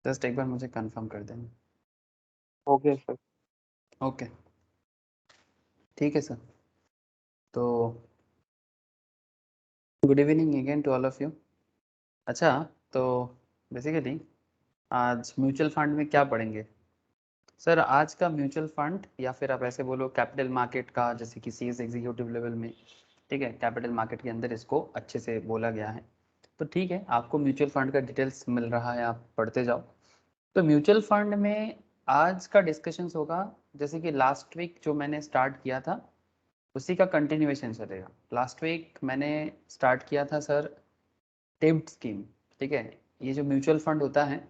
Just एक बार मुझे confirm कर देना। Okay sir. ओके ठीक है सर। तो good evening again to all of you. अच्छा, तो बेसिकली आज म्यूचुअल फंड में क्या पढ़ेंगे सर? आज का म्यूचुअल फंड या फिर आप ऐसे बोलो कैपिटल मार्केट का, जैसे कि सीएस एग्जीक्यूटिव लेवल में, ठीक है, कैपिटल मार्केट के अंदर इसको अच्छे से बोला गया है। तो ठीक है, आपको म्यूचुअल फंड का डिटेल्स मिल रहा है, आप पढ़ते जाओ। तो म्यूचुअल फंड में आज का डिस्कशंस होगा, जैसे कि लास्ट वीक जो मैंने स्टार्ट किया था उसी का कंटिन्यूएशन चलेगा। लास्ट वीक मैंने स्टार्ट किया था सर टिप्ड स्कीम, ठीक है। ये जो म्यूचुअल फंड होता है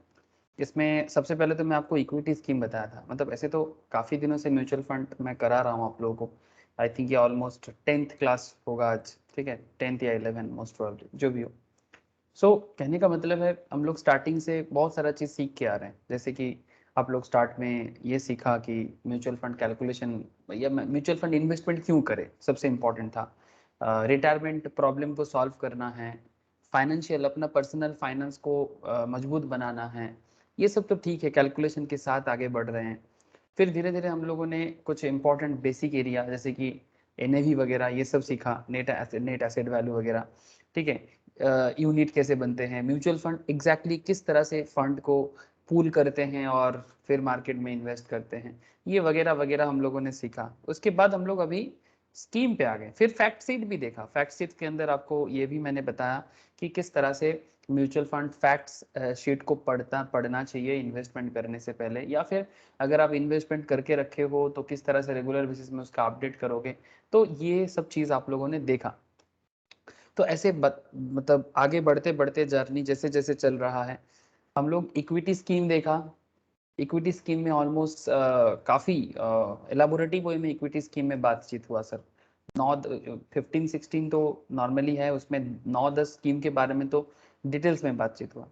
इसमें सबसे पहले तो मैं आपको इक्विटी स्कीम बताया था। मतलब ऐसे तो काफ़ी दिनों से म्यूचुअल फंड मैं करा रहा हूँ आप लोगों को। आई थिंक ये ऑलमोस्ट 10th क्लास होगा आज, ठीक है, 10th या 11 मोस्ट प्रोबेबली जो भी हो। सो कहने का मतलब है हम लोग स्टार्टिंग से बहुत सारा चीज़ सीख के आ रहे हैं। जैसे कि आप लोग स्टार्ट में ये सीखा कि म्यूचुअल फंड कैलकुलेशन या म्यूचुअल फंड इन्वेस्टमेंट क्यों करें, सबसे इम्पोर्टेंट था। रिटायरमेंट प्रॉब्लम को सॉल्व करना है, फाइनेंशियल अपना पर्सनल फाइनेंस को मजबूत बनाना है, ये सब तो ठीक है, कैलकुलेशन के साथ आगे बढ़ रहे हैं। फिर धीरे धीरे हम लोगों ने कुछ इंपॉर्टेंट बेसिक एरिया जैसे कि एनएवी वगैरह ये सब सीखा, नेट एसेट वैल्यू वगैरह, ठीक है। यूनिट कैसे बनते हैं, म्यूचुअल फंड एग्जैक्टली किस तरह से फंड को पूल करते हैं और फिर मार्केट में इन्वेस्ट करते हैं, ये वगैरह वगैरह हम लोगों ने सीखा। उसके बाद हम लोग अभी स्कीम पे आ गए। फिर फैक्ट शीट भी देखा। फैक्ट शीट के अंदर आपको ये भी मैंने बताया कि किस तरह से म्यूचुअल फंड फैक्ट्स शीट को पढ़ना चाहिए इन्वेस्टमेंट करने से पहले, या फिर अगर आप इन्वेस्टमेंट करके रखे हो तो किस तरह से रेगुलर बेसिस में उसका अपडेट करोगे। तो ये सब चीज़ आप लोगों ने देखा। तो ऐसे मतलब आगे बढ़ते बढ़ते जर्नी जैसे जैसे चल रहा है, हम लोग इक्विटी स्कीम देखा। इक्विटी स्कीम में ऑलमोस्ट काफ़ी एलाबोरेटिव वे में इक्विटी स्कीम में बातचीत हुआ सर। 9 15 16 तो नॉर्मली है, उसमें 9 10 स्कीम के बारे में तो डिटेल्स में बातचीत हुआ।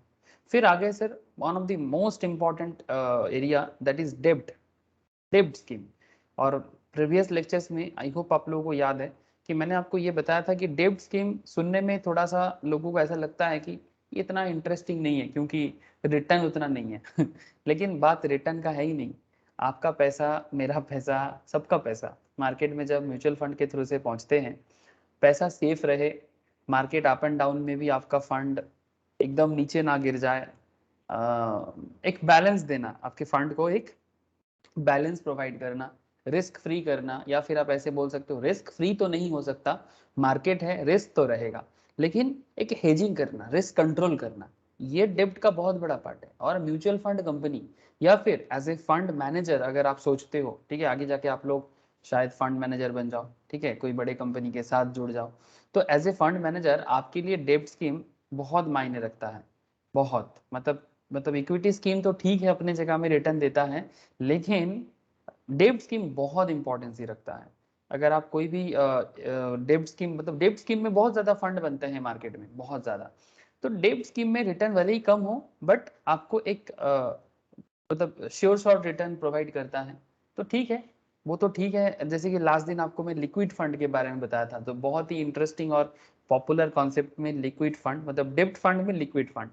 फिर आगे sir one of the most important area that is डेब्ट स्कीम। और प्रीवियस लेक्चर्स में आई होप आप लोगों को याद है कि मैंने आपको ये बताया था कि डेब्ट स्कीम सुनने में थोड़ा सा लोगों को ऐसा लगता है कि ये इतना इंटरेस्टिंग नहीं है क्योंकि रिटर्न उतना नहीं है लेकिन बात रिटर्न का है ही नहीं। आपका पैसा, मेरा पैसा, सबका पैसा मार्केट में जब म्यूचुअल फंड के थ्रू से पहुंचते हैं, पैसा सेफ रहे, मार्केट अप एंड डाउन में भी आपका फंड एकदम नीचे ना गिर जाए, एक बैलेंस देना, आपके फंड को एक बैलेंस प्रोवाइड करना, रिस्क फ्री करना, या फिर आप ऐसे बोल सकते हो रिस्क फ्री तो नहीं हो सकता, मार्केट है रिस्क तो रहेगा, लेकिन एक हेजिंग करना, रिस्क कंट्रोल करना, ये डेब्ट का बहुत बड़ा पार्ट है। और म्यूचुअल फंड कंपनी या फिर एज ए फंड मैनेजर अगर आप सोचते हो, ठीक है, आगे जाके आप लोग शायद फंड मैनेजर बन जाओ, ठीक है, कोई बड़े कंपनी के साथ जुड़ जाओ, तो एज ए फंड मैनेजर आपके लिए डेब्ट स्कीम बहुत मायने रखता है। बहुत मतलब इक्विटी स्कीम तो ठीक है अपने जगह में रिटर्न देता है, लेकिन डेब्ट स्कीम बहुत इंपॉर्टेंसी रखता है। अगर आप कोई भी डेब्ट स्कीम, मतलब डेब्ट स्कीम में बहुत ज्यादा फंड बनते हैं मार्केट में, बहुत ज्यादा। तो डेब्ट स्कीम में रिटर्न भले ही कम हो, बट आपको एक मतलब श्योर शॉर्ट रिटर्न प्रोवाइड करता है। तो ठीक है, वो तो ठीक है। जैसे कि लास्ट दिन आपको मैं लिक्विड फंड के बारे में बताया था, तो बहुत ही इंटरेस्टिंग और पॉपुलर कॉन्सेप्ट में लिक्विड फंड, मतलब डेब्ट फंड में लिक्विड फंड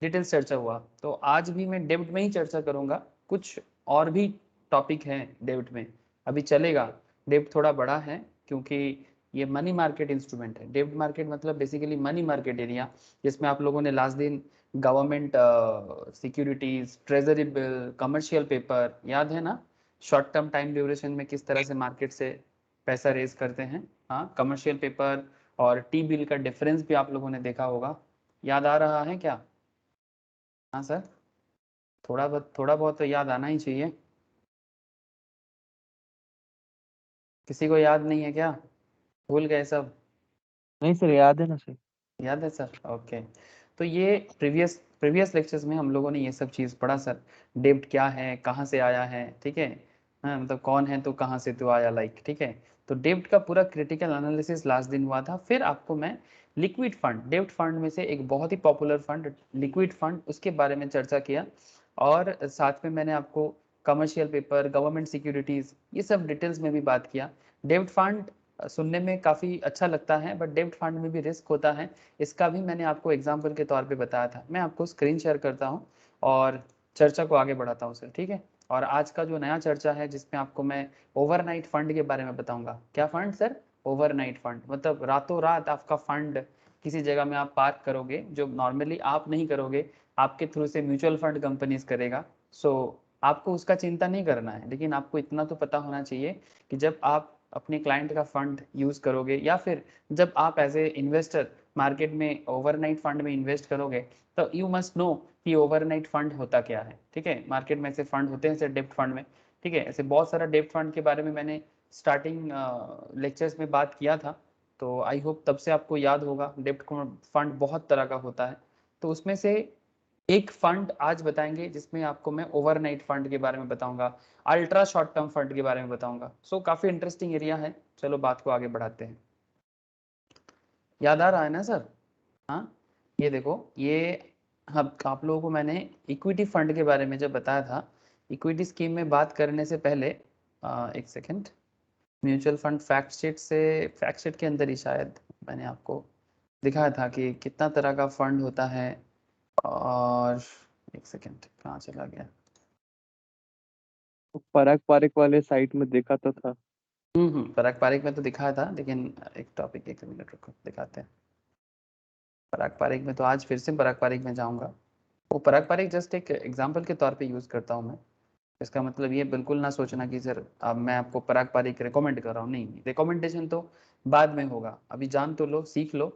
डिटेल्स चर्चा हुआ। तो आज भी मैं डेब्ट में ही चर्चा करूंगा। कुछ और भी टॉपिक हैं डेब्ट में, अभी चलेगा। डेब्ट थोड़ा बड़ा है क्योंकि ये मनी मार्केट इंस्ट्रूमेंट है। डेब्ट मार्केट मतलब बेसिकली मनी मार्केट एरिया, जिसमें आप लोगों ने लास्ट दिन government securities, treasury bill, commercial paper, याद है ना, शॉर्ट टर्म टाइम ड्यूरेशन में किस तरह से मार्केट से पैसा रेज करते हैं। हाँ, कमर्शियल पेपर और टी बिल का डिफरेंस भी आप लोगों ने देखा होगा। याद आ रहा है क्या? हाँ सर, थोड़ा बहुत तो याद आना ही चाहिए। किसी को याद नहीं है क्या? भूल गए सब? नहीं सर, याद है ना सर। याद है सर, ओके। तो ये प्रीवियस लेक्चर्स में हम लोगों ने ये सब चीज़ पढ़ा सर। डेब्ट क्या है, कहाँ से आया है, ठीक है। हाँ, मतलब कौन है तो कहाँ से तो आया, लाइक, ठीक है। तो डेब्ट का पूरा क्रिटिकल एनालिसिस लास्ट दिन हुआ था। फिर आपको मैं लिक्विड फंड, डेब्ट फंड में से एक बहुत ही पॉपुलर फंड लिक्विड फंड, उसके बारे में चर्चा किया। और साथ में मैंने आपको कमर्शियल पेपर, गवर्नमेंट सिक्योरिटीज, ये सब डिटेल्स में भी बात किया। डेब्ट फंड सुनने में काफ़ी अच्छा लगता है, बट डेब्ट फंड में भी रिस्क होता है। इसका भी मैंने आपको एग्जाम्पल के तौर पे बताया था। मैं आपको स्क्रीन शेयर करता हूँ और चर्चा को आगे बढ़ाता हूँ सर, ठीक है। और आज का जो नया चर्चा है जिसमें आपको मैं ओवरनाइट फंड के बारे में बताऊंगा। क्या फंड सर? ओवरनाइट फंड, मतलब रातों रात आपका फंड किसी जगह में आप पार्क करोगे, जो नॉर्मली आप नहीं करोगे, आपके थ्रू से म्यूचुअल फंड कंपनीज करेगा। सो आपको उसका चिंता नहीं करना है, लेकिन आपको इतना तो पता होना चाहिए कि जब आप अपने क्लाइंट का फंड यूज करोगे या फिर जब आप एज ए इन्वेस्टर मार्केट में ओवरनाइट फंड में इन्वेस्ट करोगे, तो यू मस्ट नो कि ओवरनाइट फंड होता क्या है, ठीक है। मार्केट में ऐसे फंड होते हैं जैसे डेब्ट फंड में, ठीक है। ऐसे बहुत सारा डेब्ट फंड के बारे में मैंने स्टार्टिंग लेक्चर्स में बात किया था, तो आई होप तब से आपको याद होगा। डेब्ट फंड बहुत तरह का होता है, तो उसमें से एक फंड आज बताएंगे जिसमें आपको मैं ओवरनाइट फंड के बारे में बताऊंगा, अल्ट्रा शॉर्ट टर्म फंड के बारे में बताऊंगा। सो काफी इंटरेस्टिंग एरिया है। चलो बात को आगे बढ़ाते हैं। याद आ रहा है ना सर? हाँ, ये देखो, ये आप लोगों को मैंने इक्विटी फंड के बारे में जब बताया था, इक्विटी स्कीम में बात करने से पहले एक second, mutual fund fact sheet से, फैक्ट शीट के अंदर ही शायद मैंने आपको दिखाया था कि कितना तरह का फंड होता है। और एक सेकेंड, कहाँ चला गया? पराग पारिक वाले साइट में देखा तो था। पराग पारिक में तो दिखाया था, लेकिन एक टॉपिक, एक मिनट रुको दिखाते हैं। पराग पारिक में तो आज फिर से पराग पारिक में जाऊंगा। वो पराग पारिक जस्ट एक एग्जांपल के तौर पे यूज करता हूँ मैं। इसका मतलब ये बिल्कुल ना सोचना कि सर अब मैं आपको पराग पारिक रिकमेंड कर रहा हूँ, नहीं, रिकमेंडेशन तो बाद में होगा, अभी जान तो लो, सीख लो,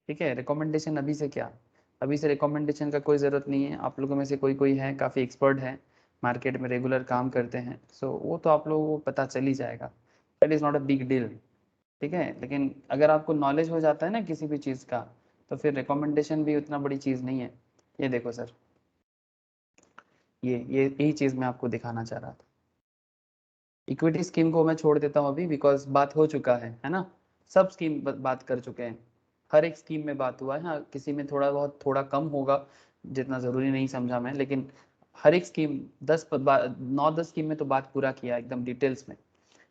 ठीक है। रिकमेंडेशन अभी से क्या, अभी से रिकमेंडेशन का कोई ज़रूरत नहीं है। आप लोगों में से कोई कोई है काफ़ी एक्सपर्ट है, मार्केट में रेगुलर काम करते हैं, सो वो तो आप लोगों को पता चल ही जाएगा। That is not a big deal, ठीक है। लेकिन अगर आपको नॉलेज हो जाता है ना किसी भी चीज़ का, तो फिर रिकमेंडेशन भी उतना बड़ी चीज़ नहीं है। ये देखो सर, ये यही चीज़ मैं आपको दिखाना चाह रहा था। इक्विटी स्कीम को मैं छोड़ देता हूँ अभी, बिकॉज बात हो चुका है ना। सब स्कीम बात कर चुके हैं, हर एक स्कीम में बात हुआ है। हाँ, किसी में थोड़ा बहुत थोड़ा कम होगा, जितना ज़रूरी नहीं समझा मैं, लेकिन हर एक स्कीम 9-10 स्कीम में तो बात पूरा किया एकदम डिटेल्स में।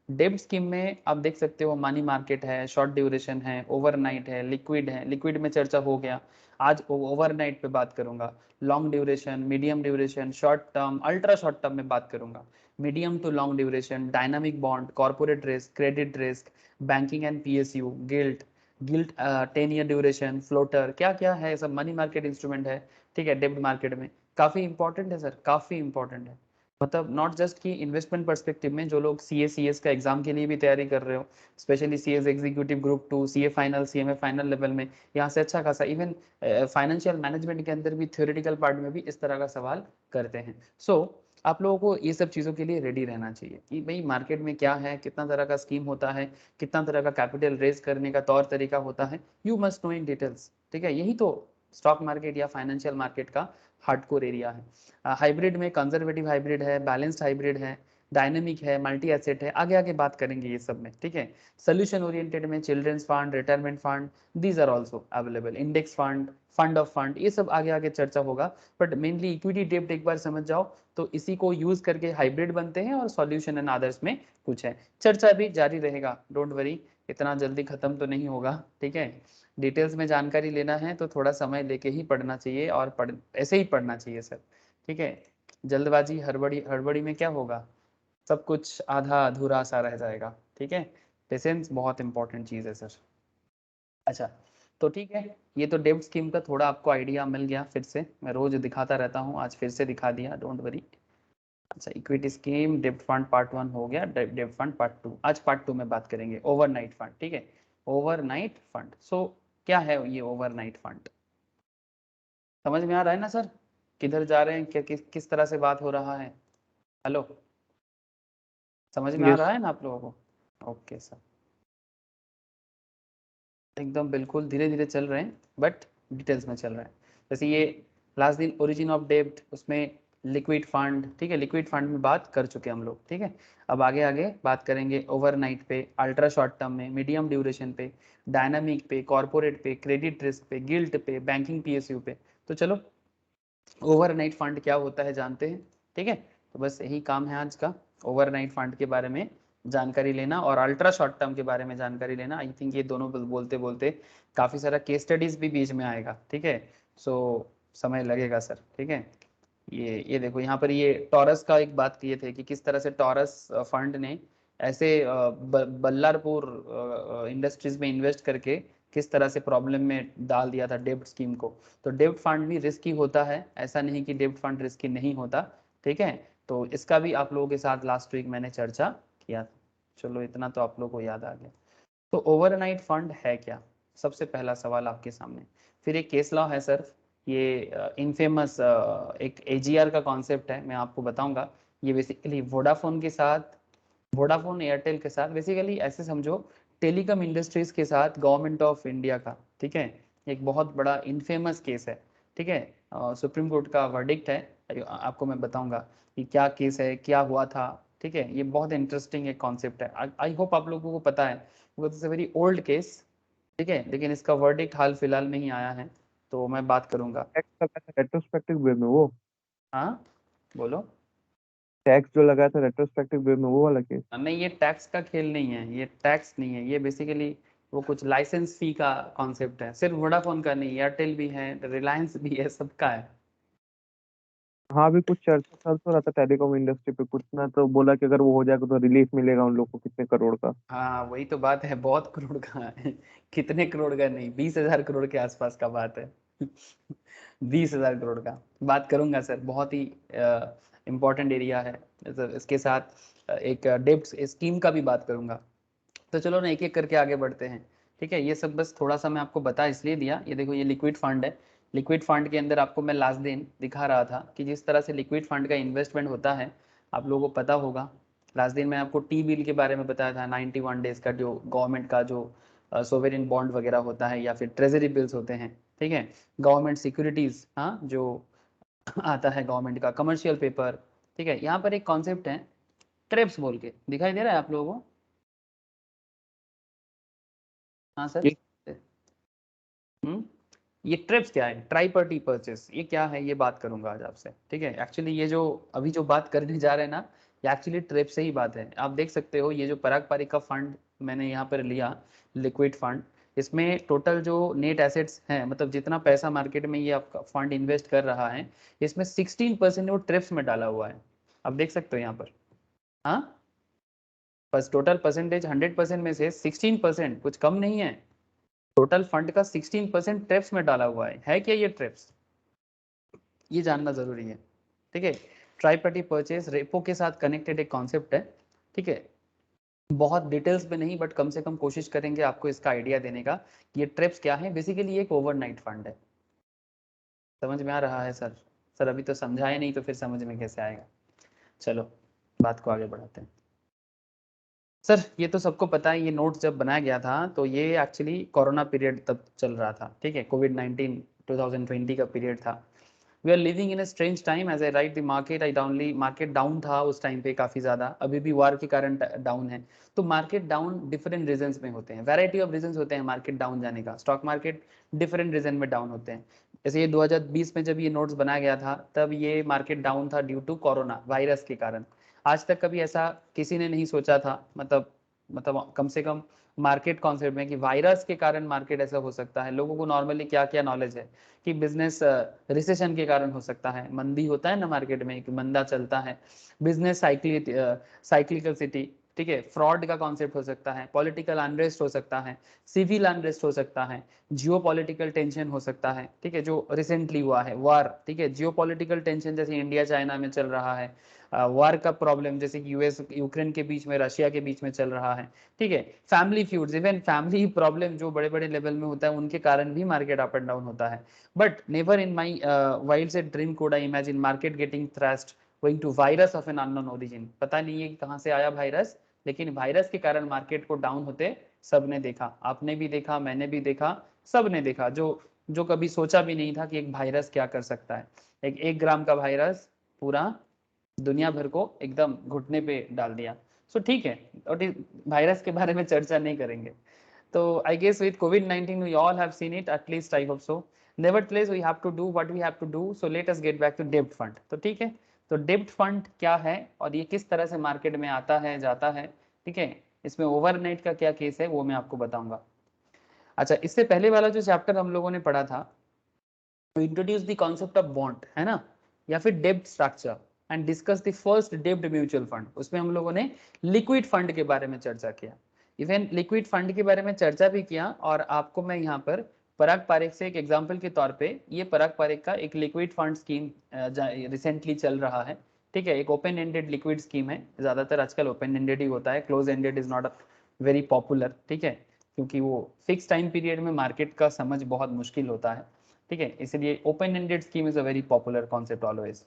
डेब्ट स्कीम में आप देख सकते हो मनी मार्केट है, शॉर्ट ड्यूरेशन है, ओवरनाइट है, लिक्विड है। लिक्विड में चर्चा हो गया, आज ओवरनाइट पे बात करूंगा। Long duration, medium duration, short term, ultra short term में बात करूंगा। Medium to long duration, dynamic bond, corporate risk, credit risk, banking and PSU, gilt, gilt 10 year duration, floater, क्या क्या है सब मनी मार्केट इंस्ट्रूमेंट है, ठीक है। डेब्ट मार्केट में काफी इंपॉर्टेंट है सर, काफी इंपॉर्टेंट है। मतलब नॉट जस्ट कि इन्वेस्टमेंट पर्सपेक्टिव में, जो लोग सीए का एग्जाम के लिए भी तैयारी कर रहे हो, specially CS executive group 2, CA final, CMA final level में, यहाँ से अच्छा खासा इवन फाइनेंशियल मैनेजमेंट के अंदर भी थ्योरेटिकल पार्ट में भी इस तरह का सवाल करते हैं। सो आप लोगों को ये सब चीज़ों के लिए रेडी रहना चाहिए कि भाई मार्केट में क्या है, कितना तरह का स्कीम होता है, कितना तरह का कैपिटल रेज करने का तौर तरीका होता है, you must know in details, ठीक है। यही तो स्टॉक मार्केट या फाइनेंशियल मार्केट का हार्डकोर एरिया है। हाइब्रिड में कंजर्वेटिव हाइब्रिड है, बैलेंस्ड हाइब्रिड है, डायनेमिक है, मल्टी एसेट है, आगे आगे बात करेंगे ये सब में, ठीक है। सोल्यूशन ओरिएंटेड में children's fund, retirement fund, these are also available, index fund, fund of fund, ये सब आगे आगे चर्चा होगा। बट मेनली इक्विटी डेब्ट एक बार समझ जाओ, तो इसी को यूज करके हाइब्रिड बनते हैं और सॉल्यूशन एंड अदर्स में कुछ है। चर्चा भी जारी रहेगा, डोंट वरी, इतना जल्दी खत्म तो नहीं होगा, ठीक है। डिटेल्स में जानकारी लेना है तो थोड़ा समय लेके ही पढ़ना चाहिए, और ऐसे ही पढ़ना चाहिए सर, ठीक है। जल्दबाजी हड़बड़ी हड़बड़ी में क्या होगा, सब कुछ आधा अधूरा सा रह जाएगा, ठीक है। पेशेंस बहुत इंपॉर्टेंट चीज़ है सर। अच्छा, तो ठीक है, ये तो डेब्ट स्कीम का थोड़ा आपको आइडिया मिल गया। फिर से मैं रोज दिखाता रहता हूँ, आज फिर से दिखा दिया, डोंट वरी। अच्छा, इक्विटी स्कीम डेब्ट फंड पार्ट 1 हो गया, डेब्ट फंड पार्ट 2, आज पार्ट 2 में बात करेंगे ओवरनाइट फंड, ठीक है। ओवरनाइट फंड, सो क्या है ये ओवरनाइट फंड? समझ में आ रहा है ना सर, किधर जा रहे हैं, क्या किस तरह से बात हो रहा है? हेलो, समझ में आ यस। रहा है ना आप लोगों को? ओके सर, एकदम बिल्कुल धीरे धीरे चल रहे हैं, बट डिटेल्स में चल रहे हैं। जैसे ये लास्ट दिन ओरिजिन ऑफ डेब्ट, उसमें लिक्विड फंड, ठीक है, लिक्विड फंड में बात कर चुके हम लोग, ठीक है। अब आगे आगे बात करेंगे ओवरनाइट पे, अल्ट्रा शॉर्ट टर्म में, मीडियम ड्यूरेशन पे, डायनामिक पे, कॉर्पोरेट पे, क्रेडिट रिस्क पे, गिल्ट पे, बैंकिंग पीएसयू पे। तो चलो, ओवरनाइट फंड क्या होता है जानते हैं, ठीक है। तो बस यही काम है आज का, ओवरनाइट फंड के बारे में जानकारी लेना और अल्ट्रा शॉर्ट टर्म के बारे में जानकारी लेना। आई थिंक ये दोनों बोलते बोलते काफ़ी सारा केस स्टडीज भी बीच में आएगा, ठीक है। सो समय लगेगा सर, ठीक है। ये देखो यहाँ पर ये टॉरस का एक बात किए थे कि किस तरह से टॉरस फंड ने ऐसे बल्लारपुर इंडस्ट्रीज में इन्वेस्ट करके किस तरह से प्रॉब्लम में डाल दिया था डेब्ट स्कीम को। तो डेब्ट फंड भी रिस्की होता है, ऐसा नहीं कि डेब्ट फंड रिस्की नहीं होता, ठीक है। तो इसका भी आप लोगों के साथ लास्ट वीक मैंने चर्चा किया था। चलो इतना तो आप लोगों को याद आ गया। तो ओवरनाइट फंड है क्या, सबसे पहला सवाल आपके सामने। फिर एक केस लॉ है सर, ये इनफेमस एक एजीआर का कॉन्सेप्ट है, मैं आपको बताऊंगा। ये बेसिकली वोडाफोन के साथ, वोडाफोन एयरटेल के साथ, बेसिकली ऐसे समझो टेलीकॉम इंडस्ट्रीज के साथ गवर्नमेंट ऑफ इंडिया का, ठीक है। एक बहुत बड़ा इनफेमस केस है, ठीक है। सुप्रीम कोर्ट का वर्डिक्ट है, आपको मैं बताऊंगा कि क्या केस है, क्या हुआ था, ठीक है। ये बहुत इंटरेस्टिंग एक कॉन्सेप्ट है, आई होप आप लोगों को पता है, because it's a very old case, ठीक है। लेकिन इसका वर्डिक्ट हाल फिलहाल में ही आया है, तो मैं बात करूंगा। टैक्स लगाया था रेट्रोस्पेक्टिव वे में, वो हाँ बोलो। टैक्स जो लगाया था रेट्रोस्पेक्टिव वे में, वो वाला केस। नहीं ये टैक्स का खेल नहीं है, ये टैक्स नहीं है, ये बेसिकली वो कुछ लाइसेंस फी का कॉन्सेप्ट है। सिर्फ वोडाफोन का नहीं, एयरटेल भी है, रिलायंस भी है, सबका है। हाँ, अभी कुछ चर्चा चल तो रहा था टेलीकॉम इंडस्ट्री पे कुछ ना, तो बोला कि अगर वो हो जाएगा तो रिलीफ मिलेगा उन लोग को कितने करोड़ का। हाँ वही तो बात है, बहुत करोड़ का है। कितने करोड़ का नहीं, 20,000 करोड़ के आसपास का बात है। 20,000 करोड़ का बात करूंगा सर, बहुत ही इम्पोर्टेंट एरिया है। इसके साथ एक डेब्ट स्कीम का भी बात करूंगा। तो चलो ना एक एक करके आगे बढ़ते हैं, ठीक है। ये सब बस थोड़ा सा मैं आपको बता इसलिए दिया। ये देखो ये लिक्विड फंड है, लिक्विड फंड के अंदर आपको मैं लास्ट दिन दिखा रहा था कि जिस तरह से लिक्विड फंड का इन्वेस्टमेंट होता है, आप लोगों को पता होगा। लास्ट दिन मैं आपको टी बिल के बारे में बताया था, 91 डेज का जो गवर्नमेंट का जो सोवेरिन बॉन्ड वगैरह होता है या फिर ट्रेजरी बिल्स होते हैं, ठीक है। गवर्नमेंट सिक्योरिटीज, हाँ, जो आता है गवर्नमेंट का कमर्शियल पेपर, ठीक है। यहाँ पर एक कॉन्सेप्ट है ट्रेप्स बोल के, दिखाई दे रहा है आप लोगों को? हाँ सर। एक हम्म, ये ट्रिप्स क्या है, ट्राइपर्टी परचेस, ये क्या है, ये बात करूंगा आज आपसे, ठीक है। एक्चुअली ये जो अभी जो बात करने जा रहे हैं ना, ये एक्चुअली ट्रिप से ही बात है। आप देख सकते हो ये जो पराग पारिक का फंड मैंने यहाँ पर लिया, लिक्विड फंड, इसमें टोटल जो नेट एसेट्स हैं, मतलब जितना पैसा मार्केट में ये आपका फंड इन्वेस्ट कर रहा है, इसमें 16% वो ट्रिप्स में डाला हुआ है। आप देख सकते हो यहाँ पर, हाँ। बस टोटल परसेंटेज 100% में से 16%, कुछ कम नहीं है। टोटल फंड का 16% ट्रेप्स में डाला हुआ है क्या ये ट्रेप्स, ये जानना जरूरी है, ठीक है। ट्राइपार्टी परचेज रेपो के साथ कनेक्टेड एक कॉन्सेप्ट है, ठीक है। बहुत डिटेल्स में नहीं, बट कम से कम कोशिश करेंगे आपको इसका आइडिया देने का कि ये ट्रेप्स क्या है। बेसिकली एक ओवरनाइट फंड है। समझ में आ रहा है सर? सर अभी तो समझाए नहीं तो फिर समझ में कैसे आएगा। चलो बात को आगे बढ़ाते हैं। सर ये तो सबको पता है, ये नोट्स जब बनाया गया था तो ये एक्चुअली कोरोना पीरियड तब चल रहा था, ठीक है। कोविड-19 2020 का पीरियड था। We are living in a strange time, as I write the market, I डाउनली मार्केट डाउन था उस टाइम पे काफी ज्यादा, अभी भी वार के कारण डाउन है। तो मार्केट डाउन डिफरेंट रीजंस में होते हैं, वैरायटी ऑफ रीजंस होते हैं मार्केट डाउन जाने का। स्टॉक मार्केट डिफरेंट रीजन में डाउन होते हैं। जैसे ये 2020 में जब ये नोट्स बनाया गया था, तब ये मार्केट डाउन था ड्यू टू कोरोना वायरस के कारण। आज तक कभी ऐसा किसी ने नहीं सोचा था, मतलब कम से कम मार्केट कॉन्सेप्ट में, कि वायरस के कारण मार्केट ऐसा हो सकता है। लोगों को नॉर्मली क्या क्या नॉलेज है कि बिजनेस रिसेशन के कारण हो सकता है, मंदी होता है ना मार्केट में, एक मंदा चलता है, बिजनेस साइक्लिकल, ठीक है। फ्रॉड का कॉन्सेप्ट हो सकता है, पॉलिटिकल अनरेस्ट हो सकता है, सिविल अनरेस्ट हो सकता है, जियो पॉलिटिकल टेंशन हो सकता है, ठीक है, जो रिसेंटली हुआ है वार, ठीक है। जियो पॉलिटिकल टेंशन जैसे इंडिया चाइना में चल रहा है, वार का प्रॉब्लम जैसे कि यूएस यूक्रेन के बीच में, रशिया के बीच में चल रहा है, ठीक है। Family feuds, even family problem जो बड़े बड़े लेवल में होता है, उनके कारण भी मार्केट अप एंड डाउन होता है। But never in my wildest dream could I imagine market getting thrust going to virus of an unknown origin. पता नहीं है कि कहाँ से आया वायरस, लेकिन वायरस के कारण मार्केट को डाउन होते सबने देखा, आपने भी देखा, मैंने भी देखा, सबने देखा। जो जो कभी सोचा भी नहीं था कि एक वायरस क्या कर सकता है। एक ग्राम का वायरस पूरा दुनिया भर को एकदम घुटने पे डाल दिया। सो ठीक है, और वायरस के बारे में चर्चा नहीं करेंगे। तो I guess with covid we all have seen it, at least I hope so. Nevertheless we have to do what we have to do, so let us gate back to डेब्ट फंड। तो ठीक है, तो डेब्ट फंड क्या है और ये किस तरह से मार्केट में आता है जाता है, ठीक है, इसमें ओवरनाइट का क्या केस है वो मैं आपको बताऊंगा। अच्छा, इससे पहले वाला जो चैप्टर हम लोगों ने पढ़ा था, introduce the concept of bond, है ना, या फिर डेब्ट structure and discuss the first डेब्ट म्यूचुअल फंड, उसमें हम लोगों ने लिक्विड फंड के बारे में चर्चा किया। इवन लिक्विड फंड के बारे में चर्चा भी किया, और आपको मैं यहाँ पर पराग पारेख से एक एग्जांपल के तौर पे, ये पराग पारेख का एक लिक्विड फंड स्कीम रिसेंटली चल रहा है, ठीक है, एक ओपन एंडेड लिक्विड स्कीम है, ज्यादातर आजकल ओपन एंडेड ही होता है, close ended is not very popular, ठीक है, क्योंकि वो फिक्स टाइम पीरियड में मार्केट का समझ बहुत मुश्किल होता है, ठीक है, इसलिए open ended scheme is a very popular concept always.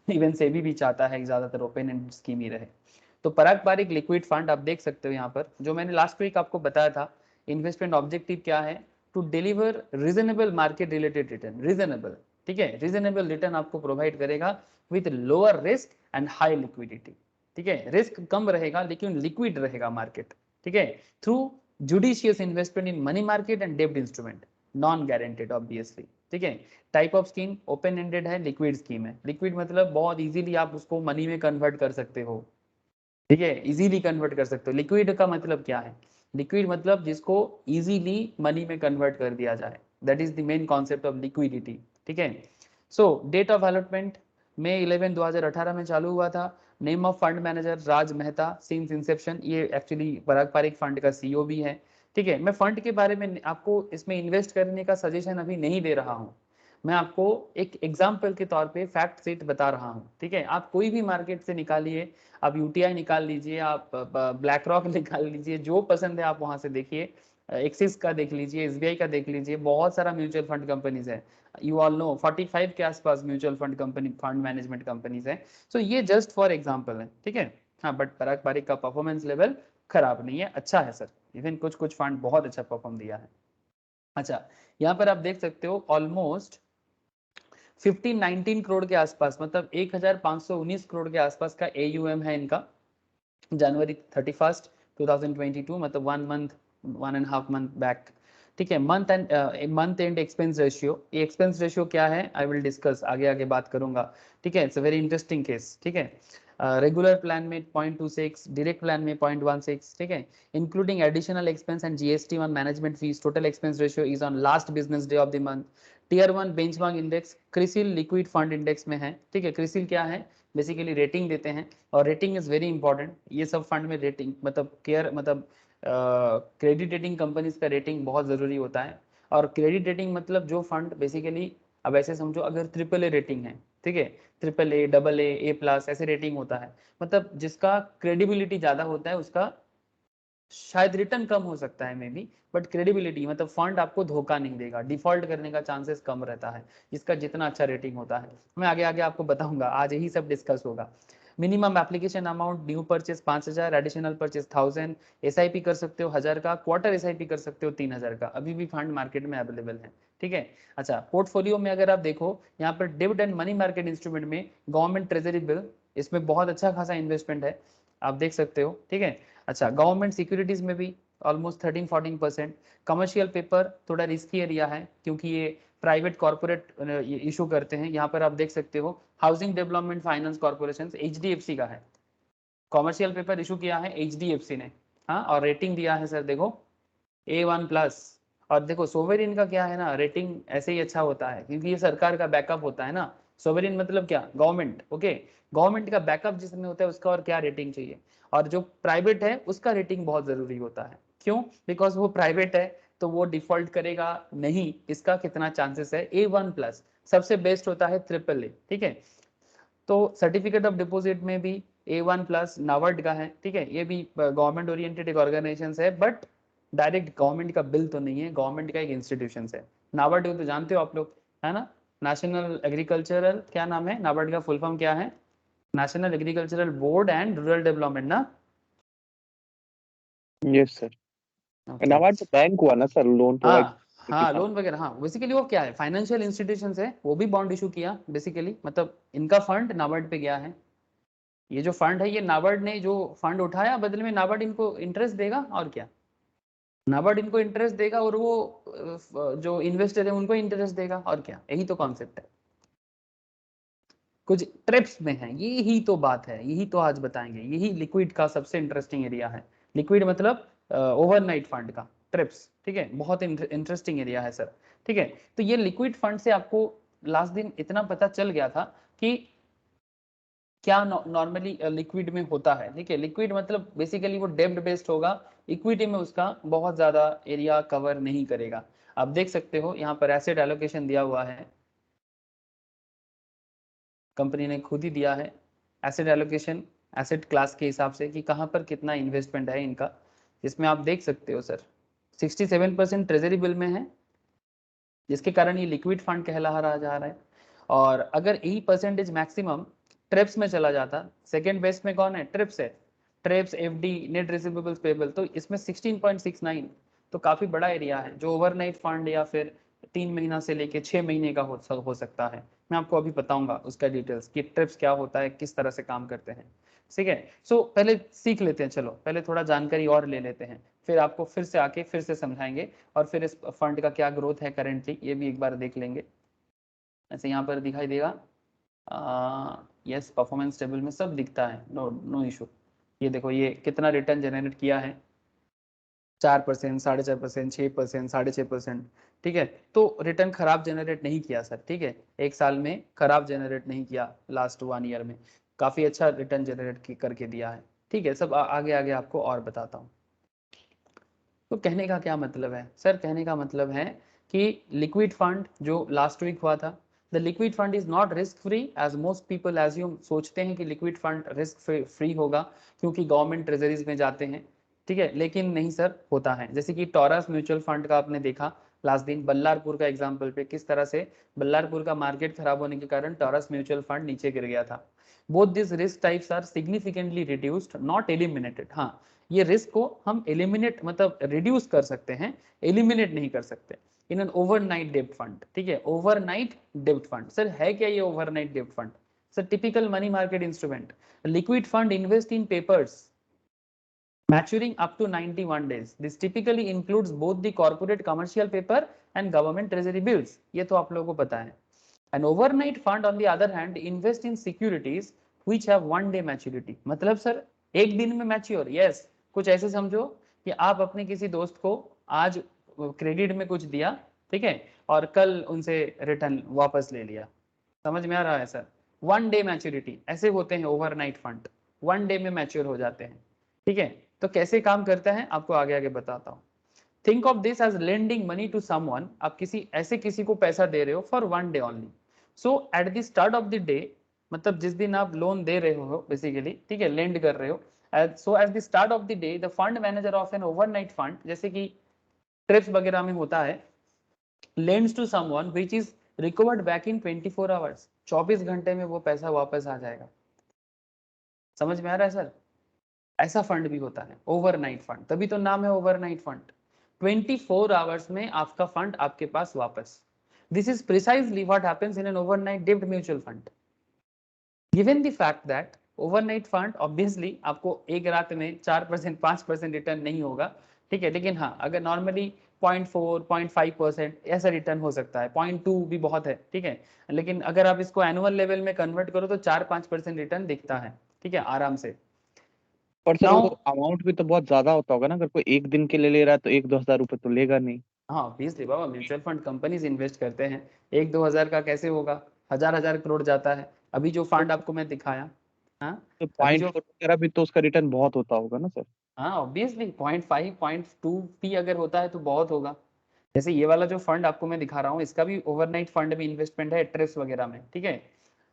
Even SEBI भी चाहता है कि ज्यादातर ओपन एंडेड स्कीम ही रहे। तो पराग पारिक लिक्विड फंड आप देख सकते हो यहाँ पर, जो मैंने लास्ट वीक आपको बताया था, इन्वेस्टमेंट ऑब्जेक्टिव क्या है, to deliver reasonable market related return, reasonable, ठीक है, रीजनेबल रिटर्न आपको प्रोवाइड करेगा with lower risk and high liquidity, ठीक है, रिस्क कम रहेगा लेकिन लिक्विड रहेगा मार्केट, ठीक है, through judicious investment in money market and डेब्ट इंस्ट्रूमेंट, नॉन गारंटेड ऑब्वियसली, ठीक है। Type of scheme open ended है, लिक्विड स्कीम है, लिक्विड मतलब बहुत इजीली आप उसको मनी में कन्वर्ट कर सकते हो, ठीक है, इजीली कन्वर्ट कर सकते हो। लिक्विड का मतलब क्या है, लिक्विड मतलब जिसको इजीली मनी में कन्वर्ट कर दिया जाए, that is the main concept of liquidity, ठीक है। सो डेट ऑफ अलॉटमेंट मई 11 2018 में चालू हुआ था। Name of fund manager Raj Mehta, since Inception, ये एक्चुअली पराग पारिक फंड का सीईओ भी है, ठीक है। मैं फंड के बारे में आपको इसमें इन्वेस्ट करने का सजेशन अभी नहीं दे रहा हूँ, मैं आपको एक एग्जाम्पल के तौर पे फैक्ट सेट बता रहा हूँ, ठीक है। आप कोई भी मार्केट से निकालिए, आप यूटीआई निकाल लीजिए, आप ब्लैक रॉक निकाल लीजिए, जो पसंद है आप वहां से देखिए, एक्सिस का देख लीजिए, एसबीआई का देख लीजिए, बहुत सारा म्यूचुअल फंड कंपनीज है, यू ऑल नो 45 के आसपास mutual fund company, fund management companies है। सो ये जस्ट फॉर एग्जाम्पल है, ठीक है। हाँ, बट पराग पारिक का परफॉर्मेंस लेवल खराब नहीं है, अच्छा है सर, इवन कुछ कुछ फंड बहुत अच्छा परफॉर्म दिया है। अच्छा, यहाँ पर आप देख सकते हो ऑलमोस्ट 1519 करोड़ के आसपास, मतलब 1519 करोड़ के आसपास का एयूएम है इनका, जनवरी 31 2022, मतलब 1 मंथ 1.5 मंथ बैक, ठीक है। मंथ एंड एक्सपेंस रेशियो, ये एक्सपेंस रेशियो क्या है आई विल डिस्कस, आगे आगे बात करूंगा, ठीक है, it's a very interesting case, ठीक है। रेगुलर प्लान में 0.26, डायरेक्ट प्लान में 0.16, ठीक है, including additional expense and GST on management fees, total expense ratio is on last business day of the month. Tier 1 benchmark index CRISIL liquid fund index में है, ठीक है। क्रिसिल क्या है, बेसिकली रेटिंग देते हैं, और रेटिंग इज वेरी इंपॉर्टेंट, ये सब फंड में रेटिंग मतलब केयर, मतलब क्रेडिट रेटिंग कंपनीज का रेटिंग बहुत जरूरी होता है। और क्रेडिट रेटिंग मतलब जो फंड बेसिकली, अब ऐसे समझो अगर ट्रिपल ए रेटिंग है, ठीक है, triple A, double A plus, ऐसे रेटिंग होता है, मतलब जिसका क्रेडिबिलिटी ज्यादा होता है उसका शायद रिटर्न कम हो सकता है मे बी, बट क्रेडिबिलिटी मतलब फंड आपको धोखा नहीं देगा, डिफॉल्ट करने का चांसेस कम रहता है जिसका जितना अच्छा रेटिंग होता है। मैं आगे आगे आपको बताऊंगा, आज यही सब डिस्कस होगा। Minimum application amount, new purchase 5000, additional purchase 1000, SIP कर सकते हो 1000 का, क्वार्टर एसआईपी कर सकते हो 3000 का, अभी भी फंड मार्केट में अवेलेबल है, ठीक है। अच्छा, पोर्टफोलियो में अगर आप देखो, यहाँ पर dividend and money market instrument में गवर्नमेंट ट्रेजरी बिल, इसमें बहुत अच्छा खासा इन्वेस्टमेंट है, आप देख सकते हो, ठीक है। अच्छा, गवर्नमेंट सिक्योरिटीज में भी ऑलमोस्ट 13-14%, कमर्शियल पेपर थोड़ा रिस्की एरिया है क्योंकि ये प्राइवेट कॉर्पोरेट इशू करते हैं, यहाँ पर आप देख सकते हो housing development finance corporation HDFC का है, कॉमर्शियल पेपर इशू किया है एचडीएफसी ने, हाँ, और रेटिंग दिया है सर देखो A1+। और देखो सोवेरिन का क्या है ना, रेटिंग ऐसे ही अच्छा होता है क्योंकि ये सरकार का बैकअप होता है ना, सोवेरिन मतलब क्या, गवर्नमेंट, ओके, गवर्नमेंट का बैकअप जिसमें होता है उसका और क्या रेटिंग चाहिए। और जो प्राइवेट है उसका रेटिंग बहुत जरूरी होता है, क्यों, बिकॉज वो प्राइवेट है तो वो डिफॉल्ट करेगा नहीं, इसका कितना चांसेस है, A1+, सबसे बेस्ट होता है ट्रिपल ए, ठीक है। तो सर्टिफिकेट ऑफ डिपॉजिट में भी A1+ नावर्ड का है, ठीक है, ये भी गवर्नमेंट ओरिएंटेड एक ऑर्गेनाइजेशन है, बट डायरेक्ट गवर्नमेंट का बिल तो नहीं है, गवर्नमेंट का एक इंस्टीट्यूशन है। नाबार्ड तो जानते हो आप लोग, है ना, नेशनल एग्रीकल्चरल, क्या नाम है नाबार्ड का फुल फॉर्म क्या है, national agricultural board and rural development ना। Yes sir. ओके, नाबार्ड तो बैंक हुआ ना सर, लोन प्रोवाइड हाँ हाँ, किसान। लोन वगैरह, हाँ, बेसिकली वो क्या है, फाइनेंशियल इंस्टीट्यूशन है, वो भी बॉन्ड इशू किया बेसिकली, मतलब इनका फंड नाबार्ड पे गया है। ये जो फंड है, ये नाबार्ड ने जो फंड उठाया, बदले में नाबार्ड इनको इंटरेस्ट देगा, और क्या, नाबार्ड इनको इंटरेस्ट देगा और वो जो इन्वेस्टर है उनको इंटरेस्ट देगा, और क्या, यही तो कॉन्सेप्ट है। कुछ ट्रिप्स में है। यही तो बात है, यही तो आज बताएंगे। यही लिक्विड का सबसे इंटरेस्टिंग एरिया है। लिक्विड मतलब ओवरनाइट फंड का ट्रिप्स, ठीक है, बहुत इंटरेस्टिंग एरिया है सर। ठीक है, तो ये लिक्विड फंड से आपको लास्ट दिन इतना पता चल गया था कि क्या नॉर्मली लिक्विड में होता है। ठीक है, लिक्विड मतलब बेसिकली वो डेब्ट बेस्ड होगा, इक्विटी में उसका बहुत ज्यादा एरिया कवर नहीं करेगा। आप देख सकते हो यहाँ पर एसेट एलोकेशन दिया हुआ है, कंपनी ने खुद ही दिया है एसेट एलोकेशन एसेट क्लास के हिसाब से कि कहाँ पर कितना इन्वेस्टमेंट है इनका, जिसमें आप देख सकते हो सर 67% ट्रेजरी बिल में है, जिसके कारण ये लिक्विड फंड कहला रहा जा रहा है। और अगर यही परसेंटेज मैक्सिमम ट्रेप्स में चला जाता, सेकेंड बेस्ट में कौन है, ट्रिप्स है, ट्रेप्स एफडी नेट रिसीवेबल्स पेबल, तो इसमें 16.69, तो काफी बड़ा एरिया है जो ओवरनाइट फंड या फिर 3 महीना से लेके 6 महीने का हो सकता है। मैं आपको अभी बताऊंगा उसका डिटेल्स कि ट्रिप्स क्या होता है, किस तरह से काम करते हैं। ठीक है, सो पहले सीख लेते हैं, चलो पहले थोड़ा जानकारी और ले लेते हैं, फिर आपको फिर से आके फिर से समझाएंगे, और फिर इस फंड का क्या ग्रोथ है करेंटली ये भी एक बार देख लेंगे। ऐसे यहाँ पर दिखाई देगा, यस परफॉर्मेंस टेबल में सब दिखता है, नो नो इशू। ये देखो ये कितना रिटर्न जनरेट किया है, 4%, 4.5%, 6%, 6.5%। ठीक है, तो रिटर्न खराब जनरेट नहीं किया सर। ठीक है, एक साल में खराब जनरेट नहीं किया, लास्ट 1 ईयर में काफी अच्छा रिटर्न जनरेट करके दिया है। ठीक है, सब आगे आगे आपको और बताता हूँ। तो कहने का क्या मतलब है सर, कहने का मतलब है कि लिक्विड फंड जो लास्ट वीक हुआ था, the liquid fund is not risk free as most people assume, सोचते हैं कि लिक्विड फंड रिस्क फ्री होगा क्योंकि गवर्नमेंट ट्रेजरीज में जाते हैं। ठीक है, लेकिन नहीं सर, होता है। जैसे कि टॉरस म्यूचुअल फंड का आपने देखा लास्ट दिन, बल्लारपुर का एग्जाम्पल पे किस तरह से बल्लारपुर का मार्केट खराब होने के कारण टॉरस म्यूचुअल फंड नीचे गिर गया था। Both this risk types are significantly reduced not eliminated. हाँ, ये रिस्क को हम एलिमिनेट मतलब रिड्यूस कर सकते हैं, एलिमिनेट नहीं कर सकते इन एन ओवरनाइट डेब्ट फंड। ठीक है, ओवरनाइट डेब्ट फंड सर है क्या ये ओवरनाइट डेब्ट fund? Sir typical money market instrument, liquid fund invest in papers maturing up to 91 days. This typically includes both the corporate commercial paper and government treasury bills. ये तो आप लोगों को पता है। An overnight fund on the other hand invest in securities which have 1 day maturity. मतलब sir एक दिन में मैच्योर, यस। कुछ ऐसे समझो कि आप अपने किसी दोस्त को आज क्रेडिट में कुछ दिया, ठीक है, और कल उनसे रिटर्न वापस ले लिया। समझ में आ रहा है सर? 1 डे मैच्योरिटी, ऐसे होते हैं ओवरनाइट फंड, 1 डे में मैच्योर हो जाते हैं। ठीक है, तो कैसे काम करता है आपको आगे आगे बताता हूँ। Think of this as lending money to someone, आप किसी को पैसा दे रहे हो for 1 day only. So at the start of the day, मतलब जिस दिन आप लोन दे रहे हो बेसिकली, ठीक है, लेंड कर रहे हो, so at the start of the day the fund manager of an overnight fund, जैसे कि ट्रिप्स वगैरह में होता है, lends to someone which is recovered back in 24 hours, 24 घंटे में वो पैसा वापस आ जाएगा। समझ में आ रहा है सर? ऐसा फंड भी होता है ओवरनाइट फंड, तभी तो नाम है ओवरनाइट फंड। 24 आवर्स में आपका फंड आपके पास वापस। This is precisely what happens in an overnight डेब्ट mutual fund. Given the fact that overnight fund obviously आपको एक रात में 4% 5% रिटर्न नहीं होगा, ठीक है, लेकिन हाँ अगर नॉर्मली 0.4 0.5% ऐसा रिटर्न हो सकता है, 0.2 भी बहुत है, ठीक है, लेकिन अगर आप इसको एनुअल लेवल में कन्वर्ट करो तो 4-5% रिटर्न दिखता है, ठीक है, आराम से। पर सर वो नाउ अमाउंट भी तो बहुत ज्यादा होता होगा ना, अगर कोई एक दिन के लिए ले रहा है तो 1-2 हजार रुपए तो लेगा नहीं। हाँ ऑब्वियसली बाबा, म्यूचुअल फंड कंपनीज इन्वेस्ट करते हैं, 1-2 हजार का कैसे होगा, हजार हजार करोड़ जाता है। अभी जो तो फंड आपको मैं दिखाया, हाँ, तो अभी पॉइंट जो, फोर वगैरह भी तो उसका रिटर्न बहुत होता होगा ना सर। हाँ ऑब्वियसली 0.5 0.2 भी अगर होता है तो बहुत होगा। जैसे ये वाला जो फंड आपको मैं दिखा रहा हूँ, इसका भी ओवरनाइट फंड में इन्वेस्टमेंट है ट्रेस वगैरह में, ठीक है,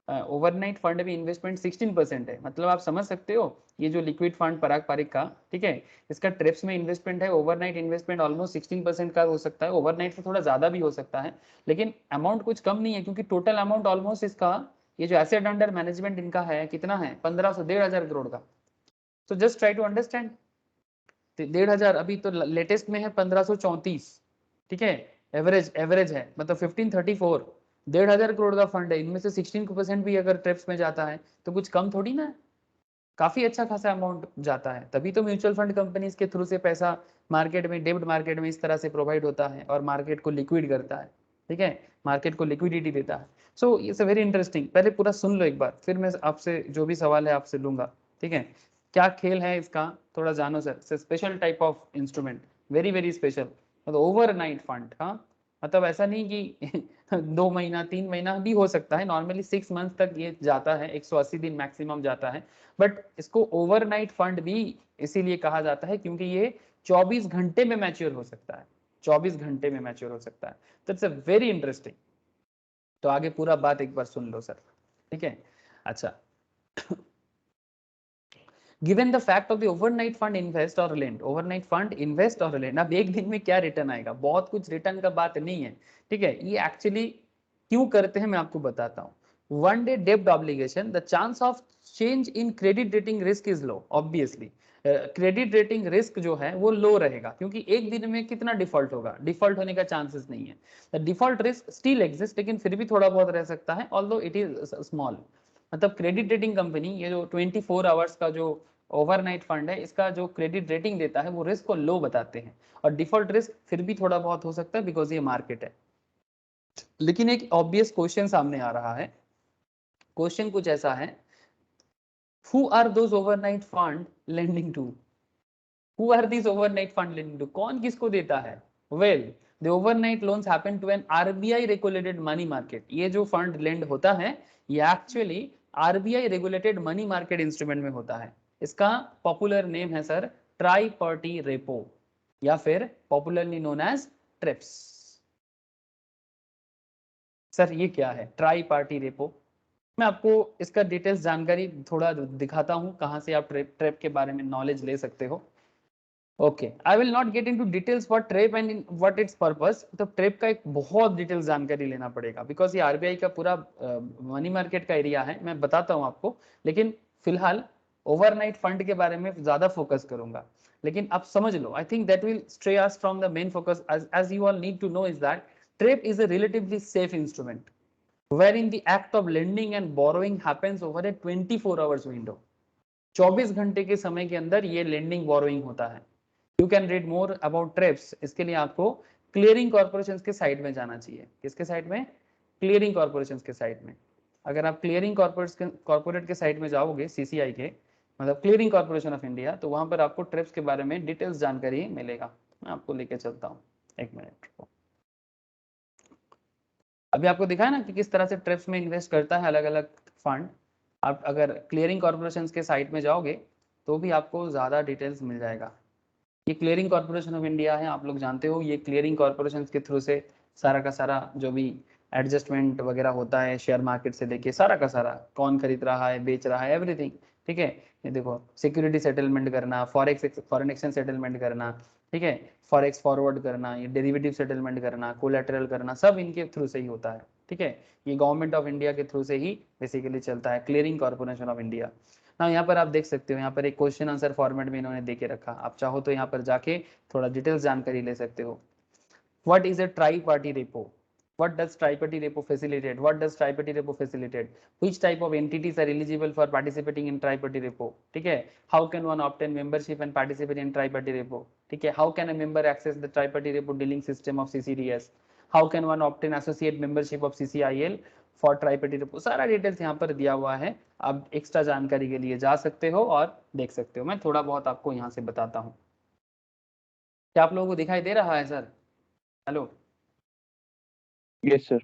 ओवरनाइट फंड में इन्वेस्टमेंट 16% है। मतलब आप समझ सकते हो ये जो लिक्विड फंड पराग पारिक का, ठीक है, इसका ट्रेप्स में इन्वेस्टमेंट है, ओवरनाइट इन्वेस्टमेंट ऑलमोस्ट 16% का हो सकता है, ओवरनाइट से थोड़ा ज्यादा भी हो सकता है, लेकिन अमाउंट कुछ कम नहीं है क्योंकि टोटल अमाउंट ऑलमोस्ट इसका, ये जो एसेट अंडर मैनेजमेंट इनका है कितना है, 1500 1,500 करोड़ का। तो जस्ट ट्राई टू अंडरस्टैंड, 1,500 अभी तो लेटेस्ट में है 1534, ठीक है, एवरेज एवरेज है, मतलब 1534, 1,500 करोड़ का फंड है, इनमें से 16% भी अगर ट्रिप्स में जाता है तो कुछ कम थोड़ी ना है, काफी अच्छा खासा अमाउंट जाता है। तभी तो म्यूचुअल फंड कंपनीज के थ्रू से पैसा मार्केट में, डेब्ट मार्केट में इस तरह से प्रोवाइड होता है और मार्केट को लिक्विड करता है। ठीक है, मार्केट को लिक्विडिटी देता है। So it's very interesting. पहले पूरा सुन लो एक बार, फिर मैं आपसे जो भी सवाल है आपसे लूंगा, ठीक है। क्या खेल है इसका, थोड़ा जानो sir. Special type of instrument, very very special, मतलब ओवरनाइट फंड। हाँ, मतलब ऐसा नहीं कि 2 महीना 3 महीना भी हो सकता है, नॉर्मली 6 मंथ तक ये जाता है, 180 दिन मैक्सिमम जाता है। बट इसको ओवरनाइट फंड भी इसीलिए कहा जाता है क्योंकि ये 24 घंटे में मैच्योर हो सकता है, 24 घंटे में मैच्योर हो सकता है। तो इट्स अ वेरी इंटरेस्टिंग। तो आगे पूरा बात एक बार सुन लो सर, ठीक है। अच्छा, given the fact of the overnight fund invest और लेंड, ओवरनाइट फंड इन्वेस्ट और लेंड, अब एक दिन में क्या रिटर्न आएगा, बहुत कुछ रिटर्न का बात नहीं है, ठीक है। ये एक्चुअली क्यों करते हैं मैं आपको बताता हूँ। वन डे डेब्ट obligation, the chance of change in credit rating risk is low, obviously credit rating risk जो है वो लो रहेगा, क्योंकि एक दिन में कितना डिफॉल्ट होगा, डिफॉल्ट होने का चांसेस नहीं है। The default risk still exist, लेकिन फिर भी थोड़ा बहुत रह सकता है, ऑल्दो इट इज स्मॉल। मतलब क्रेडिट रेटिंग कंपनी ये जो 24 आवर्स का जो ओवरनाइट फंड है, इसका जो क्रेडिट रेटिंग देता है वो रिस्क को लो बताते हैं, और डिफॉल्ट रिस्क फिर भी थोड़ा बहुत हो सकता है बिकॉज ये मार्केट है। लेकिन एक ऑब्वियस क्वेश्चन सामने आ रहा है, क्वेश्चन कुछ ऐसा है, who are those overnight fund lending to, who are this overnight fund lending to, कौन किसको देता है। Well, the overnight loans happen to an RBI regulated money market, ये जो फंड लेंड होता है ये actually RBI regulated money market instrument में होता है। इसका पॉपुलर नेम है सर ट्राई पार्टी रेपो, या फिर popularly known as TREPS. Sir ये क्या है ट्राई पार्टी रेपो, मैं आपको इसका डिटेल्स जानकारी थोड़ा दिखाता हूं, कहां से आप ट्रेप के बारे में नॉलेज ले सकते हो। Okay, I will not get into details what trap and what it's purpose. तो ट्रेप का एक बहुत डिटेल्स जानकारी लेना पड़ेगा, बिकॉज ये आरबीआई का पूरा मनी मार्केट का एरिया है, मैं बताता हूं आपको। लेकिन फिलहाल ओवरनाइट फंड के बारे में ज्यादा फोकस करूंगा। लेकिन आप समझ लो, I think that will stray us from the main focus, as you all need to know is that TREP is a relatively safe instrument wherein the act of lending and borrowing happens over a 24 hours window। 24 घंटे के समय के अंदर ये lending borrowing होता है। You can read more about ट्रेप्स, इसके लिए आपको क्लियरिंग कॉर्पोरेशन के साइड में जाना चाहिए। किसके साइड में, क्लियरिंग कॉर्पोरेशन के साइड में। अगर आप क्लियरिंग कॉर्पोरेट के साइड में जाओगे, सीसीआई के, मतलब क्लियरिंग कॉर्पोरेशन ऑफ इंडिया, तो वहां पर आपको ट्रेप्स के बारे में डिटेल्स जानकारी मिलेगा। मैं आपको लेके चलता हूँ, एक मिनट। अभी आपको दिखाया ना कि किस तरह से ट्रेप्स में इन्वेस्ट करता है अलग अलग फंड। आप अगर क्लियरिंग कॉर्पोरेशन के साइट में जाओगे तो भी आपको ज़्यादा डिटेल्स मिल जाएगा। ये क्लियरिंग कॉर्पोरेशन ऑफ इंडिया है, आप लोग जानते हो, ये क्लियरिंग कॉर्पोरेशन के थ्रू से सारा का सारा जो भी एडजस्टमेंट वगैरह होता है शेयर मार्केट से लेके सारा का सारा, कौन खरीद रहा है बेच रहा है एवरीथिंग, ठीक है। ये देखो, सिक्योरिटी सेटलमेंट करना, फॉरेन एक्सचेंज सेटलमेंट करना, ठीक है, फॉरेक्स फॉरवर्ड करना, ये डेरिवेटिव सेटलमेंट करना, कोलैटरल करना, सब इनके थ्रू से ही होता है, ठीक है। ये गवर्नमेंट ऑफ इंडिया के थ्रू से ही बेसिकली चलता है, क्लियरिंग कॉर्पोरेशन ऑफ इंडिया। ना यहाँ पर आप देख सकते हो, यहाँ पर एक क्वेश्चन आंसर फॉर्मेट में इन्होंने दे के रखा, आप चाहो तो यहाँ पर जाके थोड़ा डिटेल्स जानकारी ले सकते हो। What is a try party repo, what does triparty repo facilitate, what does triparty repo facilitate, which type of entities are eligible for participating in triparty repo, ठीक है। how can one obtain membership and participate in triparty repo, ठीक है। how can a member access the triparty repo dealing system of CCDS, how can one obtain associate membership of CCIL for triparty repo, सारा details यहाँ पर दिया हुआ है। आप extra जानकारी के लिए जा सकते हो और देख सकते हो, मैं थोड़ा बहुत आपको यहाँ से बताता हूँ। क्या आप लोगों को दिखाई दे रहा है sir, hello. Yes sir.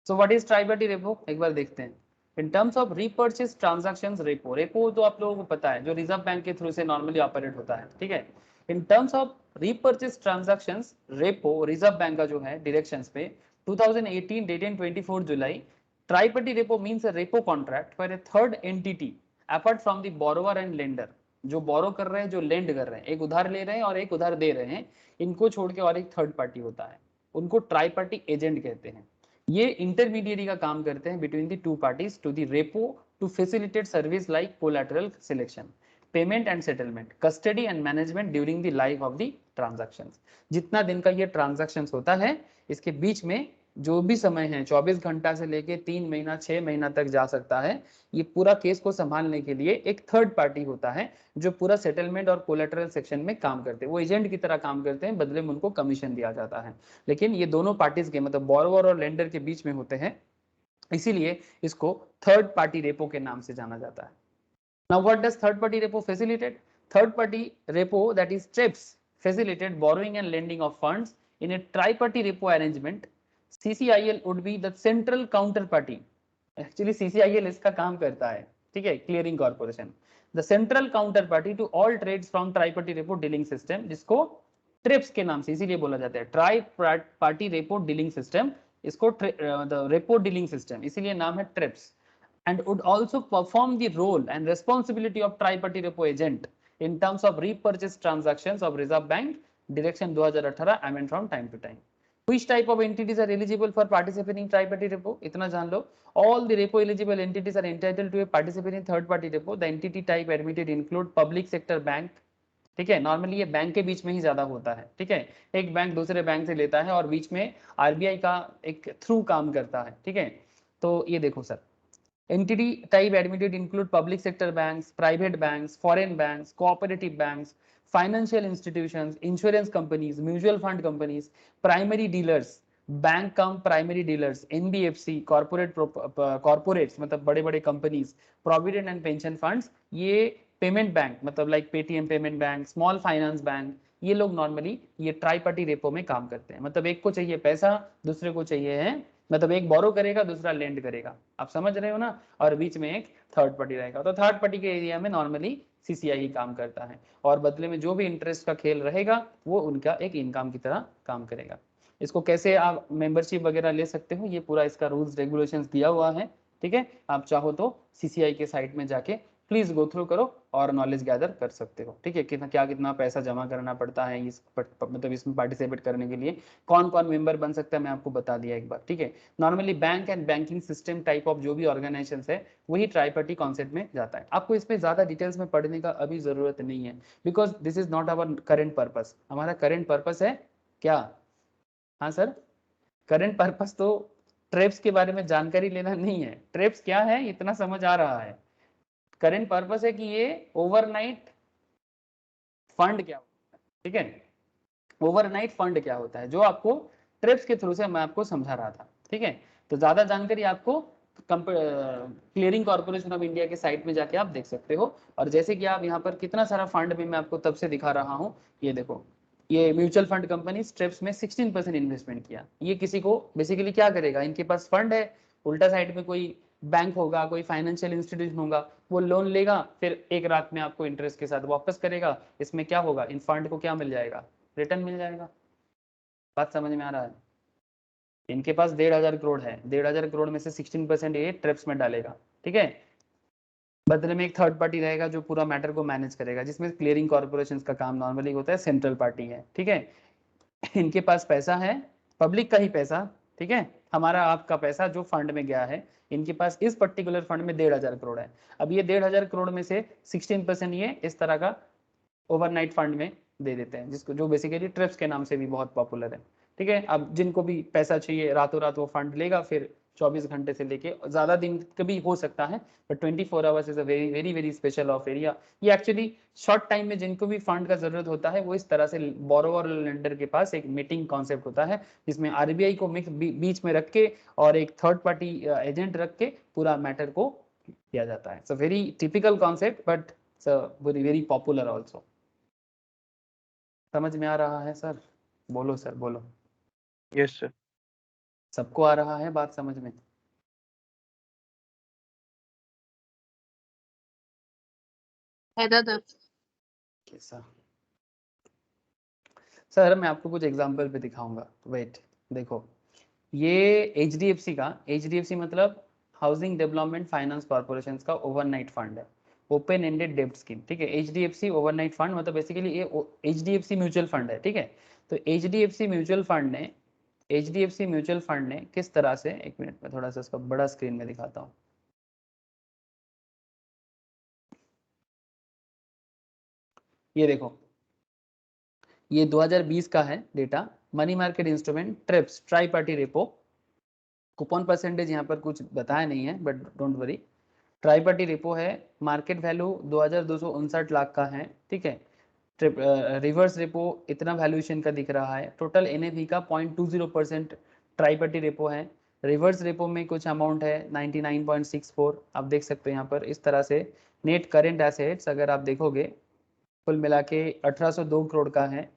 So what is triparty repo, एक बार देखते हैं। In terms of repurchase transactions, repo, repo तो आप लोगों को पता है जो रिजर्व बैंक के थ्रू से नॉर्मली ऑपरेट होता है, ठीक है। In terms of repurchase transactions, repo reserve bank का जो है डायरेक्शंस पे 2018 dated 24 July, triparty repo means a repo contract for a third entity apart from the borrower and lender. जो बोरो कर रहे हैं, जो लेंड कर रहे हैं, एक उधार ले रहे हैं और एक उधार दे रहे हैं, इनको छोड़ के और एक थर्ड पार्टी होता है, उनको ट्राइपार्टी एजेंट कहते हैं। ये इंटरमीडिएरी का काम करते हैं between the two parties to the repo to facilitate service like collateral selection, payment and settlement, custody and management during the life of the transactions. जितना दिन का ये ट्रांजैक्शंस होता है, इसके बीच में जो भी समय है 24 घंटा से लेके 3 महीना 6 महीना तक जा सकता है। ये पूरा केस को संभालने के लिए एक थर्ड पार्टी होता है जो पूरा सेटलमेंट और कोलेटरल सेक्शन में काम करते हैं। वो एजेंट की तरह काम करते हैं, बदले में उनको कमीशन दिया जाता है। लेकिन ये दोनों पार्टीज के मतलब बोरोवर और लेंडर के बीच में होते हैं, इसीलिए इसको थर्ड पार्टी रेपो के नाम से जाना जाता है। Now what does third party repo facilitate? Third party repo, that is TRIPS, facilitate borrowing and lending of funds in a tri-party repo arrangement. CCIL would be the central counterparty. Actually CCIL इसका काम करता है, ठीक है, clearing corporation, the central counter party to all trades from tri party repo dealing system, जिसको TREPS के नाम से इसीलिए बोला जाता है, tri party repo dealing system, इसको रेपो डीलिंग सिस्टम इसीलिए नाम है TREPS, and would also perform the role and responsibility of tri-party repo agent in terms of repurchase transactions of Reserve Bank Direction 2018 amended from time to time. Which type of entities are eligible for participating tri-party repo? इतना जान लो, all the repo eligible entities are entitled to a participating third party repo. The entity type admitted include public sector bank, ठीक है, normally ये bank के बीच में ही ज्यादा होता है, ठीक है, एक बैंक दूसरे बैंक से लेता है और बीच में आरबीआई का एक थ्रू काम करता है, ठीक है। तो ये देखो sir, entity type admitted include public sector banks, private banks, foreign banks, cooperative banks, financial institutions, insurance companies, mutual fund companies, primary dealers, bank cum primary dealers, NBFC, corporates मतलब बड़े बड़े companies, provident and pension funds, ये payment bank मतलब like Paytm payment bank, small finance bank, ये लोग normally ये try party repo में काम करते हैं। मतलब एक को चाहिए पैसा, दूसरे को चाहिए है, मतलब एक बोरो करेगा दूसरा लेंड करेगा, आप समझ रहे हो ना, और बीच में एक थर्ड पार्टी रहेगा। तो थर्ड पार्टी के एरिया में नॉर्मली सीसीआई ही काम करता है और बदले में जो भी इंटरेस्ट का खेल रहेगा वो उनका एक इनकम की तरह काम करेगा। इसको कैसे आप मेंबरशिप वगैरह ले सकते हो, ये पूरा इसका रूल्स रेगुलेशंस दिया हुआ है, ठीक है, आप चाहो तो सीसीआई के साइट में जाके प्लीज गो थ्रू करो और नॉलेज गैदर कर सकते हो, ठीक है, कितना क्या कितना पैसा जमा करना पड़ता है इस मतलब इसमें पार्टिसिपेट करने के लिए, कौन कौन मेंबर बन सकता है मैं आपको बता दिया एक बार, ठीक है। Normally bank and banking system type of जो भी ऑर्गेनाइजेशन है वही ट्राई पार्टी कॉन्सेप्ट में जाता है। आपको इसमें ज्यादा डिटेल्स में पढ़ने का अभी जरूरत नहीं है, because this is not our current purpose. हमारा करेंट पर्पस है क्या, हाँ सर, करेंट पर्पस तो ट्रेप्स के बारे में जानकारी लेना नहीं है, ट्रेप्स क्या है इतना समझ आ रहा है, करेंट पर्पस है कि ये ओवरनाइट फंड क्या होता है, ठीक है, ओवरनाइट फंड क्या होता है, जो आपको ट्रिप्स के थ्रू से मैं आपको समझा रहा था, ठीक है। तो ज्यादा जानकारी आपको क्लियरिंग कॉर्पोरेशन ऑफ इंडिया के साइट में जाके आप देख सकते हो। और जैसे कि आप यहाँ पर कितना सारा फंड में मैं आपको तब से दिखा रहा हूँ, ये देखो, ये म्यूचुअल फंड कंपनी ट्रिप्स में 16% इन्वेस्टमेंट किया। ये किसी को बेसिकली क्या करेगा, इनके पास फंड है, उल्टा साइड में कोई बैंक होगा, कोई फाइनेंशियल इंस्टीट्यूशन होगा, वो लोन लेगा, फिर एक रात में आपको इंटरेस्ट के साथ वापस करेगा। इसमें क्या होगा, इन फंड को क्या मिल जाएगा, रिटर्न मिल जाएगा। बात समझ में आ रहा है, इनके पास 1,500 करोड़ है, 1,500 करोड़ में से 16% ये ट्रिप्स में डालेगा, ठीक है। बदले में एक थर्ड पार्टी रहेगा जो पूरा मैटर को मैनेज करेगा, जिसमें क्लियरिंग कॉर्पोरेशन का काम नॉर्मली होता है, सेंट्रल पार्टी है, ठीक है। इनके पास पैसा है, पब्लिक का ही पैसा, ठीक है, हमारा आपका पैसा जो फंड में गया है, इनके पास इस पर्टिकुलर फंड में 1,500 करोड़ है। अब ये 1,500 करोड़ में से 16% ये इस तरह का ओवरनाइट फंड में दे देते हैं, जिसको जो बेसिकली ट्रिप्स के नाम से भी बहुत पॉपुलर है, ठीक है। अब जिनको भी पैसा चाहिए रातों रात वो फंड लेगा, फिर 24 घंटे से लेके ज्यादा दिन कभी हो सकता है, but 24 hours is a very very very special of area. ये एक्चुअली शॉर्ट टाइम में जिनको भी फंड का जरूरत होता है वो इस तरह से बोरोवर और लेंडर के पास एक मीटिंग कॉन्सेप्ट होता है, जिसमें आरबीआई को बीच में रख के और एक थर्ड पार्टी एजेंट रख के पूरा मैटर को किया जाता है। So very typical concept but very very popular also. समझ में आ रहा है सर, बोलो सर बोलो। Yes sir. सबको आ रहा है बात समझ में, है दादा। कैसा सर, मैं आपको कुछ एग्जांपल पे दिखाऊंगा, वेट देखो, ये एचडीएफसी मतलब हाउसिंग डेवलपमेंट फाइनेंस कॉर्पोरेशन का ओवरनाइट फंड है, ओपन एंडेड डेब्ट स्कीम, ठीक है। एचडीएफसी ओवरनाइट फंड मतलब बेसिकली ये एचडीएफसी म्यूचुअल फंड है, ठीक है। तो एचडीएफसी म्यूचुअल फंड ने किस तरह से, एक मिनट में थोड़ा सा इसका बड़ा स्क्रीन में दिखाता हूँ। ये देखो, ये 2020 का है data, money market instrument trips try party repo, coupon percentage यहाँ पर कुछ बताया नहीं है, but don't worry. Try party repo है, मार्केट वैल्यू 2259 लाख का है, ठीक है। रिवर्स रेपो इतना वैल्यूएशन का दिख रहा है। टोटल एनएवी का 0.20% ट्राई पार्टी रेपो है। रिवर्स रेपो में कुछ अमाउंट है 99.64, आप देख सकते हैं यहाँ पर इस तरह से। नेट करेंट एसेट्स अगर आप देखोगे कुल मिला के 1802 करोड़ का है।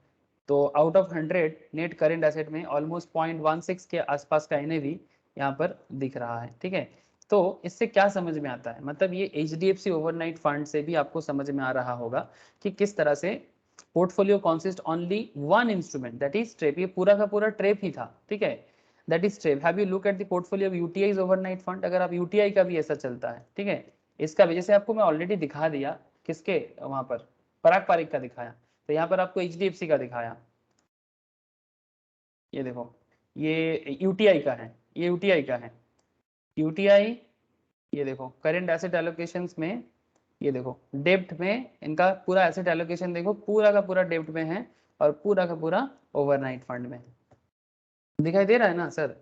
तो out of 100 net current asset में ऑलमोस्ट 0.16 के आसपास का एनएवी यहाँ पर दिख रहा है, ठीक है। तो इससे क्या समझ में आता है, मतलब ये HDFC ओवरनाइट फंड से भी आपको समझ में आ रहा होगा कि किस तरह से portfolio consist only one instrument, that is trap. ये पूरा का पूरा ट्रेप ही था, ठीक है, that is trap. Have you look at the portfolio of UTI overnight fund? अगर आप यूटीआई का भी ऐसा चलता है, ठीक है, इसका भी जैसे आपको मैं ऑलरेडी दिखा दिया, किसके वहां पर पराग पारिक का दिखाया, तो यहाँ पर आपको HDFC का दिखाया। ये देखो, ये यूटीआई का है, ये यूटीआई का है। यूटीआई, ये देखो करेंट एसेट एलोकेशंस में, ये देखो डेब्ट में इनका पूरा एसेट एलोकेशन देखो, पूरा का पूरा डेब्ट में है और पूरा का पूरा ओवरनाइट फंड में है। दिखाई दे रहा है ना सर?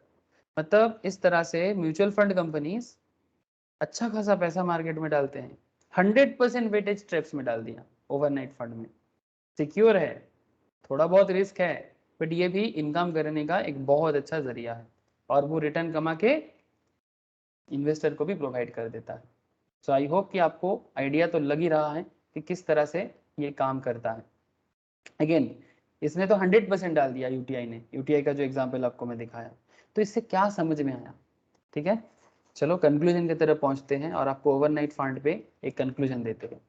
मतलब इस तरह से म्यूचुअल फंड कंपनीज अच्छा खासा पैसा मार्केट में डालते हैं। 100% वेटेज ट्रेप्स में डाल दिया ओवरनाइट फंड में। सिक्योर है, थोड़ा बहुत रिस्क है, बट ये भी इनकम करने का एक बहुत अच्छा जरिया है और वो रिटर्न कमा के इन्वेस्टर को भी प्रोवाइड कर देता है। सो आई होप कि आपको आइडिया तो लग ही रहा है कि किस तरह से ये काम करता है। अगेन इसने तो 100% डाल दिया यूटीआई ने, यूटीआई का जो एग्जांपल आपको मैं दिखाया। तो इससे क्या समझ में आया, ठीक है। चलो कंक्लूजन की तरफ पहुंचते हैं और आपको ओवरनाइट फंड पे एक कंक्लूजन देते हैं।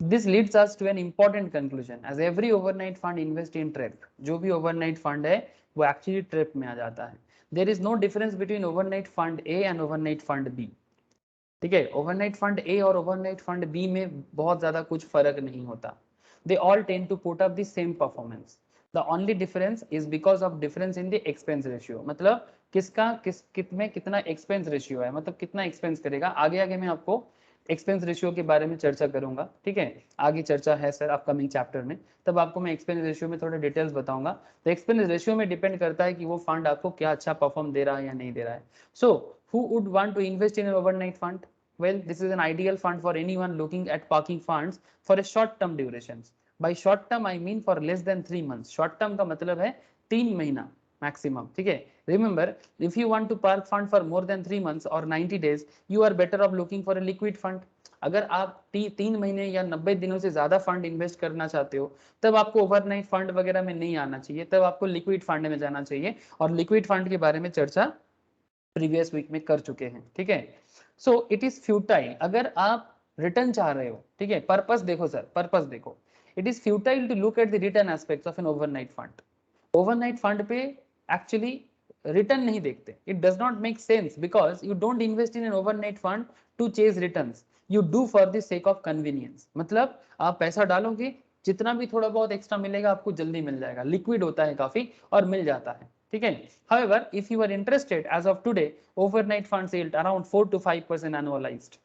This leads us to an important conclusion, as every overnight fund invest in TREP। जो भी overnight fund है वो actually TREP में आ जाता है। There is no difference between overnight fund A and overnight fund B। ठीक है, ओवरनाइट फंड ए और ओवरनाइट फंड बी में बहुत ज्यादा कुछ फर्क नहीं होता। They all tend to put up the same performance. The only difference is because of difference in the expense ratio. मतलब किसका कितने कितना एक्सपेंस रेशियो है, मतलब कितना एक्सपेंस करेगा। आगे आगे मैं आपको एक्सपेंस रेशियो के बारे में चर्चा करूंगा, ठीक है, आगे चर्चा है सर अपकमिंग चैप्टर में, तब आपको मैं एक्सपेंस रेशियो में थोड़े डिटेल्स बताऊंगा। तो एक्सपेंस रेशियो में डिपेंड करता है कि वो फंड आपको क्या अच्छा परफॉर्म दे रहा है या नहीं दे रहा है। सो who would want to invest in an overnight fund? Well, this is an ideal fund for anyone looking at parking funds for a short term durations. By short term I mean for less than 3 months। short term का मतलब है 3 महीना maximum, ठीक है। Remember, if you want to park fund for more than 3 months or 90 days, you are better off looking for a liquid fund। अगर आप 3 महीने या 90 दिनों से ज्यादा फंड इन्वेस्ट करना चाहते हो, तब आपको ओवरनाइट फंड वगैरह में नहीं आना चाहिए, तब आपको लिक्विड फंड में जाना चाहिए। और लिक्विड फंड के बारे में चर्चा प्रीवियस वीक में कर चुके हैं, ठीक है। सो इट इज फ्यूटाइल, अगर आप रिटर्न चाह रहे हो, ठीक है, पर्पस देखो सर, पर्पस देखो। It is futile to look at the return aspects of an overnight fund. Overnight fund पे एक्चुअली रिटर्न नहीं देखते। It does not make sense because you don't invest in an overnight fund to chase returns, you do for the sake of convenience. मतलब आप पैसा डालोगे, जितना भी थोड़ा बहुत एक्स्ट्रा मिलेगा आपको जल्दी मिल जाएगा, लिक्विड होता है काफी और मिल जाता है, ठीक है। However, if you are interested, as of today, overnight funds yield around 4 to 5% annualized।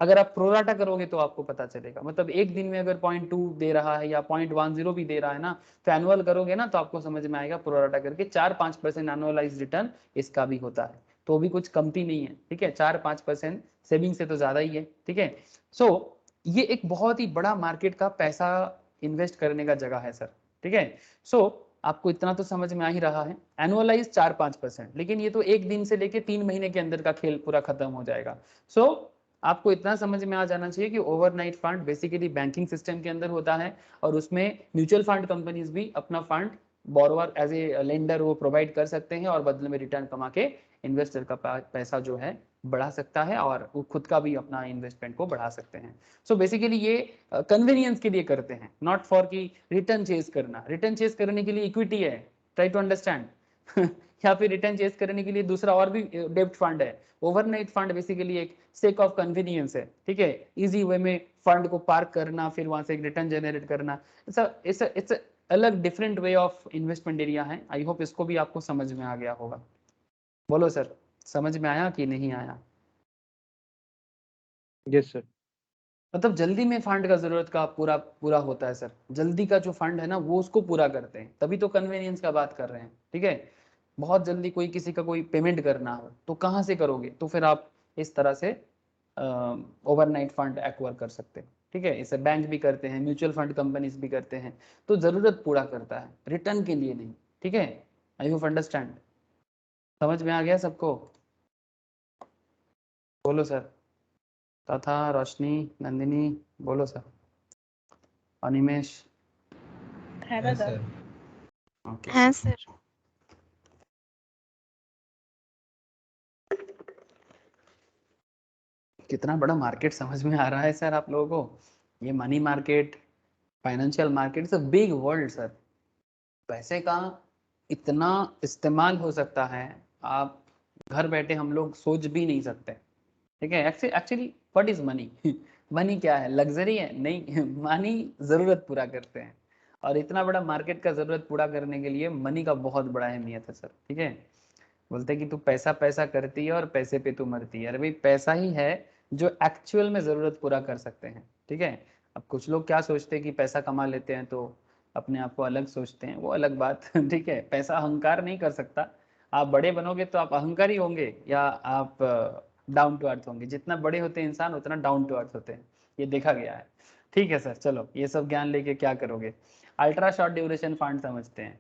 अगर आप प्रोराटा करोगे तो आपको पता चलेगा, मतलब एक दिन में अगर 0.2 दे रहा है या 0.10 भी दे रहा है ना, तो एनुअल करोगे ना तो आपको समझ में आएगा प्रोराटा करके 4-5% एनुअलाइज रिटर्न इसका भी होता है। तो भी कुछ कमती नहीं है, ठीक है, 4-5% सेविंग से तो ज्यादा ही है, ठीक है। सो ये एक बहुत ही बड़ा मार्केट का पैसा इन्वेस्ट करने का जगह है सर, ठीक है। सो आपको इतना तो समझ में आ ही रहा है, एनुअलाइज 4-5%, लेकिन ये तो एक दिन से लेके 3 महीने के अंदर का खेल पूरा खत्म हो जाएगा। सो आपको इतना समझ में आ जाना चाहिए कि overnight fund basically banking system के अंदर होता है और उसमें म्यूचुअल फंड कंपनीज भी अपना fund borrower as a lender वो प्रोवाइड कर सकते हैं और बदले में रिटर्न कमा के इन्वेस्टर का पैसा जो है बढ़ा सकता है और वो खुद का भी अपना इन्वेस्टमेंट को बढ़ा सकते हैं। सो बेसिकली ये कन्वीनियंस के लिए करते हैं, नॉट फॉर की रिटर्न चेज करना। रिटर्न चेज करने के लिए इक्विटी है, ट्राई टू अंडरस्टैंड या फिर रिटर्न चेज करने के लिए दूसरा और भी डेब्ट फंड है। ओवरनाइट फंड बेसिकली एक सेक ऑफ कन्वीनियंस है, ठीक है, इजी वे में फंड को पार्क करना फिर वहां से एक रिटर्न जनरेट करना। इट्स अलग different way of investment area है। आई होप इसको भी आपको समझ में आ गया होगा। बोलो सर, समझ में आया कि नहीं आया? Yes sir. मतलब जल्दी में फंड का जरूरत का पूरा पूरा होता है सर, जल्दी का जो फंड है ना वो उसको पूरा करते हैं, तभी तो कन्वीनियंस का बात कर रहे हैं, ठीक है। बहुत जल्दी कोई किसी का कोई पेमेंट करना हो तो कहाँ से करोगे, तो फिर आप इस तरह से ओवरनाइट फंड एक्वायर कर सकते हैं। ठीक है, इसे बैंक भी करते हैं, म्यूचुअल फंड कंपनीज भी करते हैं, तो जरूरत पूरा करता है, रिटर्न के लिए नहीं। ठीक है, आई होप अंडरस्टैंड, समझ में आ गया सबको? बोलो सर। तथा, रोशनी, नंदिनी, बोलो सर। अनिमेश? है है दादा। सर। ओके, है सर। कितना बड़ा मार्केट समझ में आ रहा है सर आप लोगों को? ये money market, financial market is a big world sir. पैसे का इतना इस्तेमाल हो सकता है, आप घर बैठे हम लोग सोच भी नहीं सकते। ठीक है, actually what is money? Money क्या है? लग्जरी है? नहीं, मनी जरूरत पूरा करते हैं, और इतना बड़ा मार्केट का जरूरत पूरा करने के लिए मनी का बहुत बड़ा अहमियत है सर। ठीक है, बोलते हैं कि तू पैसा पैसा करती है और पैसे पे तू मरती है। अरे भाई, पैसा ही है जो एक्चुअल में जरूरत पूरा कर सकते हैं। ठीक है, अब कुछ लोग क्या सोचते हैं कि पैसा कमा लेते हैं तो अपने आप को अलग सोचते हैं, वो अलग बात। ठीक है, पैसा अहंकार नहीं कर सकता। आप बड़े बनोगे तो आप अहंकारी होंगे या आप डाउन टू अर्थ होंगे। जितना बड़े होते हैं इंसान उतना डाउन टू अर्थ होते हैं, ये देखा गया है। ठीक है सर, चलो ये सब ज्ञान लेके क्या करोगे? अल्ट्रा शॉर्ट ड्यूरेशन फंड समझते हैं।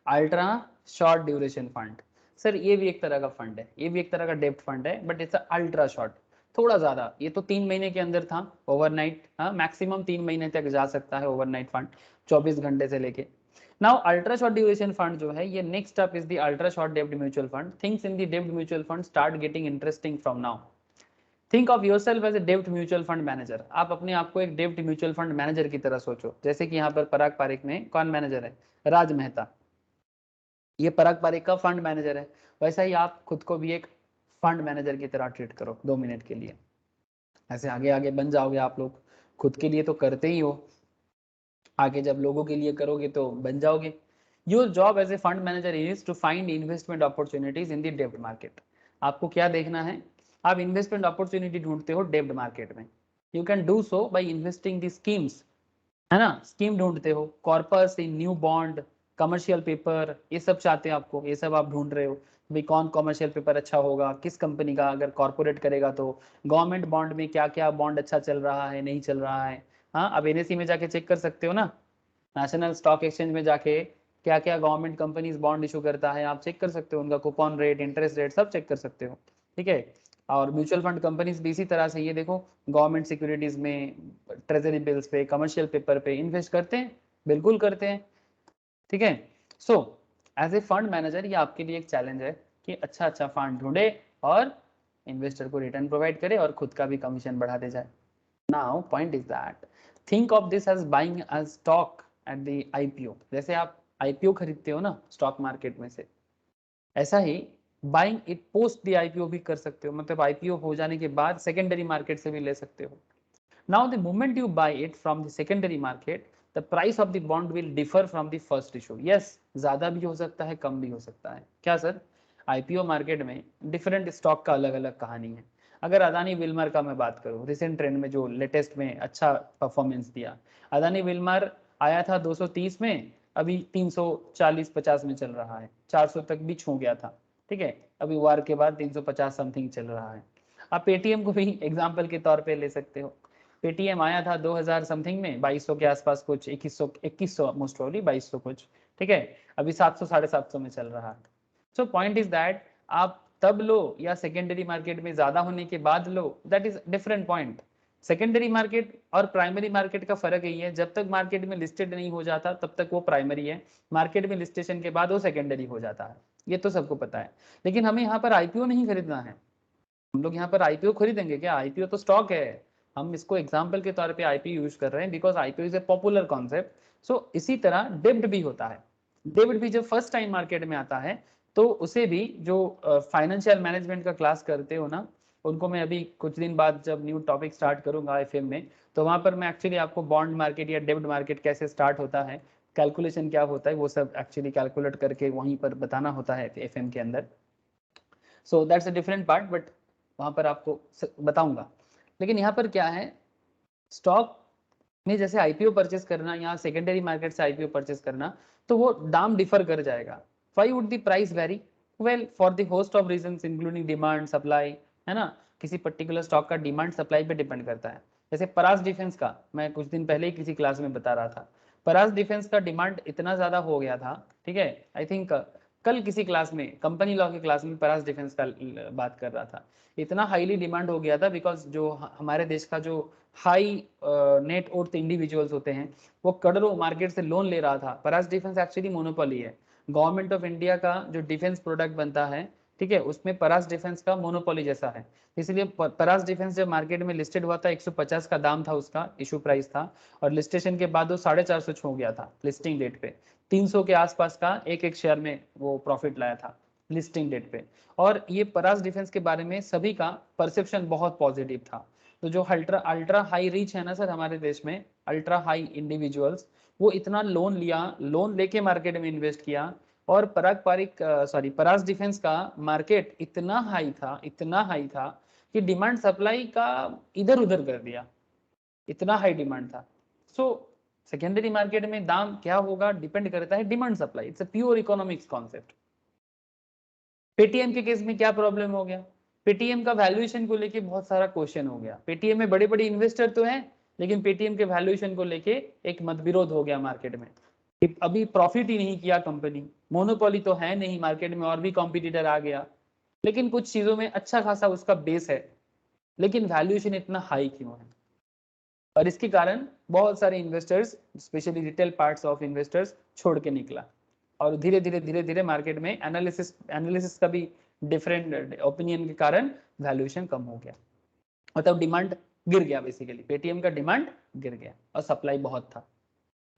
Ultra short duration fund, sir ये भी एक तरह का फंड है, ये भी एक तरह का डेब्ट फंड है, बट इट्स अल्ट्रा शॉर्ट, थोड़ा ज्यादा। ये तो 3 महीने के अंदर था, ओवरनाइट, हाँ मैक्सिमम 3 महीने तक जा सकता है ओवरनाइट फंड, 24 घंटे से लेके। Now ultra short duration fund जो है, ये next up is the ultra short डेब्ट mutual fund. Things in the डेब्ट mutual fund start getting interesting from now. Think of yourself as a डेब्ट म्यूचुअल फंड मैनेजर। आप अपने आप को एक डेब्ट म्यूचुअल फंड मैनेजर की तरह सोचो। जैसे कि यहाँ पर पराग पारिक में कौन मैनेजर है? राज मेहता, ये पराग पारिक का फंड मैनेजर है। वैसा ही आप खुद को भी एक फंड मैनेजर की तरह ट्रीट करो 2 मिनट के लिए। ऐसे आगे आगे बन जाओगे आप लोग। खुद के लिए तो करते ही हो, आगे जब लोगों के लिए करोगे तो बन जाओगे। Your job as a fund manager is to find investment opportunities in the डेब्ट मार्केट। आपको क्या देखना है? आप इन्वेस्टमेंट अपॉर्चुनिटी ढूंढते हो डेब्ट मार्केट में। You can do so by investing the schemes, है ना, स्कीम ढूंढते हो, कॉर्पस इन न्यू बॉन्ड, कमर्शियल पेपर, ये सब चाहते हैं आपको, ये सब आप ढूंढ रहे हो भाई कौन कमर्शियल पेपर अच्छा होगा, किस कंपनी का, अगर कॉर्पोरेट करेगा तो गवर्नमेंट बॉन्ड में क्या क्या बॉन्ड अच्छा चल रहा है, नहीं चल रहा है। हाँ, अब एनएससी में जाके चेक कर सकते हो ना, नेशनल स्टॉक एक्सचेंज में जाके क्या क्या गवर्नमेंट कंपनीज बॉन्ड इशू करता है, आप चेक कर सकते हो, उनका कूपन रेट, इंटरेस्ट रेट सब चेक कर सकते हो। ठीक है, और म्यूचुअल फंड कंपनीज भी इसी तरह से, ये देखो गवर्नमेंट सिक्योरिटीज में, ट्रेजरी बिल्स पे, कमर्शियल पेपर पे इन्वेस्ट करते हैं, बिल्कुल करते हैं। ठीक है, so as a fund manager ये आपके लिए एक चैलेंज है कि अच्छा अच्छा फंड ढूंढे और इन्वेस्टर को रिटर्न प्रोवाइड करे और खुद का भी कमीशन बढ़ा दे जाए। Now point is that think of this as buying a stock at the IPO. जैसे आप आईपीओ खरीदते हो ना स्टॉक मार्केट में से, ऐसा ही buying it post the IPO भी कर सकते हो, मतलब आईपीओ हो जाने के बाद सेकेंडरी मार्केट से भी ले सकते हो। Now the moment you buy it from the secondary market, the price of the bond will differ from the first issue. Yes, ज्यादा भी हो सकता है, कम भी हो सकता है। क्या सर? आईपीओ मार्केट में डिफरेंट स्टॉक का अलग अलग कहानी है। अगर अदानी विल्मर का मैं बात करूं, रिसेंट ट्रेंड में जो लेटेस्ट में अच्छा परफॉर्मेंस दिया, अदानी विल्मर आया था 230 में, अभी 340-50 में चल रहा है, 400 तक भी छू गया था। ठीक है, अभी वार के बाद 350 समथिंग चल रहा है। आप पेटीएम को भी एग्जाम्पल के तौर पे ले सकते हो। पेटीएम आया था 2000 समथिंग में, 2200 के आसपास, कुछ 2100 मोस्ट प्रोबेबली 2200 कुछ। ठीक है, अभी 700 750 में चल रहा है। सो पॉइंट इज दैट आप तब लो या सेकेंडरी मार्केट में ज्यादा होने के बाद लो, that is different point. Secondary market और प्राइमरी मार्केट का फर्क यही है, जब तक मार्केट में लिस्टेड नहीं हो जाता तब तक वो प्राइमरी है, मार्केट में लिस्टेशन के बाद वो सेकेंडरी हो जाता है, ये तो सबको पता है। लेकिन हमें यहाँ पर आईपीओ नहीं खरीदना है। हम लोग यहाँ पर आईपीओ खरीदेंगे क्या? आईपीओ तो स्टॉक है, हम इसको एग्जाम्पल के तौर पे आईपीओ यूज कर रहे हैं because IPO is a popular concept. So इसी तरह डेब्ट भी होता है। डेब्ट भी जब फर्स्ट टाइम मार्केट में आता है तो उसे भी जो फाइनेंशियल मैनेजमेंट का क्लास करते हो ना, उनको मैं अभी कुछ दिन बाद जब न्यू टॉपिक स्टार्ट करूंगा एफएम में, तो वहां पर मैं एक्चुअली आपको बॉन्ड मार्केट या डेब्ट मार्केट कैसे स्टार्ट होता है, कैलकुलेशन क्या होता है, वो सब एक्चुअली कैलकुलेट करके वहीं पर बताना होता है एफएम के अंदर। So that's a different part, but वहां पर आपको बताऊंगा। लेकिन यहाँ पर क्या है, स्टॉक में जैसे आईपीओ परचेस करना या सेकेंडरी मार्केट से आईपीओ परचेस करना, तो वो दाम डिफर कर जाएगा। Why would the price very? Well, for the host of reasons including demand supply, है ना, किसी पर्टिकुलर स्टॉक का डिमांड सप्लाई पे डिपेंड करता है। जैसे परास डिफेंस का मैं कुछ दिन पहले ही किसी क्लास में बता रहा था, परास डिफेंस का डिमांड इतना ज्यादा हो गया था, ठीक है, आई थिंक कल किसी क्लास में, कंपनी लॉ की क्लास में परास डिफेंस का बात कर रहा था, इतना हाईली डिमांड हो गया था बिकॉज जो हमारे देश का जो हाई नेट वर्थ इंडिविजुअल्स होते हैं वो करोड़ों मार्केट से लोन ले रहा था। परास डिफेंस एक्चुअली मोनोपोली है, गवर्नमेंट ऑफ इंडिया का जो डिफेंस प्रोडक्ट बनता है, ठीक है, उसमें परास डिफेंस का मोनोपोली जैसा है। इसलिए परास डिफेंस जब मार्केट में लिस्टेड हुआ था 150 का दाम था, उसका इशू प्राइस था, और लिस्टेशन के बाद वो 450 छू गया था लिस्टिंग डेट पे। 300 के आसपास का एक एक शेयर में वो प्रॉफिट लाया था लिस्टिंग डेट पे। और ये परास डिफेंस के बारे में सभी का परसेप्शन बहुत पॉजिटिव था। तो जो अल्ट्रा अल्ट्रा हाई रीच है ना सर हमारे देश में, अल्ट्रा हाई इंडिविजुअल्स, वो इतना लोन लिया, लोन लेके मार्केट में इन्वेस्ट किया, और परास डिफेंस का मार्केट इतना हाई था कि डिमांड सप्लाई का इधर उधर कर दिया, इतना हाई डिमांड था। सो सेकेंडरी मार्केट में दाम क्या होगा डिपेंड करता है demand supply, it's a pure economics concept. Paytm के केस में क्या प्रॉब्लम हो गया, पेटीएम का वैल्यूएशन को लेके बहुत सारा क्वेश्चन हो गया। पेटीएम में बड़े बड़े इन्वेस्टर तो हैं, लेकिन पेटीएम के वैल्यूएशन को लेके एक मतविरोध हो गया मार्केट में। अभी प्रॉफिट ही नहीं किया कंपनी, मोनोपोली तो है नहीं मार्केट में, और भी कॉम्पिटिटर आ गया, लेकिन कुछ चीजों में अच्छा खासा उसका बेस है, लेकिन वैल्यूएशन इतना हाई क्यों है? और इसके कारण बहुत सारे investors, specially retail parts of investors छोड़ के निकला, और धीरे धीरे मार्केट में एनालिसिस का भी डिफरेंट ओपिनियन के कारण वैल्यूएशन कम हो गया, मतलब डिमांड गिर गया, बेसिकली पेटीएम का डिमांड गिर गया और सप्लाई बहुत था।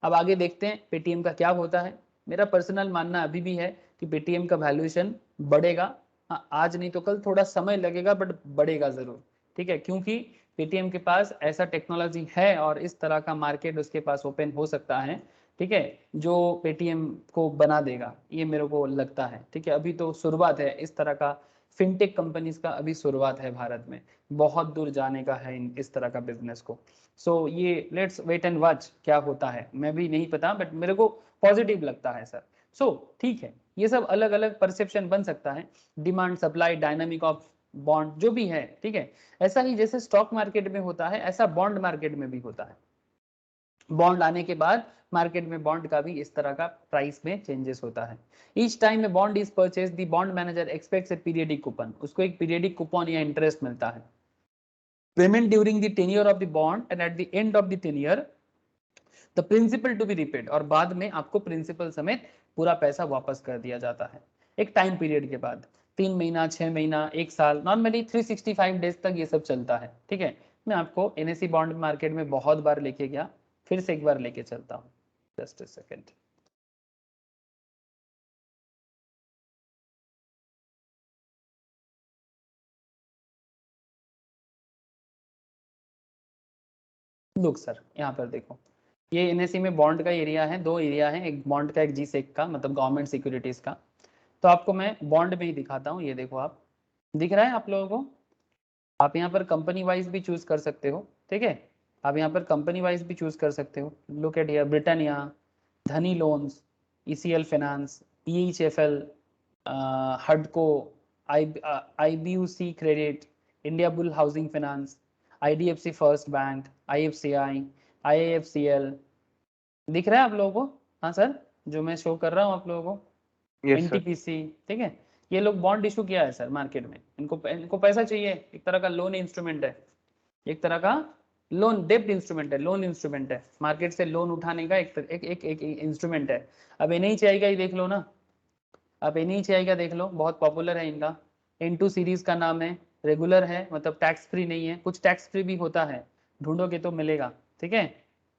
अब आगे देखते हैं पेटीएम का क्या होता है। मेरा पर्सनल मानना अभी भी है कि पेटीएम का वैल्यूएशन बढ़ेगा, हाँ आज नहीं तो कल, थोड़ा समय लगेगा बट बढ़ेगा जरूर, ठीक है, क्योंकि पेटीएम के पास ऐसा टेक्नोलॉजी है और इस तरह का मार्केट उसके पास ओपन हो सकता है, ठीक है, जो पेटीएम को बना देगा, ये मेरे को लगता है, ठीक है। अभी तो शुरुआत है इस तरह का, फिनटेक कंपनीज का अभी शुरुआत है भारत में, बहुत दूर जाने का है इस तरह का बिजनेस को। सो ये लेट्स वेट एंड वॉच क्या होता है, मैं भी नहीं पता, बट मेरे को पॉजिटिव लगता है सर। सो ठीक है, ये सब अलग अलग परसेप्शन बन सकता है, demand supply dynamic of bond जो भी है, ठीक है। ऐसा ही जैसे स्टॉक मार्केट में होता है, ऐसा बॉन्ड मार्केट में भी होता है। बॉन्ड आने के बाद मार्केट में बॉन्ड का भी इस तरह का प्राइस में चेंजेस होता है। Each time a bond is purchase the bond manager expects a periodic coupon, उसको एक पीरियडिक कूपन या इंटरेस्ट मिलता है। Payment during the tenure of the bond and at the end of the tenure the principal to be repaid, और बाद में आपको principal समेत पूरा पैसा वापस कर दिया जाता है एक टाइम पीरियड के बाद, 3 महीना, 6 महीना, 1 साल, नॉर्मली 365 डेज तक ये सब चलता है, ठीक है। मैं आपको एनएससी बॉन्ड मार्केट में बहुत बार लेके गया, फिर से एक बार लेके चलता हूँ, just a second. Look sir यहाँ पर देखो, ये एनएससी में बॉन्ड का एरिया है, दो एरिया है, एक बॉन्ड का, एक जी-सेक का, मतलब गवर्नमेंट सिक्योरिटीज का। तो आपको मैं बॉन्ड में ही दिखाता हूँ, ये देखो आप, दिख रहा है आप लोगों को? आप यहाँ पर कंपनी वाइज भी चूज कर सकते हो, ठीक है, आप यहाँ पर कंपनी वाइज भी चूज कर सकते हो। Look at here, Britannia, Dhani loans, ECL finance, EHFL, हडको, IBUC credit, Indiabulls housing finance, IDFC first bank, IFCI, IFCL, दिख रहा है आप लोगों को? हाँ सर, जो मैं शो कर रहा हूँ आप लोगों को, यस सर। एनटीपीसी, ठीक है, ये लोग बॉन्ड इशू किया है सर मार्केट में, इनको पैसा चाहिए, एक तरह का लोन इंस्ट्रूमेंट है, एक तरह का लोन डेब्ट इंस्ट्रूमेंट है, लोन इंस्ट्रूमेंट है, मार्केट से लोन उठाने का एक इंस्ट्रूमेंट है। अब एनएचआई का ही देख लो ना, अब एनएचआई का देख लो, बहुत पॉपुलर है इनका, N2 सीरीज का नाम है, रेगुलर है, मतलब टैक्स फ्री नहीं है, कुछ टैक्स फ्री भी होता है, ढूंढोगे तो मिलेगा, ठीक है,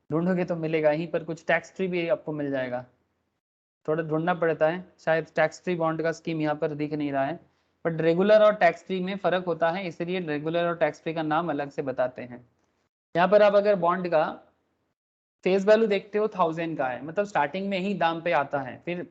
ढूंढोगे तो मिलेगा, यहीं पर कुछ टैक्स फ्री भी आपको मिल जाएगा, थोड़ा ढूंढना पड़ता है, शायद टैक्स फ्री बॉन्ड का स्कीम यहाँ पर दिख नहीं रहा है, बट रेगुलर और टैक्स फ्री में फर्क होता है, इसलिए रेगुलर और टैक्स फ्री का नाम अलग से बताते हैं। यहाँ पर आप अगर बॉन्ड का फेस वैल्यू देखते हो 1000 का है, मतलब स्टार्टिंग में ही दाम पे आता है, फिर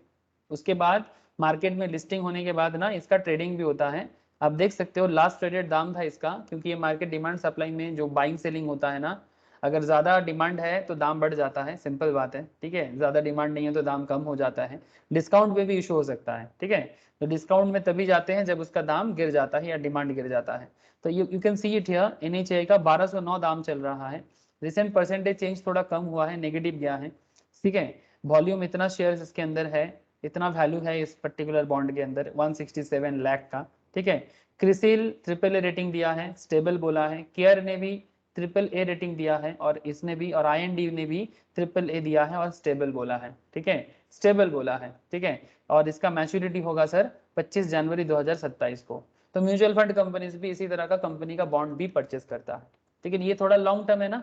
उसके बाद मार्केट में लिस्टिंग होने के बाद ना इसका ट्रेडिंग भी होता है। आप देख सकते हो लास्ट ट्रेडेड दाम था इसका, क्योंकि ये मार्केट डिमांड सप्लाई में जो बाइंग सेलिंग होता है ना, अगर ज़्यादा डिमांड है तो दाम बढ़ जाता है, सिंपल बात है, ठीक है। ज़्यादा डिमांड नहीं है तो दाम कम हो जाता है। डिस्काउंट में भी इशू हो सकता है, ठीक है। तो डिस्काउंट में तभी जाते हैं जब उसका दाम गिर जाता है या डिमांड गिर जाता है। तो you can see it here, NHAI का 1209 दाम चल रहा है। रिसेंट परसेंटेज चेंज थोड़ा कम हुआ है, नेगेटिव गया है, ठीक है। वॉल्यूम इतना शेयर्स इसके अंदर है, इतना वैल्यू है इस पर्टिकुलर बॉन्ड के अंदर 167 लाख का, ठीक है। क्रिसिल AAA रेटिंग दिया है, स्टेबल बोला है। केयर ने भी AAA रेटिंग दिया है और इसने भी, और IND ने भी AAA दिया है और स्टेबल बोला है, ठीक है, स्टेबल बोला है, ठीक है। और इसका मैच्योरिटी होगा सर 25 जनवरी 2027 को। तो म्यूचुअल फंड कंपनीज भी इसी तरह का कंपनी का बॉन्ड भी परचेस करता है, लेकिन ये थोड़ा लॉन्ग टर्म है ना,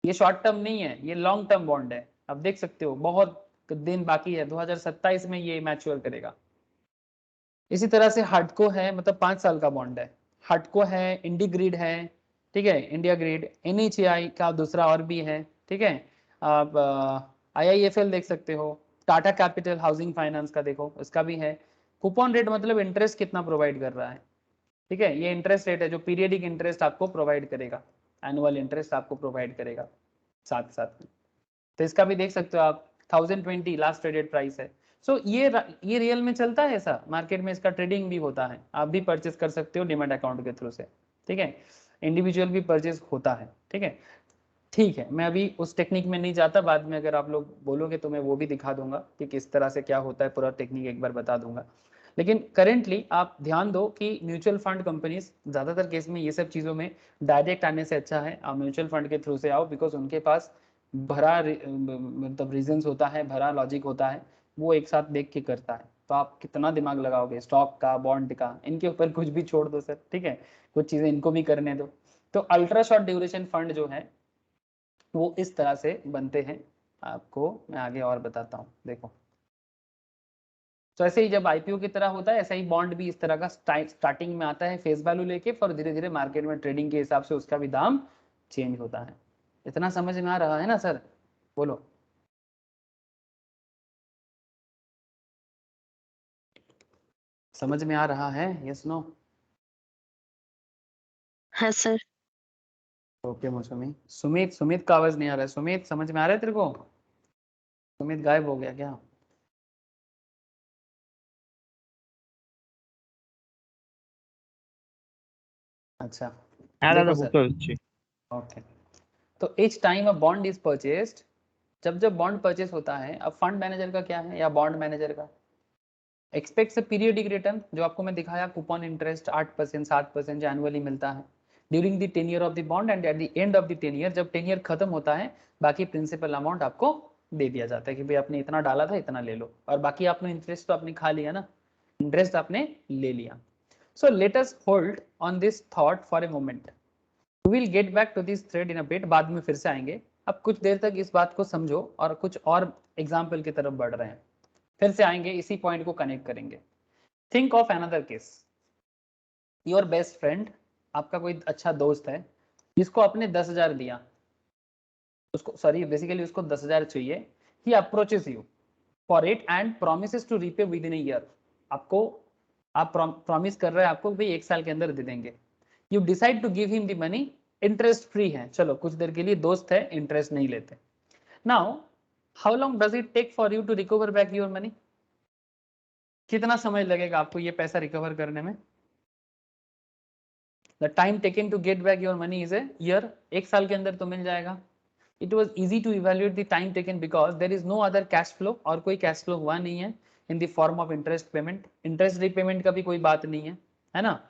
ये शॉर्ट टर्म नहीं है, ये लॉन्ग टर्म बॉन्ड है। आप देख सकते हो बहुत दिन बाकी है, 2027 में ये मैच्योर करेगा। इसी तरह से हटको है, मतलब 5 साल का बॉन्ड है। हटको है, इंडीग्रिड है, ठीक है, इंडिया ग्रिड। NHAI का दूसरा और भी है, ठीक है। आप IIFL देख सकते हो, टाटा कैपिटल हाउसिंग फाइनेंस का देखो, इसका भी है। कूपन रेट मतलब इंटरेस्ट कितना प्रोवाइड कर रहा है, ठीक है, ये इंटरेस्ट रेट है जो पीरियडिक इंटरेस्ट आपको प्रोवाइड करेगा, एनुअल इंटरेस्ट आपको प्रोवाइड करेगा साथ साथ में। तो इसका भी देख सकते हो आप, 1020 लास्ट ट्रेडेड प्राइस है। सो ये रियल में चलता है, ऐसा मार्केट में इसका ट्रेडिंग भी होता है, आप भी परचेस कर सकते हो डिमैट अकाउंट के थ्रू से, ठीक है। इंडिविजुअल भी परचेस होता है, ठीक है। ठीक है, मैं अभी उस टेक्निक में नहीं जाता, बाद में अगर आप लोग बोलोगे तो मैं वो भी दिखा दूंगा कि किस तरह से क्या होता है, पूरा टेक्निक एक बार बता दूंगा। लेकिन करेंटली आप ध्यान दो कि म्यूचुअल फंड कंपनीज ज़्यादातर केस में ये सब चीज़ों में डायरेक्ट आने से अच्छा है आप म्यूचुअल फंड के थ्रू से आओ, बिकॉज उनके पास भरा मतलब रीजंस होता है, भरा लॉजिक होता है, वो एक साथ देख के करता है। तो आप कितना दिमाग लगाओगे स्टॉक का, बॉन्ड का, इनके ऊपर कुछ भी छोड़ दो सर, ठीक है, कुछ चीज़ें इनको भी करने दो। तो अल्ट्रा शॉर्ट ड्यूरेशन फंड जो है वो इस तरह से बनते हैं, आपको मैं आगे और बताता हूँ, देखो। तो ऐसे ही जब IPO की तरह होता है, ऐसा ही बॉन्ड भी इस तरह का स्टार्टिंग में आता है फेस वैल्यू लेके, फिर धीरे धीरे मार्केट में ट्रेडिंग के हिसाब से उसका भी दाम चेंज होता है। इतना समझ में आ रहा है ना सर, बोलो। समझ में आ रहा है, यस नो? हाँ सर। ओके मौसमी। सुमित, सुमित का आवाज नहीं आ रहा है। सुमित समझ में आ रहा है तेरे को? सुमित गायब हो गया क्या? अच्छा देखो सर, ओके। तो each time a bond is purchased, जब जब बॉन्ड परचेस होता है, अब फंड मैनेजर का क्या है या बॉन्ड मैनेजर का, एक्सपेक्ट्स अ पीरियडिक रिटर्न, जो आपको मैं दिखाया कूपन इंटरेस्ट 8% 7% जो एनुअली मिलता है during the 10 year of the bond, and at the end of the 10 year जब 10 ईयर खत्म होता है, बाकी प्रिंसिपल अमाउंट आपको दे दिया जाता है कि भाई आपने इतना डाला था इतना ले लो, और बाकी आपने इंटरेस्ट तो आपने खा लिया ना, इंटरेस्ट आपने ले लिया। So let us hold on this thought for a moment, we will get back to this thread in a bit, बाद में फिर से आएंगे। अब कुछ देर तक इस बात को समझो और कुछ और एग्जाम्पल की तरफ बढ़ रहे हैं, फिर से आएंगे, इसी पॉइंट को कनेक्ट करेंगे। Think of another case, your best friend, आपका कोई अच्छा दोस्त है जिसको आपने 10,000 दिया, उसको सॉरी बेसिकली उसको 10,000 चाहिए। He approaches you for it and promises to repay within year, आपको आप प्रॉमिस कर रहे हैं आपको भाई 1 साल के अंदर दे देंगे। You decide to give him the money, interest free है, चलो कुछ देर के लिए दोस्त है, इंटरेस्ट नहीं लेते। Now how long does it take for you to recover back your money, कितना समय लगेगा आपको ये पैसा रिकवर करने में? The time taken to get back your money is a year, 1 साल के अंदर तो मिल जाएगा। It was easy to evaluate the time taken because there is no other cash flow, और कोई कैश फ्लो हुआ नहीं है in the form of interest payment, interest repayment का भी कोई बात नहीं है ना।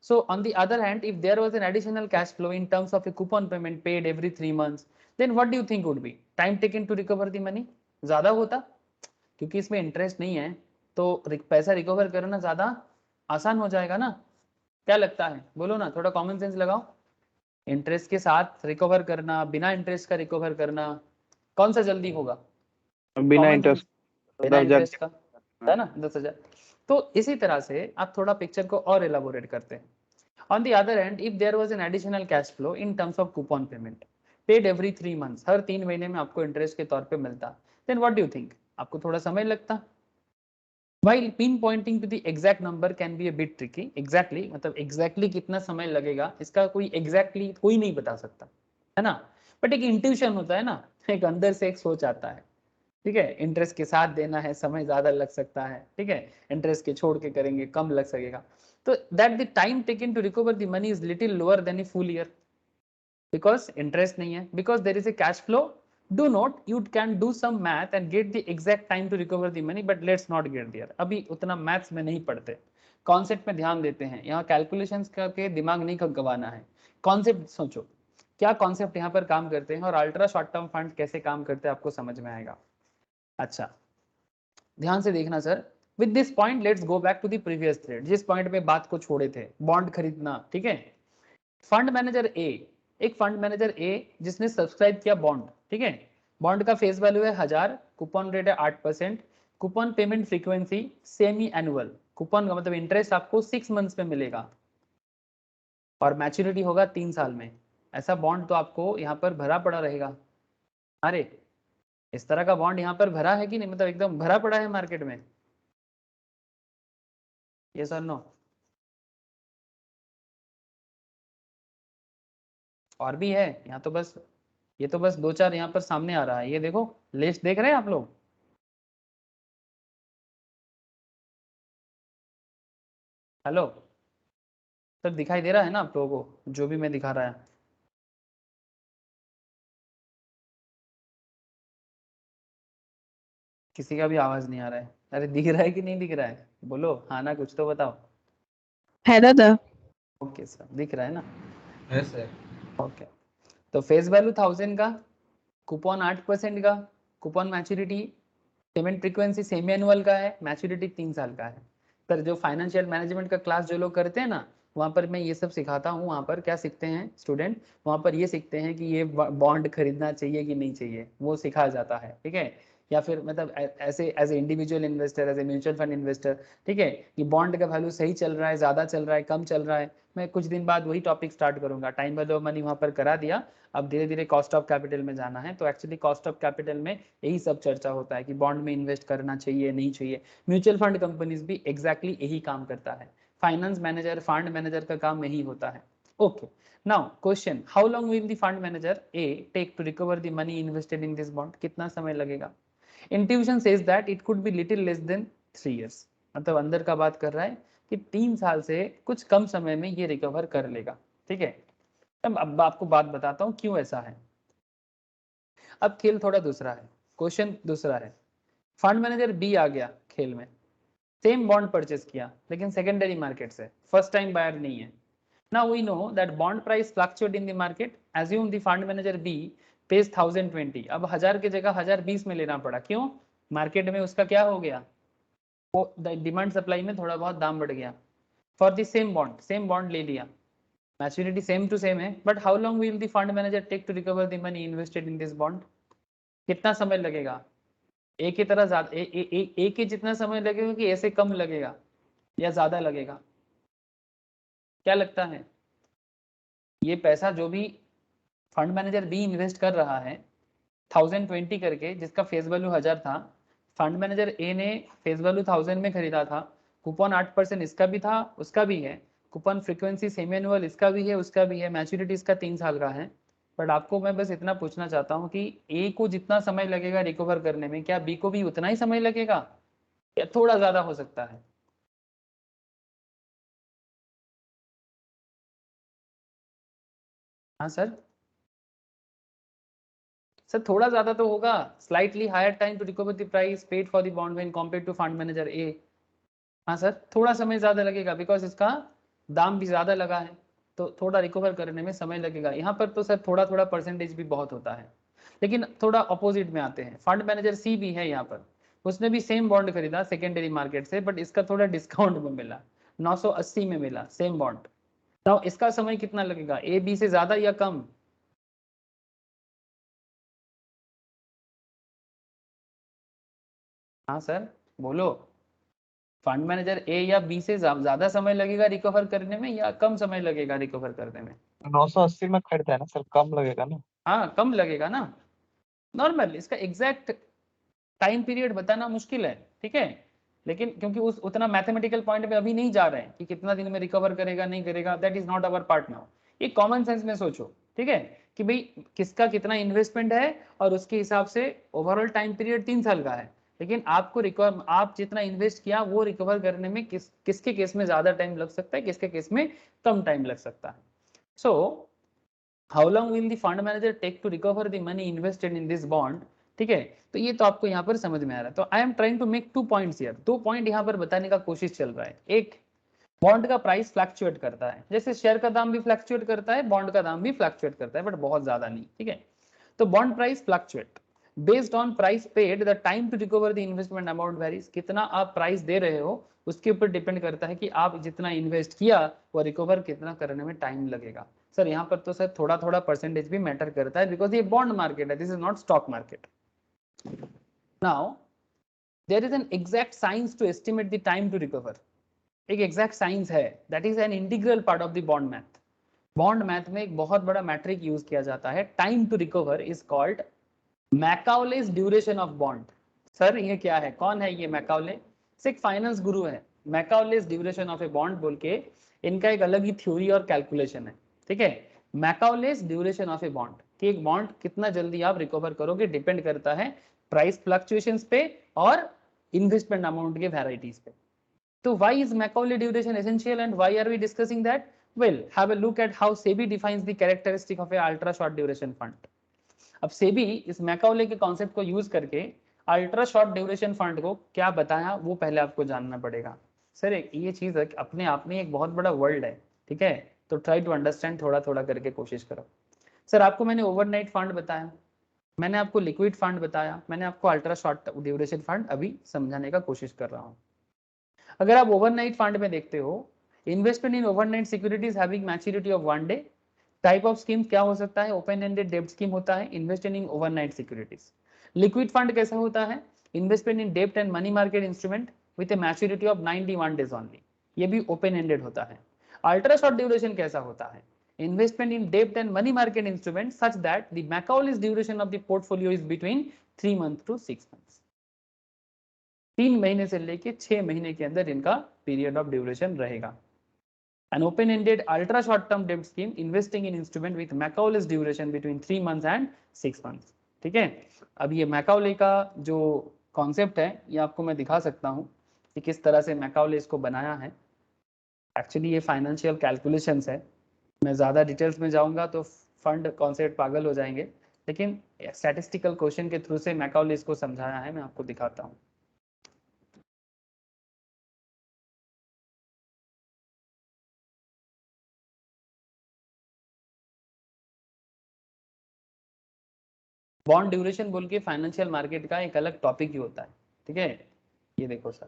So on the other hand, if there was an additional cash flow in terms of a coupon payment paid every 3 months, then what do you think would be time taken to recover the money? ज्यादा होता, क्योंकि इसमें interest नहीं है तो पैसा recover करना ज्यादा आसान हो जाएगा ना। क्या लगता है, बोलो ना, थोड़ा कॉमन सेंस लगाओ। इंटरेस्ट के साथ रिकवर करना, बिना इंटरेस्ट का रिकवर करना, कौन सा जल्दी होगा? बिना कॉमन सेंस, इंटरेस्ट बिना 10,000 इंटरेस्ट का, है ना, 10,000। तो इसी तरह से आप थोड़ा पिक्चर को और एलाबोरेट करते हैं। On the other hand, if there was an additional cash flow in terms of coupon payment paid every 3 months, हर 3 महीने में आपको इंटरेस्ट के तौर पे मिलता, then what do you think? आपको थोड़ा समय लगता, While pinpointing to the exact number can be a bit tricky. Exactly मतलब exactly कितना समय लगेगा इसका कोई exactly कोई नहीं बता सकता है ना, बट एक इंट्यूशन होता है ना, एक अंदर से एक सोच आता है, ठीक है, इंटरेस्ट के साथ देना है समय ज्यादा लग सकता है, ठीक है, इंटरेस्ट के छोड़ के करेंगे कम लग सकेगा, तो that the time taken to recover the money is little lower than a full year, because interest नहीं है, because there is a cash flow. Do note you can do some math and get the exact time to recover the money, but let's not get there. अभी उतना maths में नहीं पढ़ते, concept में ध्यान देते हैं, यहाँ कैलकुलेशंस करके दिमाग नहीं गवाना है, कॉन्सेप्ट सोचो क्या कॉन्सेप्ट यहाँ पर काम करते हैं और अल्ट्रा शॉर्ट टर्म फंड कैसे काम करते हैं आपको समझ में आएगा. अच्छा ध्यान से देखना sir, with this point let's go back to the previous thread, जिस पॉइंट पे बात को छोड़े थे, बॉन्ड खरीदना, ठीक है. फंड मैनेजर ए, एक फंड मैनेजर ए जिसने सब्सक्राइब किया बॉन्ड, ठीक है, बॉन्ड का फेस वैल्यू है 1000, कूपन रेट है 8%, coupon payment frequency semi annual, coupon का मतलब इंटरेस्ट आपको 6 मंथ्स में मिलेगा और मैच्योरिटी होगा 3 साल में. ऐसा बॉन्ड तो आपको यहाँ पर भरा पड़ा रहेगा. अरे इस तरह का बॉन्ड यहाँ पर भरा है कि नहीं, मतलब एकदम भरा पड़ा है मार्केट में, यस और नो. और भी है यहाँ तो बस, ये तो बस 2-4 यहाँ पर सामने आ रहा है, ये देखो लिस्ट देख रहे हैं आप लोग. हेलो सर, दिखाई दे रहा है ना आप लोगों को जो भी मैं दिखा रहा है. किसी का भी आवाज नहीं आ रहा है. अरे दिख रहा है कि नहीं दिख रहा है, बोलो हाँ ना, कुछ तो बताओ. है दादा. ओके सर, दिख रहा है ना. Yes sir. ओके, तो फेस वैल्यू 1000 का, कूपन 8% का, coupon maturity payment frequency semi annual का है, मैच्योरिटी 3 साल का है. पर जो फाइनेंशियल मैनेजमेंट का क्लास जो लोग करते हैं ना, वहाँ पर मैं ये सब सिखाता हूँ. वहाँ पर क्या सीखते हैं स्टूडेंट, वहाँ पर ये सीखते हैं कि ये बॉन्ड खरीदना चाहिए कि नहीं चाहिए, वो सिखाया जाता है, ठीक है. या फिर मतलब ऐसे as a individual investor, as a mutual fund investor, ठीक है, कि बॉन्ड का वैल्यू सही चल रहा है, ज़्यादा चल रहा है, कम चल रहा है. मैं कुछ दिन बाद वही टॉपिक स्टार्ट करूंगा. टाइम वैल्यू ऑफ मनी वहाँ पर करा दिया, अब धीरे धीरे कॉस्ट ऑफ कैपिटल में जाना है. तो एक्चुअली कॉस्ट ऑफ कैपिटल में यही सब चर्चा होता है कि बॉन्ड में इन्वेस्ट करना चाहिए नहीं चाहिए. म्यूचुअल फंड कंपनीज भी एग्जैक्टली यही काम करता है. फाइनेंस मैनेजर, फंड मैनेजर का काम यही होता है. Okay, now question, how long will the fund manager a take to recover the money invested in this bond, कितना समय लगेगा. Intuition says that it could be little less than 3 years, मतलब अंदर का बात कर रहा है कि 3 साल से कुछ कम समय में ये रिकवर कर लेगा, ठीक है. अब आपको बात बताता हूँ क्यों ऐसा है. अब खेल थोड़ा दूसरा है, क्वेश्चन दूसरा है. फंड मैनेजर बी आ गया खेल में, सेम बॉन्ड परचेस किया लेकिन सेकेंडरी मार्केट से, फर्स्ट टाइम बायर नहीं है. Now we know that bond price fluctuate in the market. Assume the fund manager be pays 1020, अब 1000 की जगह 1020 में लेना पड़ा. क्यों, मार्केट में उसका क्या हो गया, वो डिमांड सप्लाई में थोड़ा बहुत दाम बढ़ गया. फॉर द सेम बॉन्ड ले लिया, मैच्योरिटी सेम टू सेम है, but how long will the fund manager take to recover the money invested in this bond, कितना समय लगेगा. ए की तरह ज्यादा ए के जितना समय लगेगा कि ऐसे कम लगेगा या ज्यादा लगेगा, क्या लगता है. ये पैसा जो भी फंड मैनेजर बी इन्वेस्ट कर रहा है 1020 करके, जिसका फेस वैल्यू 1000 था, फंड मैनेजर ए ने फेस वैल्यू 1000 में खरीदा था, कूपन 8% इसका भी था उसका भी है, कूपन फ्रीक्वेंसी सेमी एनुअल इसका भी है उसका भी है, मैच्योरिटी इसका 3 साल का है. बट आपको मैं बस इतना पूछना चाहता हूँ कि ए को जितना समय लगेगा रिकवर करने में, क्या बी को भी उतना ही समय लगेगा या थोड़ा ज्यादा हो सकता है. हाँ सर थोड़ा ज्यादा तो होगा, slightly higher time to recover the price paid for the bond when compared to fund manager A. हाँ सर थोड़ा समय ज्यादा लगेगा, बिकॉज इसका दाम भी ज्यादा लगा है, तो थोड़ा रिकवर करने में समय लगेगा. यहाँ पर तो सर थोड़ा थोड़ा परसेंटेज भी बहुत होता है. लेकिन थोड़ा अपोजिट में आते हैं, फंड मैनेजर सी भी है यहाँ पर, उसने भी सेम बॉन्ड खरीदा सेकेंडरी मार्केट से, बट इसका थोड़ा डिस्काउंट में मिला, 980 में मिला सेम बॉन्ड. तो इसका समय कितना लगेगा, ए बी से ज्यादा या कम. हाँ सर बोलो, फंड मैनेजर ए या बी से ज्यादा समय लगेगा रिकवर करने में या कम समय लगेगा रिकवर करने में. 980 में खरीदा है ना सर, कम लगेगा ना. हाँ कम लगेगा ना, नॉर्मल. इसका एग्जैक्ट टाइम पीरियड बताना मुश्किल है, ठीक है, लेकिन क्योंकि उस उतना मैथमेटिकल पॉइंट पे अभी नहीं जा रहे हैं कि कितना दिन में रिकवर करेगा नहीं करेगा, that is not our part now. ये कॉमन सेंस में सोचो, ठीक है, कि भाई किसका कितना इन्वेस्टमेंट है और उसके हिसाब से ओवरऑल टाइम पीरियड 3 साल का है, लेकिन आपको रिकवर, आप जितना इन्वेस्ट किया वो रिकवर करने में किसके केस में ज्यादा टाइम लग सकता है, किसके केस में कम टाइम लग सकता है। So how long will the fund manager take to recover the money invested in this bond, ठीक है, तो ये तो आपको यहाँ पर समझ में आ रहा है। तो I am trying to make 2 points here, 2 point यहाँ पर बताने का कोशिश चल रहा है। एक, बॉन्ड का प्राइस फ्लक्चुएट करता है, जैसे शेयर का दाम भी फ्लक्चुएट करता है, बॉन्ड का दाम भी फ्लक्चुएट करता है, बट बहुत ज्यादा नहीं, ठीक है। तो bond price fluctuate based on price paid, the time to recover the investment amount varies, कितना आप प्राइस दे रहे हो उसके ऊपर डिपेंड करता है कि आप जितना इन्वेस्ट किया वो रिकवर कितना करने में टाइम लगेगा। सर यहाँ पर तो सर थोड़ा थोड़ा परसेंटेज भी मैटर करता है, बिकॉज ये बॉन्ड मार्केट है, this is not stock market. Now there is an exact science to estimate the time to recover, एक एग्जैक्ट साइंस है, that is an integral part of the bond math. Bond math में एक बहुत बड़ा metric use किया जाता है, time to recover is called Macaulay's duration of bond. Sir ये क्या है, कौन है ये मैकाउले? एक फाइनेंस गुरु है, मैकाउलेस ड्यूरेशन ऑफ ए बॉन्ड बोल के इनका एक अलग ही थ्योरी और कैलकुलेशन है, ठीक है। मैकाउलेस ड्यूरेशन ऑफ ए बॉन्ड, कि एक बॉन्ड कितना जल्दी आप रिकवर करोगे डिपेंड करता है प्राइस फ्लक्चुएशंस पे और इन्वेस्टमेंट अमाउंट के वैरायटीज पे। So why is Macaulay duration essential and why are we discussing that? Well, have a look at how SEBI defines the characteristic of a ultra short duration fund. अब सेबी इस मैकाउले के concept को use करके ultra short duration fund को क्या बताया वो पहले आपको जानना पड़ेगा। सर ये चीज अपने आप में एक बहुत बड़ा वर्ल्ड है, ठीक है, तो ट्राई टू अंडरस्टैंड, थोड़ा थोड़ा करके कोशिश करो। सर आपको मैंने ओवरनाइट फंड बताया, मैंने आपको लिक्विड फंड बताया, मैंने आपको अल्ट्रा शॉर्ट ड्यूरेशन फंड अभी समझाने का कोशिश कर रहा हूँ। अगर आप ओवरनाइट फंड में देखते हो, investment in overnight securities having maturity of 1 day, type of scheme क्या हो सकता है, ओपन एंडेड डेब्ट स्कीम होता है, इन्वेस्टमेंट इन ओवरनाइट सिक्योरिटीज। लिक्विड फंड कैसा होता है, इन्वेस्टमेंट इन डेब्ट and money market instrument with A maturity of 91 days only, ये भी ओपन एंडेड होता है। अल्ट्रा शॉर्ट ड्यूरेशन कैसा होता है, इन्वेस्टमेंट इन डेब्ट and money market instrument such that the Macaulay's duration of the portfolio is between 3 month to 6 months, 3 महीने से लेके 6 महीने के अंदर इनका पीरियड ऑफ ड्यूरेशन रहेगा। An open-ended ultra short-term debt scheme investing in instrument with Macaulay's duration between 3 months and 6 months, ठीक है। अब ये मैकाउले का जो कॉन्सेप्ट है ये आपको मैं दिखा सकता हूँ कि किस तरह से मैकाउले इसको बनाया है। एक्चुअली ये फाइनेंशियल कैलकुलेशंस है, मैं ज़्यादा डिटेल्स में जाऊँगा तो फंड कॉन्सेप्ट पागल हो जाएंगे, लेकिन स्टैटिस्टिकल क्वेश्चन के थ्रू से मैकाउले इसको समझाया है, मैं आपको दिखाता हूँ। बॉन्ड ड्यूरेशन बोल के फाइनेंशियल मार्केट का एक अलग टॉपिक ही होता है, ठीक है। ये देखो सर,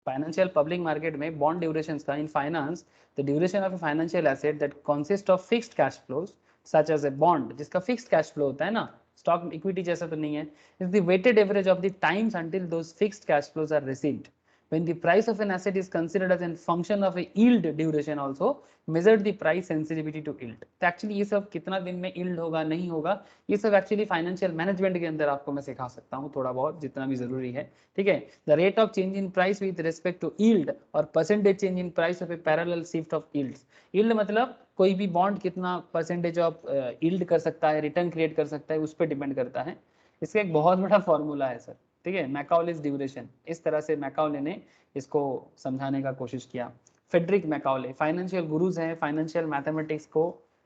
फाइनेंशियल पब्लिक मार्केट में बॉन्ड ड्यूरेशन का, in finance the duration of a financial asset that consist of fixed cash flows such as a bond, जिसका फिक्स्ड कैश फ्लो होता है ना, स्टॉक इक्विटी जैसा तो नहीं है, is the weighted average of the times until those fixed cash flows are received when the price of an asset is considered as a function of a yield duration also measured the price sensitivity to yield। तो actually ये सब कितना दिन में yield होगा नहीं होगा ये सब एक्चुअली फाइनेंशियल मैनेजमेंट के अंदर आपको मैं सिखा सकता हूँ थोड़ा बहुत, जितना भी जरूरी है, ठीक है। The rate of change in price with respect to yield और percentage change in price of a parallel shift of yields। yield मतलब कोई भी बॉन्ड कितना परसेंटेज ऑफ yield कर सकता है, रिटर्न क्रिएट कर सकता है, उस पर डिपेंड करता है। इसका एक बहुत बड़ा फॉर्मूला है सर, ठीक है, मैकाउलेस ड्यूरेशन। इस तरह से मैकाउले ने इसको समझाने का कोशिश किया। फेडरिक मैकाउले फाइनेंशियल गुरुज हैं, फाइनेंशियल मैथमेटिक्स को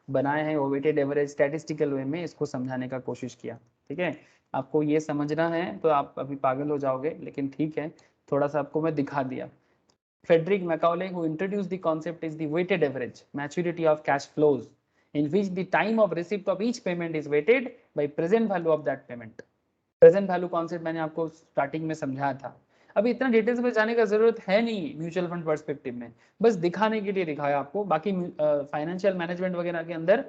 बनाए हैं, वेटेड एवरेज स्टैटिस्टिकल वे में इसको समझाने का कोशिश किया, ठीक है। आपको ये समझना है तो आप अभी पागल हो जाओगे, लेकिन ठीक है, थोड़ा सा आपको मैं दिखा दिया। Frederick Macaulay, who introduced the concept, is the weighted average maturity of cash flows, in which the time of receipt of each payment is weighted by present value of that payment। Present value concept मैंने आपको starting में समझाया था, अभी इतना details में जाने का जरूरत है नहीं म्यूचुअल फंड पर्सपेक्टिव में, बस दिखाने के लिए दिखाया आपको, बाकी फाइनेंशियल मैनेजमेंट वगैरह के अंदर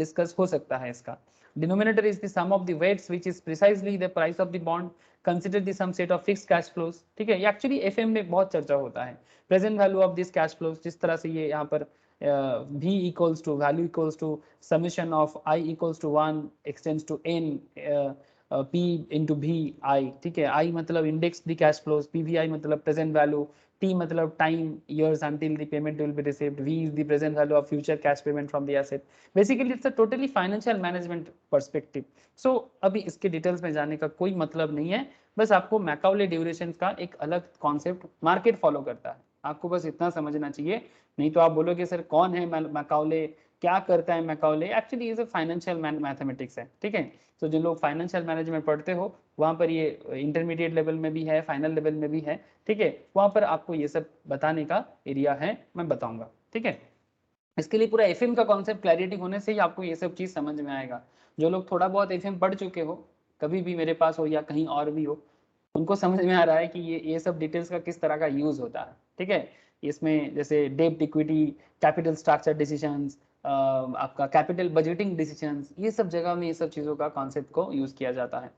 डिस्कस हो सकता है इसका। Denominator is the sum of the weights which is precisely the price of the bond, consider the sum set of fixed cash flows, ठीक है। ये एक्चुअली एफएम में बहुत चर्चा होता है, present value of this cash flows, जिस तरह से ये यहाँ पर v equals to value equals to summation of I equals to 1 extends to n P into VI, ठीक है, I मतलब index the cash flows, PVI मतलब प्रेजेंट वैल्यू, T मतलब time years until the payment will be received, V is the present value of future cash payment from the asset. Basically it's a totally financial management perspective. So अभी इसके details में जाने का कोई मतलब नहीं है, बस आपको मैकाउले ड्यूरेशन का एक अलग कॉन्सेप्ट मार्केट फॉलो करता है, आपको बस इतना समझना चाहिए। नहीं तो आप बोलोगे सर कौन है मैकाउले, क्या करता है मैकाउले, एक्चुअली ये फाइनेंशियल मैथमेटिक्स है, ठीक है। तो जो लोग फाइनेंशियल मैनेजमेंट पढ़ते हो वहाँ पर ये इंटरमीडिएट लेवल में भी है, फाइनल लेवल में भी है, ठीक है, वहाँ पर आपको ये सब बताने का एरिया है, मैं बताऊंगा, ठीक है। इसके लिए पूरा एफएम का कॉन्सेप्ट क्लैरिटी होने से ही आपको ये सब चीज़ समझ में आएगा। जो लोग थोड़ा बहुत एफएम पढ़ चुके हो, कभी भी मेरे पास हो या कहीं और भी हो, उनको समझ में आ रहा है कि ये सब डिटेल्स का किस तरह का यूज होता है, ठीक है। इसमें जैसे डेब्ट इक्विटी, कैपिटल स्ट्रक्चर डिसीजंस, आपका कैपिटल बजटिंग डिसीजंस, ये सब जगह में ये सब चीज़ों का कॉन्सेप्ट को यूज किया जाता है।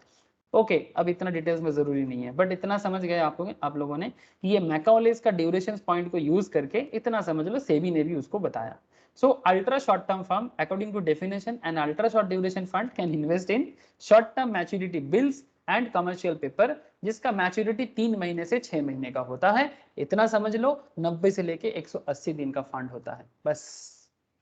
ओके, अब इतना डिटेल्स में जरूरी नहीं है, बट इतना समझ गए आप लोगों ने कि ये मैकाउलेस का ड्यूरेशन पॉइंट को यूज करके इतना समझ लो सेबी ने भी उसको बताया। So ultra short term fund according to definition and ultra short duration fund can invest in short term maturity bills and commercial paper, जिसका मैच्योरिटी 3 महीने से 6 महीने का होता है। इतना समझ लो, 90 से लेके 180 दिन का फंड होता है, बस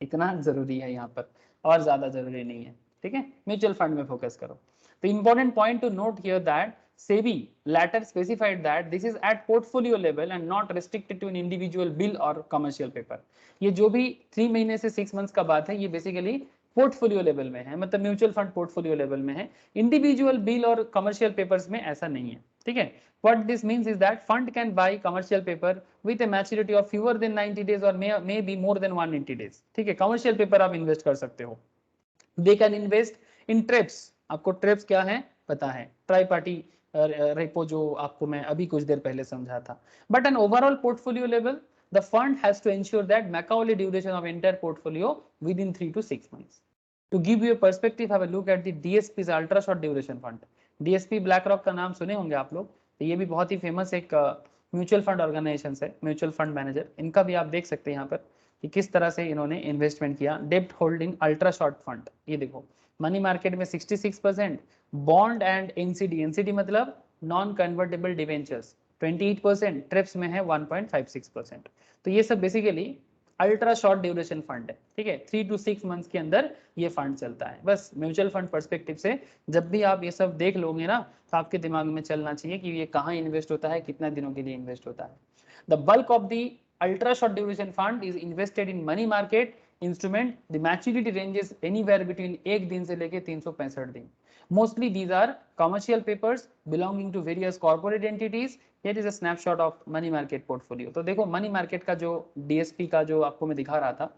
इतना जरूरी है यहाँ पर, और ज्यादा जरूरी नहीं है, ठीक है। म्यूचुअल फंड में फोकस करो। The important point to note here that SEBI later specified that this is at portfolio level and not restricted to an individual bill or commercial paper. ये जो भी 3 महीने से 6 मंथ्स का बात है, ये बेसिकली पोर्टफोलियो लेवल में है, मतलब म्यूचुअल फंड पोर्टफोलियो लेवल में है, इंडिविजुअल बिल और कमर्शियल पेपर्स में ऐसा नहीं है, ठीक है। What this means is that fund can buy commercial paper with a maturity of fewer than 90 days or may be more than 180 days, ठीक है। कमर्शियल पेपर आप इन्वेस्ट कर सकते हो। They can invest in ट्रेप्स, आपको ट्रेप्स क्या है पता है, ट्राई पार्टी रेपो, जो आपको मैं अभी कुछ देर पहले समझा था। But an overall portfolio level the fund has to ensure that Macaulay duration of entire portfolio within 3 to 6 months. To give you a perspective, have a look at the DSP's ultra short duration fund. DSP BlackRock का नाम सुने होंगे आप लोग, तो ये भी बहुत ही फेमस एक म्यूचुअल फंड ऑर्गेनाइजेशन है, म्यूचुअल फंड मैनेजर, इनका भी आप देख सकते हैं यहाँ पर कि किस तरह से इन्होंने इन्वेस्टमेंट किया। डेप्ट होल्डिंग अल्ट्रा शॉर्ट फंड, ये देखो मनी मार्केट में 66%, बॉन्ड एंड एनसीडी, एनसीडी मतलब नॉन कन्वर्टेबल डिवेंचर्स 28%, ट्रिप्स में है 1.56%। तो ये सब basically ultra short duration fund है, ठीक है, 3 to 6 मंथ्स के अंदर ये फंड चलता है। बस म्यूचुअल फंड पर्सपेक्टिव से जब भी आप ये सब देख लोगे ना, तो आपके दिमाग में चलना चाहिए कि ये कहाँ इन्वेस्ट होता है, कितना दिनों के लिए इन्वेस्ट होता है। The bulk of the ultra short duration fund is invested in money market instrument, the maturity ranges anywhere between 1 दिन से लेके 365 दिन। Mostly these are commercial papers belonging to various corporate entities. Here is a snapshot of money market portfolio. तो देखो money market का जो DSP का जो आपको मैं दिखा रहा था,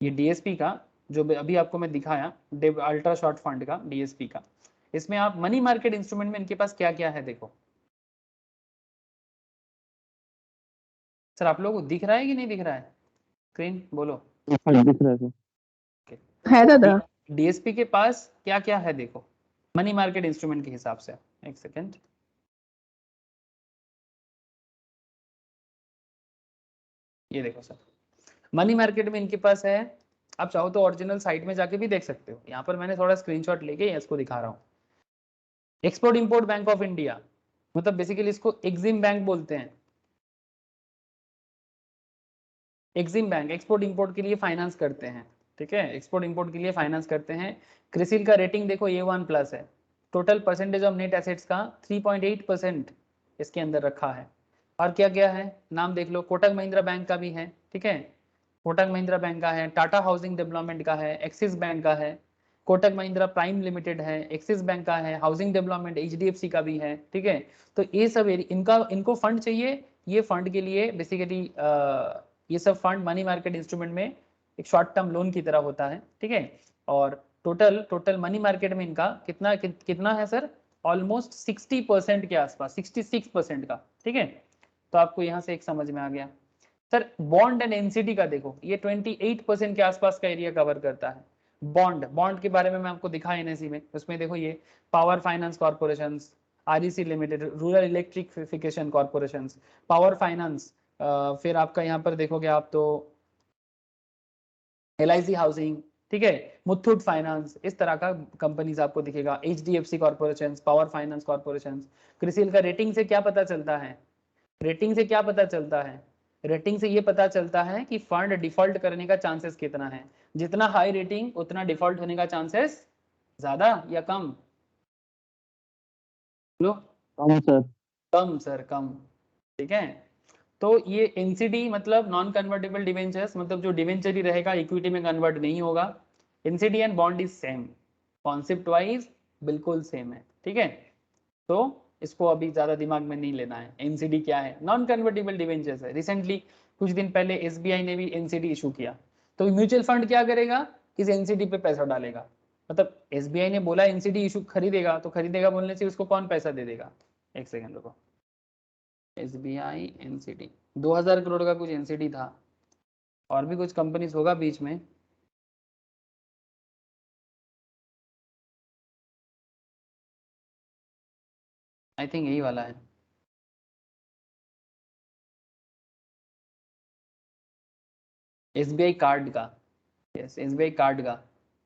ये DSP का जो अभी आपको मैं दिखाया, अल्ट्रा शॉर्ट फंड का DSP का, इसमें आप मनी मार्केट इंस्ट्रूमेंट में इनके पास क्या क्या है देखो। सर आप लोगों को दिख रहा है कि नहीं दिख रहा है स्क्रीन, बोलो। दिख रहा है है दादा। DSP के पास क्या क्या है देखो मनी मार्केट इंस्ट्रूमेंट के हिसाब से। एक सेकेंड, ये देखो सर, मनी मार्केट में इनके पास है, आप चाहो तो ओरिजिनल साइट में जाके भी देख सकते हो, यहाँ पर मैंने थोड़ा स्क्रीनशॉट लेके इसको दिखा रहा हूँ। Export import bank of India, मतलब बेसिकली इसको एक्सिम बैंक बोलते हैं। एक्सिम बैंक एक्सपोर्ट इंपोर्ट के लिए फाइनेंस करते हैं, ठीक है, एक्सपोर्ट इंपोर्ट के लिए फाइनेंस करते हैं। क्रिसिल का रेटिंग देखो A1+ है, total percentage of net assets का 3.8% इसके अंदर रखा है। और क्या क्या है नाम देख लो, कोटक महिंद्रा बैंक का भी है, ठीक है, कोटक महिंद्रा बैंक का है, टाटा हाउसिंग डेवलपमेंट का है, एक्सिस बैंक का है, कोटक महिंद्रा प्राइम लिमिटेड है, एक्सिस बैंक का है, हाउसिंग डेवलपमेंट HDFC का भी है, ठीक है। तो ये सब इनको फंड चाहिए, ये फंड के लिए बेसिकली ये सब फंड मनी मार्केट इंस्ट्रूमेंट में एक शॉर्ट टर्म लोन की तरह होता है, ठीक है। और टोटल मनी मार्केट में इनका कितना है सर, ऑलमोस्ट 60% के आसपास, 66% का, ठीक है। तो आपको यहाँ से एक समझ में आ गया। सर बॉन्ड एंड एनसीडी का देखो, ये 28% के आसपास का एरिया कवर करता है। बॉन्ड के बारे में मैं आपको दिखा एनएससी में, उसमें देखो ये power finance corporation, REC limited, rural electrification corporation, power finance, फिर आपका यहाँ पर देखोगे आप तो LIC हाउसिंग, ठीक है, मुथूट फाइनेंस, इस तरह का कंपनीज आपको दिखेगा, HDFC corporation, power finance corporation. CRISIL का रेटिंग से क्या पता चलता है, रेटिंग से क्या पता चलता है, रेटिंग से ये पता चलता है कि फंड डिफॉल्ट करने का चांसेस कितना है। जितना हाई रेटिंग उतना डिफॉल्ट होने का चांसेस ज्यादा या कम, लो कम सर। कम सर, कम। ठीक है, तो ये एनसीडी मतलब नॉन कन्वर्टेबल डिवेंचर्स, मतलब जो डिवेंचर ही रहेगा, इक्विटी में कन्वर्ट नहीं होगा। NCD and bond is same, concept wise बिल्कुल सेम है। ठीक है, तो इसको अभी ज्यादा दिमाग में नहीं लेना है। एनसीडी क्या है, नॉन कन्वर्टेबल डिवेंचर्स है। रिसेंटली कुछ दिन पहले एसबीआई ने भी एनसीडी इशू किया, तो म्यूचुअल फंड क्या करेगा, इस एनसीडी पे पैसा डालेगा। मतलब एसबीआई ने बोला एनसीडी इशू खरीदेगा, तो खरीदेगा बोलने से उसको कौन पैसा दे देगा, एक सेकंड रुको। एसबीआई एनसीडी 2000 करोड़ का कुछ एनसीडी था, और भी कुछ कंपनीज होगा बीच में। आई थिंक यही वाला है, एसबीआई कार्ड का, यस एसबीआई कार्ड का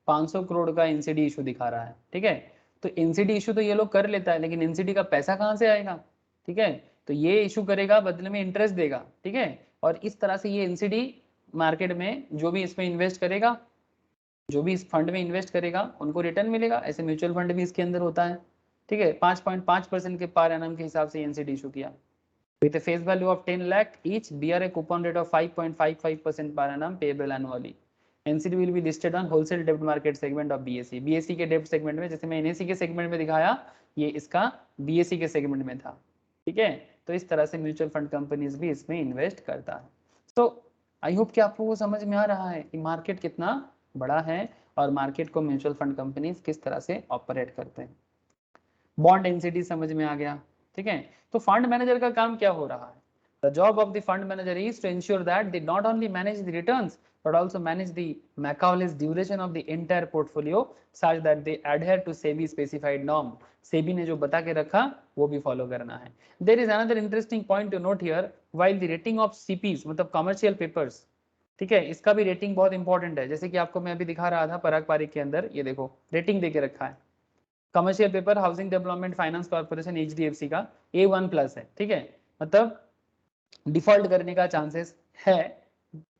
500 करोड़ का एनसीडी इशू दिखा रहा है। ठीक है, तो एनसीडी इशू तो ये लोग कर लेता है, लेकिन एनसीडी का पैसा कहाँ से आएगा। ठीक है, तो ये इशू करेगा, बदले में इंटरेस्ट देगा। ठीक है, और इस तरह से ये एनसीडी मार्केट में जो भी इसमें इन्वेस्ट करेगा, जो भी इस फंड में इन्वेस्ट करेगा, उनको रिटर्न मिलेगा। ऐसे म्यूचुअल फंड भी इसके अंदर होता है। ठीक है, 5.5% के पर एनम के हिसाब से एनसीडी इशू किया with a face value of 10 lakh each, bear a coupon rate of 5.55% per annum payable annually. NCD will be listed on wholesale debt market segment of BSE. BSE के डेब्ट segment में, जैसे मैं NSE के segment में दिखाया, ये इसका BSE के सेगमेंट में था। ठीक है, तो इस तरह से म्यूचुअल फंड कंपनीज भी इसमें इन्वेस्ट करता है। तो आई होप कि आपको वो समझ में आ रहा है कि मार्केट कितना बड़ा है और मार्केट को म्यूचुअल फंड कंपनीज किस तरह से ऑपरेट करते हैं। बॉन्ड एनसीडी समझ में आ गया। ठीक है, तो फंड मैनेजर का काम क्या हो रहा है, the job of the fund manager is to ensure that they not only manage the returns but also manage the Macaulay duration of the entire portfolio such that they adhere to SEBI specified norm. SEBI ने जो बता के रखा वो भी follow करना है। There is another interesting point to note here, while the rating of CPs मतलब commercial papers, ठीक है, इसका भी रेटिंग बहुत इंपॉर्टेंट है। जैसे कि आपको मैं अभी दिखा रहा था पराग पारिक के अंदर, ये देखो रेटिंग देके रखा है। Commercial paper housing development finance corporation HDFC का A1+ है। ठीक है, मतलब डिफॉल्ट करने का चांसेस है,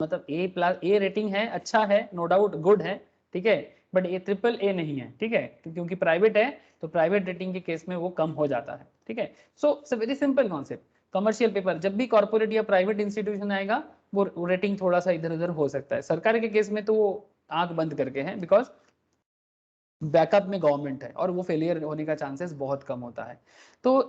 मतलब A+ रेटिंग है, अच्छा है, नो डाउट गुड है। ठीक है, बट ये AAA नहीं है। ठीक है, क्योंकि प्राइवेट है, तो प्राइवेट रेटिंग के केस में वो कम हो जाता है। ठीक है, so it's a very simple concept. Commercial paper जब भी कॉर्पोरेट या प्राइवेट इंस्टीट्यूशन आएगा, वो रेटिंग थोड़ा सा इधर उधर हो सकता है। सरकार के केस में तो वो आंख बंद करके है, बिकॉज बैकअप में गवर्नमेंट है और वो फेलियर होने का चांसेस बहुत कम होता है। तो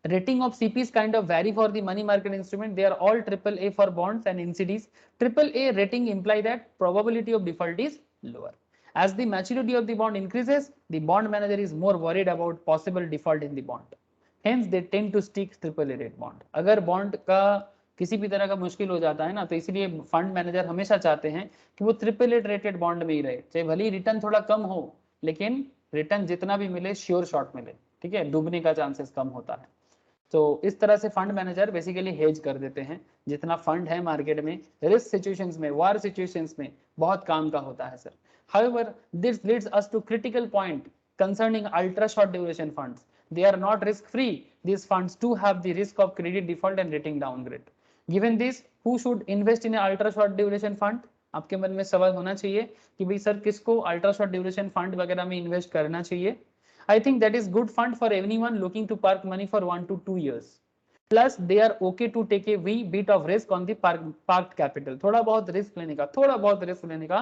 rating of CPs kind of vary for the money market instrument, they are all AAA for bonds and NCDs. AAA rating imply that probability of default is lower. As the maturity of the bond increases, the bond manager is more worried about possible default in the bond. Hence they tend to stick AAA rate bond. अगर bond का किसी भी तरह का मुश्किल हो जाता है ना, तो इसलिए फंड मैनेजर हमेशा चाहते हैं कि वो AAA रेटेड बॉन्ड में ही रहे, चाहे भले ही रिटर्न थोड़ा कम हो, लेकिन रिटर्न जितना भी मिले श्योर शॉट मिले। ठीक है, डूबने का चांसेस कम होता है। तो इस तरह से फंड मैनेजर बेसिकली हेज कर देते हैं जितना फंड है मार्केट में, रिस्क सिचुएशंस में, वार सिचुएशंस में बहुत काम का होता है sir. However, this leads us to critical point concerning ultra short duration funds. They are not risk free. These funds too have the risk of credit default and rating downgrade. Given this, who should invest in an ultra short duration fund? आपके मन में सवाल होना चाहिए कि भाई sir किसको ultra short duration fund वगैरह में इन्वेस्ट करना चाहिए। I think that is good fund for anyone looking to park money for 1 to 2 years. Plus they are okay to take a wee bit of risk on the parked capital. थोड़ा बहुत risk लेने का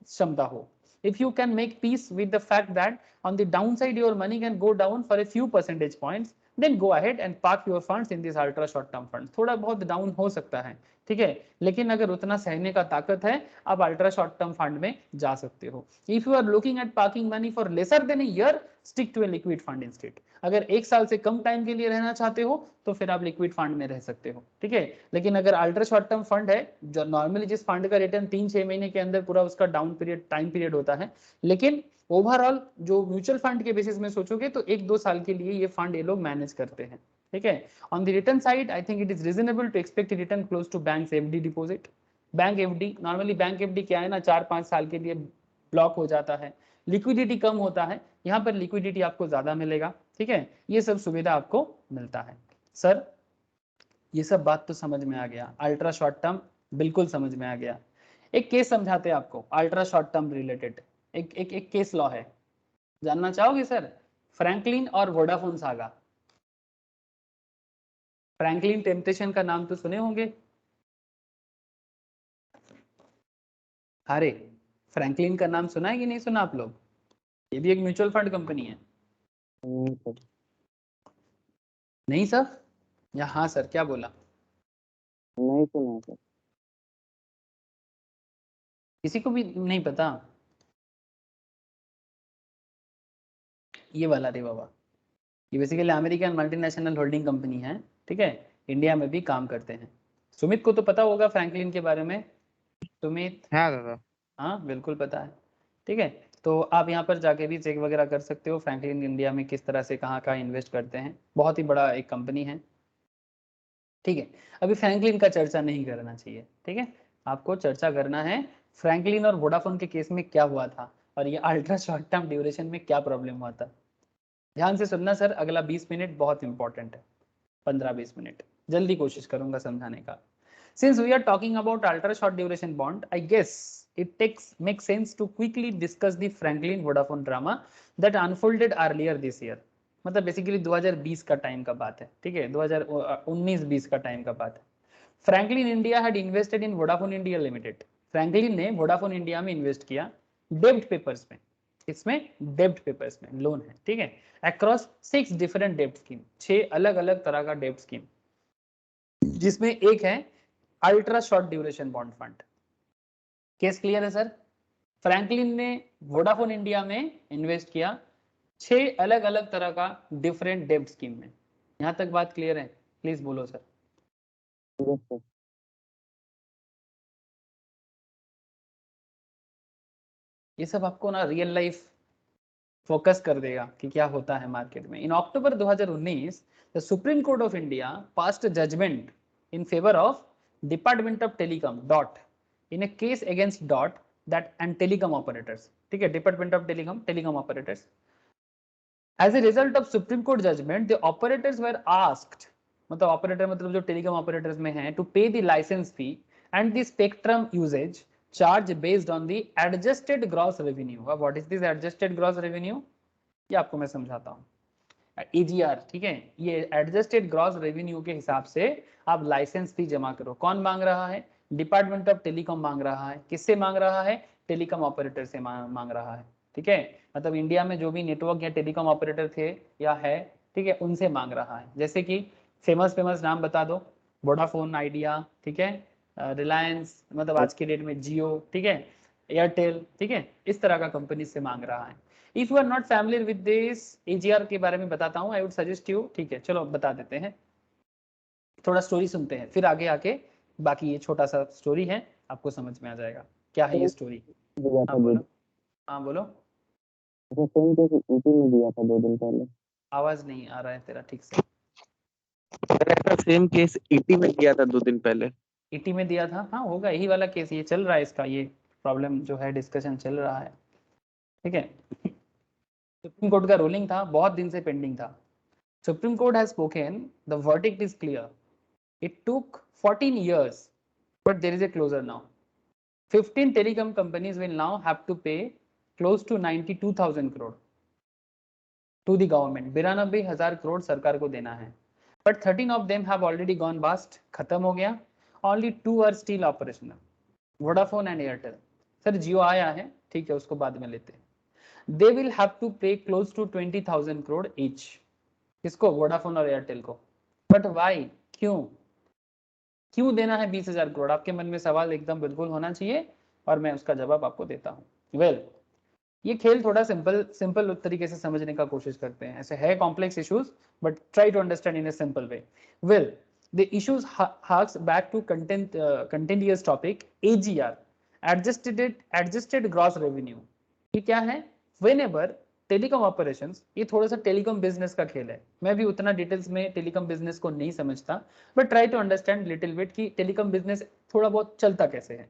क्षमता हो। If you can make peace with the fact that on the downside your money can go down for a few percentage points, then go ahead and park your funds in this ultra short term fund. थोड़ा बहुत down हो सकता है, ठीक है, लेकिन अगर उतना सहने का ताकत है, आप अल्ट्रा शॉर्ट टर्म फंड में जा सकते हो। If you are looking at parking money for lesser than a year, stick to a liquid fund instead. अगर 1 साल से कम टाइम के लिए रहना चाहते हो तो फिर आप लिक्विड फंड में रह सकते हो। ठीक है, लेकिन अगर अल्ट्रा शॉर्ट टर्म फंड है, जो नॉर्मली जिस फंड का रिटर्न 3-6 महीने के अंदर पूरा उसका डाउन पीरियड टाइम पीरियड होता है, लेकिन ओवरऑल जो म्यूचुअल फंड के बेसिस में सोचोगे तो 1-2 साल के लिए ये फंड ये लोग मैनेज करते हैं। ठीक है, on the return side I think it is reasonable to expect return close to banks FD deposit. Bank FD normally bank FD क्या है ना, 4-5 साल के लिए ब्लॉक हो जाता है, लिक्विडिटी कम होता है, यहाँ पर लिक्विडिटी आपको ज्यादा मिलेगा। ठीक है, ये सब सुविधा आपको मिलता है। सर ये सब बात तो समझ में आ गया, अल्ट्रा शॉर्ट टर्म बिल्कुल समझ में आ गया। एक केस समझाते हैं आपको अल्ट्रा शॉर्ट टर्म रिलेटेड, एक केस लॉ है, जानना चाहोगे सर? फ्रैंकलिन और वोडाफोन सागा। फ्रैंकलिन टेम्पटेशन का नाम तो सुने होंगे। अरे फ्रैंकलिन का नाम सुना है कि नहीं सुना आप लोग? ये भी एक म्यूचुअल फंड कंपनी है। नहीं सर या हाँ सर, क्या बोला? नहीं सुना सर। किसी को भी नहीं पता? ये वाला रे बाबा, ये basically American multinational holding company है। ठीक है, इंडिया में भी काम करते हैं। सुमित को तो पता होगा फ्रैंकलिन के बारे में। सुमित? हाँ दादा। हाँ बिल्कुल पता है। ठीक है, तो आप यहाँ पर जाके भी चेक वगैरह कर सकते हो फ्रैंकलिन इंडिया में किस तरह से कहाँ कहाँ इन्वेस्ट करते हैं, बहुत ही बड़ा एक कंपनी है। ठीक है, अभी फ्रैंकलिन का चर्चा नहीं करना चाहिए। ठीक है, आपको चर्चा करना है फ्रैंकलिन और वोडाफोन के केस में क्या हुआ था और ये अल्ट्रा शॉर्ट टर्म ड्यूरेशन में क्या प्रॉब्लम हुआ था। ध्यान से सुनना सर, अगला 20 मिनट बहुत इंपॉर्टेंट है, 15-20 मिनट जल्दी कोशिश करूंगा समझाने का। Since we are talking about ultra short duration bond, I guess it makes sense to quickly discuss the Franklin Vodafone drama that unfolded earlier this year. मतलब बेसिकली 2020 का टाइम का बात है। ठीक है, 2019-20 का टाइम का बात है। Franklin India had invested in Vodafone India limited. Franklin ने वोडाफोन इंडिया में इन्वेस्ट किया डेब्ट पेपर्स में। इसमें डेब्ट पेपर्स में लोन है। ठीक है, अक्रॉस 6 डिफरेंट डेब्ट स्कीम, 6 अलग अलग तरह का डेब्ट स्कीम, जिसमें एक है ultra short duration bond fund. Case clear है सर? फ्रैंकलिन ने वोडाफोन इंडिया में इन्वेस्ट किया 6 अलग अलग तरह का डिफरेंट डेब्ट स्कीम में। यहां तक बात क्लियर है? प्लीज बोलो सर। ये सब आपको ना रियल लाइफ फोकस कर देगा कि क्या होता है मार्केट में। In October 2019 the Supreme Court of India passed judgment in favour of department of telecom DoT in a case against DoT that and telecom operators. ठीक है, department of telecom operators. As a result of Supreme Court judgment the operators were asked, मतलब operator मतलब जो telecom operators में हैं, to pay the licence fee and the spectrum usage charge based on the adjusted gross revenue. What is this adjusted gross revenue? ये आपको मैं समझाता हूँ। AGR, ठीक है, ये एडजस्टेड ग्रॉस रेवेन्यू के हिसाब से आप लाइसेंस फी जमा करो। कौन मांग रहा है? डिपार्टमेंट ऑफ टेलीकॉम मांग रहा है। किससे मांग रहा है? टेलीकॉम ऑपरेटर से मांग रहा है। ठीक है, मतलब इंडिया में जो भी नेटवर्क या टेलीकॉम ऑपरेटर थे या है, ठीक है, उनसे मांग रहा है। जैसे कि फेमस नाम बता दो, वोडाफोन, आइडिया, ठीक है, रिलायंस, मतलब आज के डेट में जियो, ठीक है, एयरटेल, ठीक है, इस तरह का कंपनी से मांग रहा है। If you are not familiar with this, AGR के बारे में बताता हूँ, आई वुड सजेस्ट यू। ठीक है, चलो बता देते हैं, थोड़ा स्टोरी सुनते हैं, फिर आगे आके बाकी ये छोटा सा स्टोरी है, आपको समझ में आ जाएगा क्या है ये स्टोरी। हाँ बोलो, हाँ बोलो। में दिया था 2 दिन पहले। आवाज नहीं आ रहा है तेरा ठीक से। सेम केस ईटी में दिया था 2 दिन पहले। ईटी में दिया था? हाँ होगा, यही वाला केस ये चल रहा है, इसका ये प्रॉब्लम जो है डिस्कशन चल रहा है। ठीक है, सुप्रीम कोर्ट का रूलिंग था, बहुत दिन से पेंडिंग था। Supreme court has spoken, the verdict is clear. It took 14 years, but there is a closure now. 15 telecom companies will now have to pay close to 92,000 crore to the government. 92,000 crore सरकार को देना है। But 13 of them have already gone bust, खत्म हो गया। Only 2 are still operational, Vodafone and Airtel. Sir Jio आया है, ठीक है, उसको बाद में लेते हैं। They will have to pay close to 20,000 crore each. किसको? वोडाफोन और एयरटेल को। But why? क्यों देना है 20,000 करोड़? आपके मन में सवाल एकदम बिल्कुल होना चाहिए और मैं उसका जवाब आपको देता हूँ। वेल, ये खेल थोड़ा सिंपल तरीके से समझने का कोशिश करते हैं। ऐसे है complex issues, but try to understand in a simple way. Well, the issues harks back to contentious topic AGR, adjusted gross revenue. ये क्या है? व्हेनेवर टेलीकॉम ऑपरेशंस, ये थोड़ा सा टेलीकॉम बिजनेस का खेल है। मैं भी उतना डिटेल्स में टेलीकॉम बिजनेस को नहीं समझता, but try to understand little bit कि टेलीकॉम बिजनेस थोड़ा बहुत चलता कैसे है।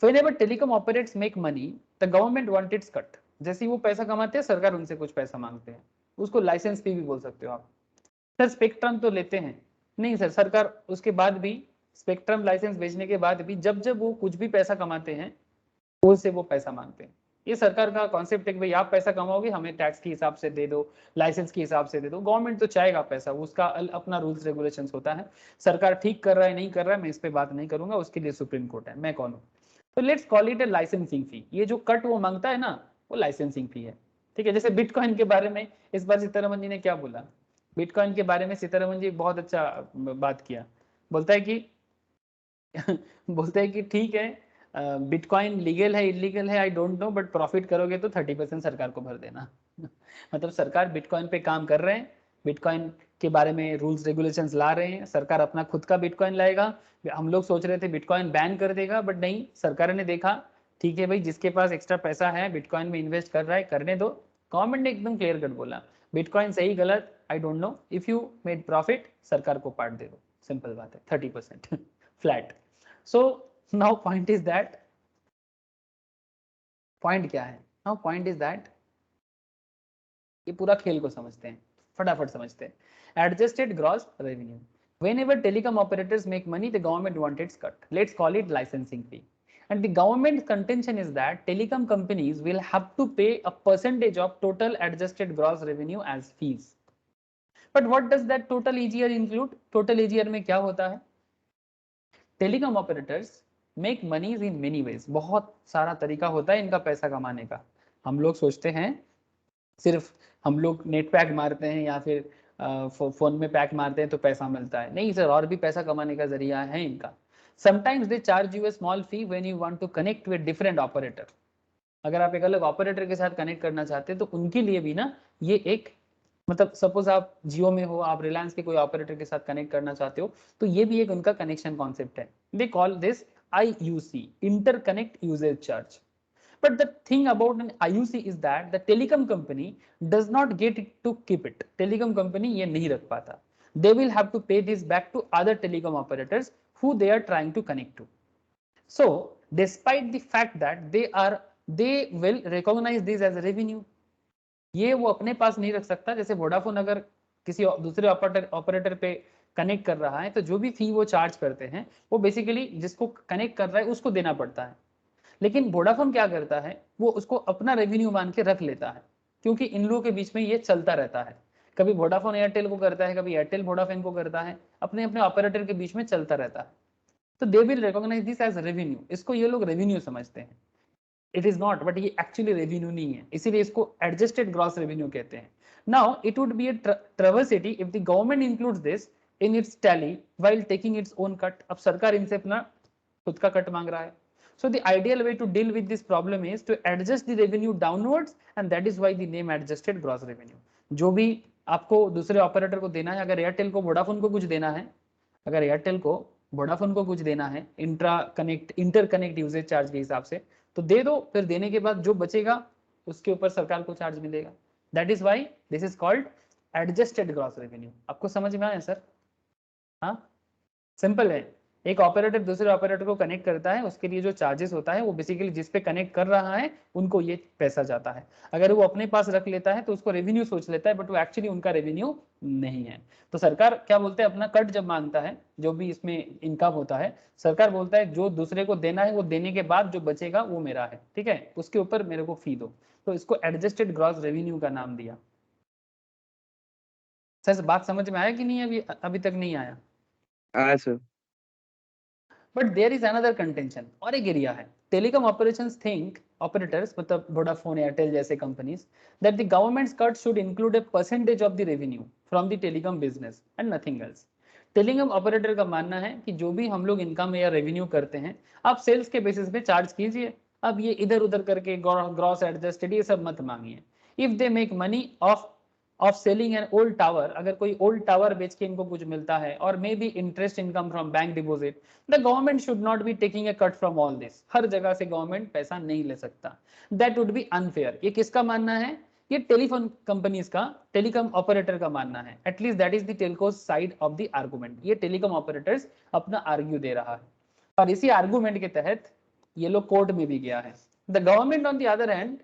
Whenever telecom operators make money, the government wants its cut. जैसे ही वो पैसा कमाते हैं सरकार उनसे कुछ पैसा मांगते हैं, उसको लाइसेंस फी भी बोल सकते हो आप। सर स्पेक्ट्रम तो लेते हैं नहीं सर, सरकार उसके बाद भी स्पेक्ट्रम लाइसेंस बेचने के बाद भी जब जब वो कुछ भी पैसा कमाते हैं उससे वो पैसा मांगते हैं। ये सरकार का कॉन्सेप्ट है कि भाई आप पैसा कमाओगे हमें टैक्स के हिसाब से दे दो, लाइसेंस के हिसाब से दे दो। गवर्नमेंट तो चाहेगा पैसा, उसका अपना रूल्स रेगुलेशंस होता है। सरकार ठीक कर रहा है नहीं कर रहा है मैं इस पे बात नहीं करूंगा, उसके लिए सुप्रीम कोर्ट है, मैं कौन हूँ। तो let's call it a licensing fee. ये जो कट वो मांगता है ना वो लाइसेंसिंग फी है, ठीक है। जैसे बिटकॉइन के बारे में इस बार सीतारमन जी ने क्या बोला, बिटकॉइन के बारे में सीतारमन जी बहुत अच्छा बात किया। बोलता है कि बोलता है कि ठीक है बिटकॉइन लीगल है इलीगल है I don't know, but profit करोगे तो 30% सरकार को भर देना। मतलब सरकार बिटकॉइन पे काम कर रहे हैं, बिटकॉइन के बारे में रूल्स रेगुलेशंस ला रहे हैं, सरकार अपना खुद का बिटकॉइन लाएगा। हम लोग सोच रहे थे बिटकॉइन बैन कर देगा, बट नहीं, सरकार ने देखा ठीक है भाई जिसके पास एक्स्ट्रा पैसा है बिटकॉइन में इन्वेस्ट कर रहा है करने दो। गवर्नमेंट ने एकदम क्लियर कट बोला बिटकॉइन सही गलत I don't know, if you made profit सरकार को पार्ट दे दो, सिंपल बात है 30% flat. So now point is that, point क्या है नाउ पॉइंट इज दैट, ये पूरा खेल को समझते हैं, फटाफट समझते हैं। Adjusted gross revenue, whenever telecom operators make money the government wants its cut, let's call it licensing fee. And the government's contention is that telecom companies will have to pay a percentage of total adjusted gross revenue as fees. But what does that total EGR include? Total EGR में क्या होता है? Telecom operators make money in many ways, बहुत सारा तरीका होता है इनका पैसा कमाने का। हम लोग सोचते हैं सिर्फ हम लोग नेट पैक मारते हैं या फिर फोन में पैक मारते हैं तो पैसा मिलता है, नहीं सर, और भी पैसा कमाने का जरिया है इनका। Sometimes they charge you a small fee when you want to connect with different operator. अगर आप एक अलग ऑपरेटर के साथ कनेक्ट करना चाहते हैं तो उनके लिए भी ना ये एक, मतलब सपोज आप जियो में हो, आप रिलायंस के कोई ऑपरेटर के साथ कनेक्ट करना चाहते हो तो ये भी एक उनका कनेक्शन कॉन्सेप्ट है। They call this IUC, interconnect usage charge. But the thing about an IUC is that the telecom company does not get to keep it. Telecom company ये नहीं रख पाता. They will have to pay this back to other telecom operators who they are trying to connect to. So, despite the fact that they will recognize this as revenue. ये वो अपने पास नहीं रख सकता। जैसे वोडाफोन अगर किसी दूसरे ऑपरेटर पे कनेक्ट कर रहा है तो जो भी फी वो चार्ज करते हैं वो बेसिकली जिसको कनेक्ट कर रहा है उसको देना पड़ता है। लेकिन वोडाफोन क्या करता है वो उसको अपना रेवेन्यू मान के रख लेता है, क्योंकि इन लोगों के बीच में ये चलता रहता है। कभी वोडाफोन एयरटेल को करता है, कभी एयरटेल वोडाफोन को करता है, अपने अपने ऑपरेटर के बीच में चलता रहता है। तो they will recognise this as revenue. इसको ये लोग रेवेन्यू समझते हैं, इट इज नॉट, बट ये एक्चुअली रेवेन्यू नहीं है, इसीलिए इसको एडजस्टेड ग्रॉस रेवेन्यू कहते हैं। Now it would be a travesty if the government includes this in its tally while taking its own cut. अब सरकार इनसे अपना खुद का कट मांग रहा है। So the ideal way to deal with this problem is to adjust the revenue downwards, and that is why the name adjusted gross revenue. जो भी आपको दूसरे ऑपरेटर को देना है, अगर एयरटेल को वोडाफोन को कुछ देना है, अगर एयरटेल को वोडाफोन को कुछ देना है इंटरकनेक्ट यूजेज चार्ज के हिसाब से, तो दे दो, फिर देने के बाद जो बचेगा उसके ऊपर सरकार को चार्ज मिलेगा। That is why this is called adjusted gross revenue. आपको समझ में आया सर? हाँ, सिंपल है। एक ऑपरेटर दूसरे ऑपरेटर को कनेक्ट करता है, उसके लिए जो चार्जेस होता है वो बेसिकली जिस पे कनेक्ट कर रहा है उनको ये पैसा जाता है। अगर वो अपने पास रख लेता है तो उसको रेवेन्यू सोच लेता है, बट वो एक्चुअली उनका रेवेन्यू नहीं है। तो सरकार क्या बोलते हैं, अपना कट जब मांगता है, जो भी इसमें इनकम होता है, सरकार बोलता है जो दूसरे को देना है वो देने के बाद जो बचेगा वो मेरा है, ठीक है, उसके ऊपर मेरे को फी दो। तो इसको एडजस्टेड ग्रॉस रेवेन्यू का नाम दिया। सर बात समझ में आया कि नहीं? अभी तक नहीं आया? Sir. But there is another contention, और एक एरिया है। टेलीकॉम ऑपरेशंस थिंक, ऑपरेटर्स मतलब वोडाफोन एयरटेल जैसे companies, that the governments cut should include a percentage of the revenue from the telecom business and nothing else. Telecom operator का मानना है कि जो भी हम लोग इनकम या रेवेन्यू करते हैं आप सेल्स के बेसिस पे चार्ज कीजिए, अब ये इधर उधर करके ग्रॉस एडजस्टेड ये सब मत मांगिए। If they make money off selling an old tower, अगर कोई ओल्ड टावर बेच के इनको कुछ मिलता है, और maybe interest income from bank deposit, the government should not be taking a cut from all this. हर जगह से गवर्नमेंट पैसा नहीं ले सकता, दैट वुड बी अनफेयर। ये किसका मानना है? ये टेलीफोन कंपनीज का, टेलीकॉम ऑपरेटर का मानना है। At least that is the Telco side of the argument. ये टेलीकॉम ऑपरेटर्स अपना आर्ग्यू दे रहा है, और इसी आर्गुमेंट के तहत ये लोग कोर्ट में भी गया है। The government on the other hand,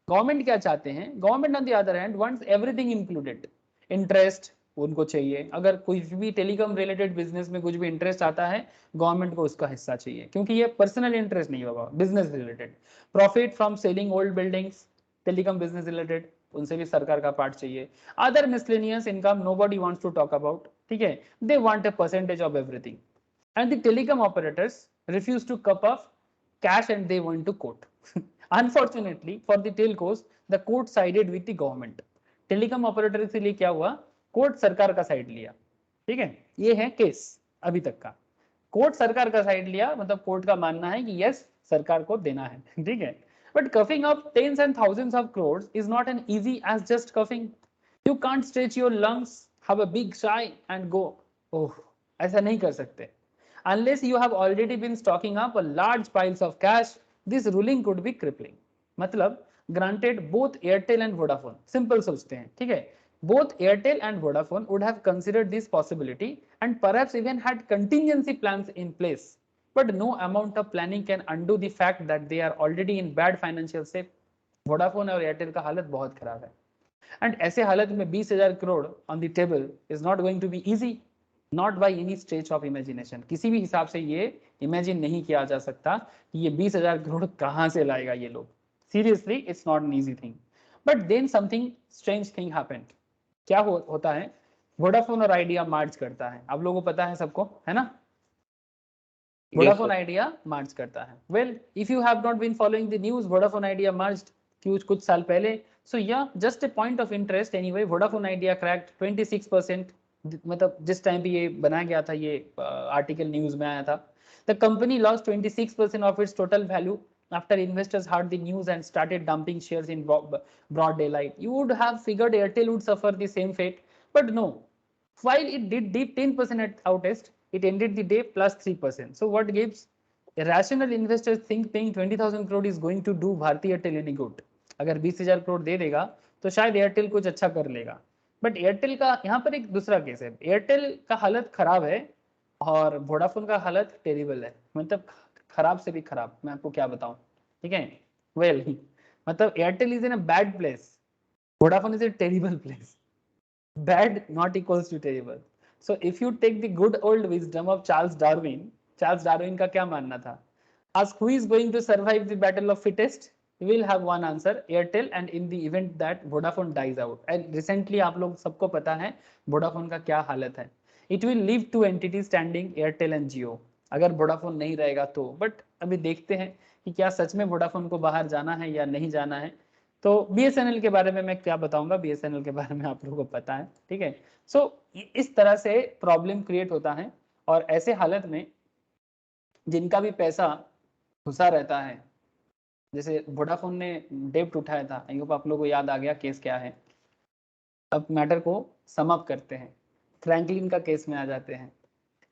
government क्या चाहते हैं, government on the other hand wants everything included, interest उनको चाहिए, अगर कुछ भी टेलीकॉम रिलेटेड बिजनेस में कुछ भी इंटरेस्ट आता है गवर्नमेंट को उसका हिस्सा चाहिए, क्योंकि ये पर्सनल इंटरेस्ट नहीं होगा, business related. Profit from selling old buildings, telecom business related, उनसे भी सरकार का पार्ट चाहिए। Other miscellaneous income nobody wants to talk about, ठीक है, they want a percentage of everything and the telecom operators refuse to cough up cash and they went to court. Unfortunately for the telcos, the court sided with the government. Telecom operator के लिए क्या हुआ, court सरकार का side लिया, ठीक है, ये है केस अभी तक का। कोर्ट सरकार का साइड लिया, मतलब कोर्ट का मानना है कि यस सरकार को देना है, ठीक है। But coughing up tens and thousands of crores is not an easy as just coughing. You can't stretch your lungs, have a big sigh and go, oh, ऐसा नहीं कर सकते। Unless you have already been stocking up a large piles of cash, this ruling could be crippling. मतलब granted both Airtel and Vodafone, simple सोचते हैं, ठीक है, both Airtel and Vodafone would have considered this possibility and perhaps even had contingency plans in place, but no amount of planning can undo the fact that they are already in bad financial shape. Vodafone और Airtel का हालत बहुत खराब है, and ऐसे हालत में 20,000 crore on the table is not going to be easy. Not by any stretch of imagination, किसी भी हिसाब से ये इमेजिन नहीं किया जा सकता कि ये 20,000 करोड़ कहां से लाएगा ये लोग। Seriously it's not an easy thing. But then something strange thing happened. क्या होता है, वोडाफोन और आइडिया मार्च करता है, आप लोगों को पता है सबको, है ना, वोडाफोन आइडिया मार्च करता है। Well if you have not been following the news, Vodafone Idea merged कुछ साल पहले, so yeah just a point of interest anyway, Vodafone Idea cracked 26%, मतलब जिस टाइम पे ये बनाया गया था, ये आर्टिकल न्यूज में आया था, the company lost 26% of its total value after investors heard the news and started dumping shares in broad daylight. You would have figured Airtel would suffer the same fate, but no. While it did dip 10% at outest, it ended the day plus 3%. So what gives rational investors think paying 20,000 crore is going to do Bharti Airtel any good? अगर 20,000 करोड़ दे देगा तो शायद Airtel कुछ अच्छा कर लेगा। But Airtel का यहाँ पर एक दूसरा केस है, एयरटेल का हालत खराब है और वोडाफोन का हालत टेरिबल है, मतलब खराब से भी खराब, मैं आपको क्या बताऊं, ठीक है। वेल मतलब Airtel is in a bad place, Vodafone is a terrible place, bad not equals to terrible. So if you take the good old wisdom of Charles Darwin का क्या मानना था, ask who is going to survive the battle of fittest, you will have one answer, Airtel, and in the event that Vodafone dies out, and recently आप लोग सबको पता है Vodafone का क्या हालत है, it will leave two entities standing, Airtel and Jio, अगर Vodafone नहीं रहेगा तो। बट अभी देखते हैं कि क्या सच में Vodafone को बाहर जाना है या नहीं जाना है। तो BSNL के बारे में मैं क्या बताऊंगा, BSNL के बारे में आप लोगों को पता है, ठीक है। सो इस तरह से प्रॉब्लम क्रिएट होता है, और ऐसे हालत में जिनका भी पैसा घुसा रहता है, जैसे वोडाफोन ने डेब्ट उठाया था, आई होप आप लोगों को याद आ गया केस क्या है। अब मैटर को सम अप करते हैं, फ्रैंकलिन का केस में आ जाते हैं।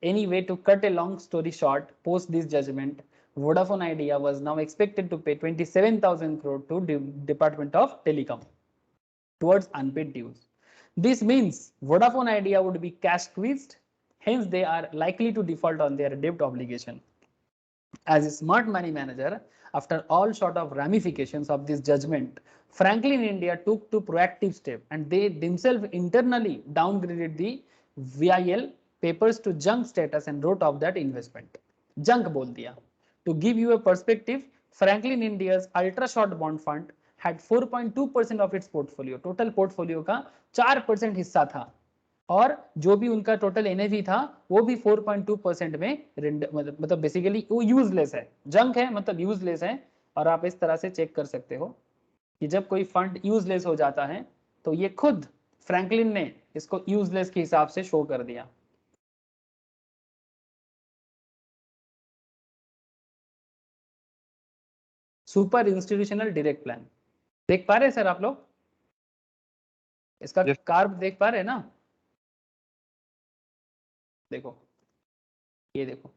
Anyway, to cut a long story short, post this judgment Vodafone Idea was now expected to pay 27,000 crore to Department of Telecom towards unpaid dues. This means Vodafone Idea would be cash squeezed, hence they are likely to default on their debt obligation. As a smart money manager, after all sort of ramifications of this judgment, Franklin India took two proactive steps, and they themselves internally downgraded the VIL papers to junk status and wrote off that investment. Junk बोल दिया। To give you a perspective, Franklin India's ultra short bond fund had 4.2% of its portfolio, total portfolio का 4% हिस्सा था, और जो भी उनका total NAV था वो भी 4.2% में, मतलब बेसिकली वो यूजलेस है, जंक है, मतलब यूजलेस है। और आप इस तरह से चेक कर सकते हो कि जब कोई फंड यूजलेस हो जाता है तो ये खुद फ्रैंकलिन ने इसको यूजलेस के हिसाब से शो कर दिया। सुपर इंस्टीट्यूशनल डायरेक्ट प्लान देख पा रहे हैं सर आप लोग, इसका कार्व देख पा रहे हैं ना, देखो ये देखो,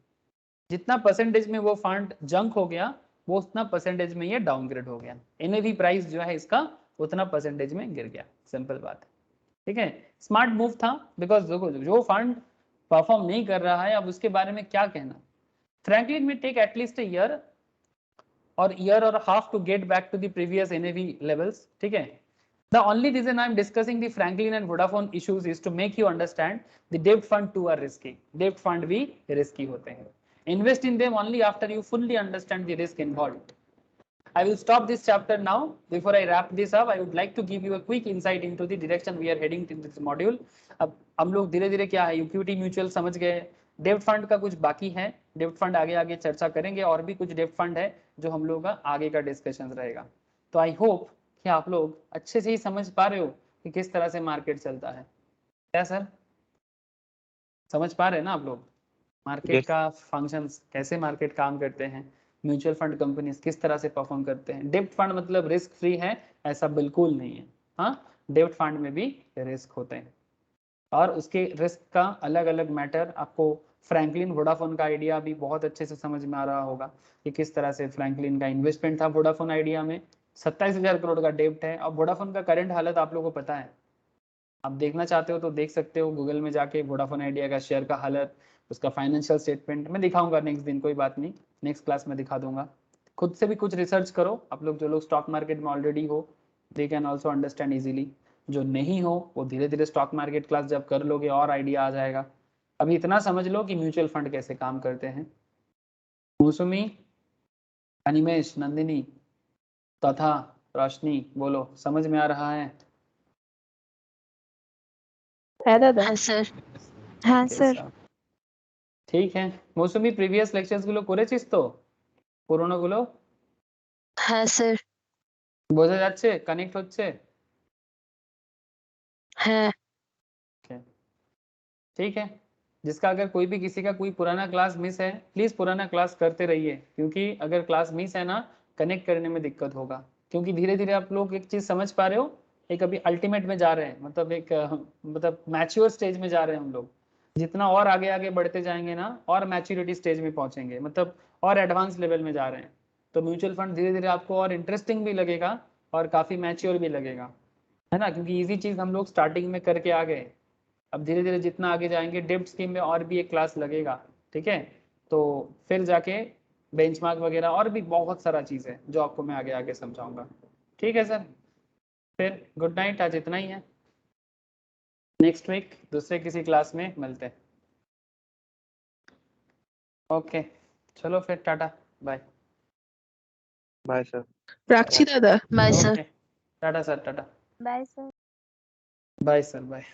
जितना परसेंटेज में वो फंड जंक हो गया वो उतना परसेंटेज में ये डाउनग्रेड हो गया, एनएवी प्राइस जो है इसका उतना परसेंटेज में गिर गया, सिंपल बात है, ठीक है। स्मार्ट मूव था, बिकॉज देखो जो फंड परफॉर्म नहीं कर रहा है अब उसके बारे में क्या कहना। फ्रैंकलिन में टेक एटलीस्ट अ ईयर और year or a half to get back to the previous NAV levels. ठीक है. The only reason I am discussing the Franklin and Vodafone issues is to make you understand the debt fund too are risky. Debt fund भी risky होते हैं. Invest in them only after you fully understand the risk involved. I will stop this chapter now. Before I wrap this up, I would like to give you a quick insight into the direction we are heading in this module. अब हम लोग धीरे-धीरे क्या है, equity mutual समझ गए, डेब्ट fund का कुछ बाकी है, डेब्ट फंड आगे चर्चा करेंगे, और भी कुछ डेब्ट फंड है जो हम लोग का आगे का डिस्कशन रहेगा. तो आई होप कि आप लोग अच्छे से ही समझ पा रहे हो कि किस तरह से मार्केट चलता है. क्या सर समझ पा रहे हैं ना आप लोग मार्केट Yes. का फंक्शंस, कैसे मार्केट काम करते हैं, म्यूचुअल फंड कंपनीज किस तरह से परफॉर्म करते हैं. डेब्ट फंड मतलब रिस्क फ्री है ऐसा बिल्कुल नहीं है. हाँ, डेब्ट फंड में भी रिस्क होते हैं और उसके रिस्क का अलग अलग मैटर आपको फ्रैंकलिन वोडाफोन का आइडिया भी बहुत अच्छे से समझ में आ रहा होगा कि किस तरह से फ्रैंकलिन का इन्वेस्टमेंट था वोडाफोन आइडिया में. 27,000 करोड़ का डेब्ट है. और वोडाफोन का करंट हालत आप लोगों को पता है, आप देखना चाहते हो तो देख सकते हो गूगल में जाके वोडाफोन आइडिया का शेयर का हालत, उसका फाइनेंशियल स्टेटमेंट मैं दिखाऊंगा नेक्स्ट दिन, कोई बात नहीं, नेक्स्ट क्लास में दिखा दूंगा. खुद से भी कुछ रिसर्च करो आप लोग, जो लोग स्टॉक मार्केट में ऑलरेडी हो they can also understand easily. जो नहीं हो वो धीरे धीरे स्टॉक मार्केट क्लास जब कर लोगे और आइडिया आ जाएगा. अभी इतना समझ लो कि म्यूचुअल फंड कैसे काम करते हैं. मौसमी, अनिमेश, नंदिनी तथा रोशनी बोलो, समझ में आ रहा है? है दादा. হ্যাঁ স্যার হ্যাঁ স্যার ঠিক है. মৌসুমি প্রিভিয়াস লেকচারস গুলো করেছিস তো, পুরোনো গুলো হ্যাঁ স্যার বোঝা যাচ্ছে, কানেক্ট হচ্ছে? হ্যাঁ ठीक है. जिसका अगर कोई भी किसी का कोई पुराना क्लास मिस है, प्लीज पुराना क्लास करते रहिए, क्योंकि अगर क्लास मिस है ना कनेक्ट करने में दिक्कत होगा. क्योंकि धीरे धीरे आप लोग एक चीज समझ पा रहे हो, एक अभी अल्टीमेट में जा रहे हैं, मतलब एक मतलब मैच्योर स्टेज में जा रहे हैं हम लोग. जितना और आगे आगे बढ़ते जाएंगे ना और मैच्योरिटी स्टेज में पहुंचेंगे, मतलब और एडवांस लेवल में जा रहे हैं. तो म्यूचुअल फंड धीरे धीरे आपको और इंटरेस्टिंग भी लगेगा और काफी मैच्योर भी लगेगा, है ना, क्योंकि इजी चीज हम लोग स्टार्टिंग में करके आ गए. अब धीरे धीरे जितना आगे जाएंगे डेब्ट स्कीम में और भी एक क्लास लगेगा. ठीक है, तो फिर जाके बेंचमार्क वगैरह और भी बहुत सारा चीज़ है जो आपको मैं आगे आगे समझाऊंगा. ठीक है सर, फिर गुड नाइट, आज इतना ही है. नेक्स्ट वीक दूसरे किसी क्लास में मिलते हैं. ओके चलो फिर, tata bye. Bye sir. Rakshi दादा. Bye sir okay tata sir, tata bye sir bye sir, bye.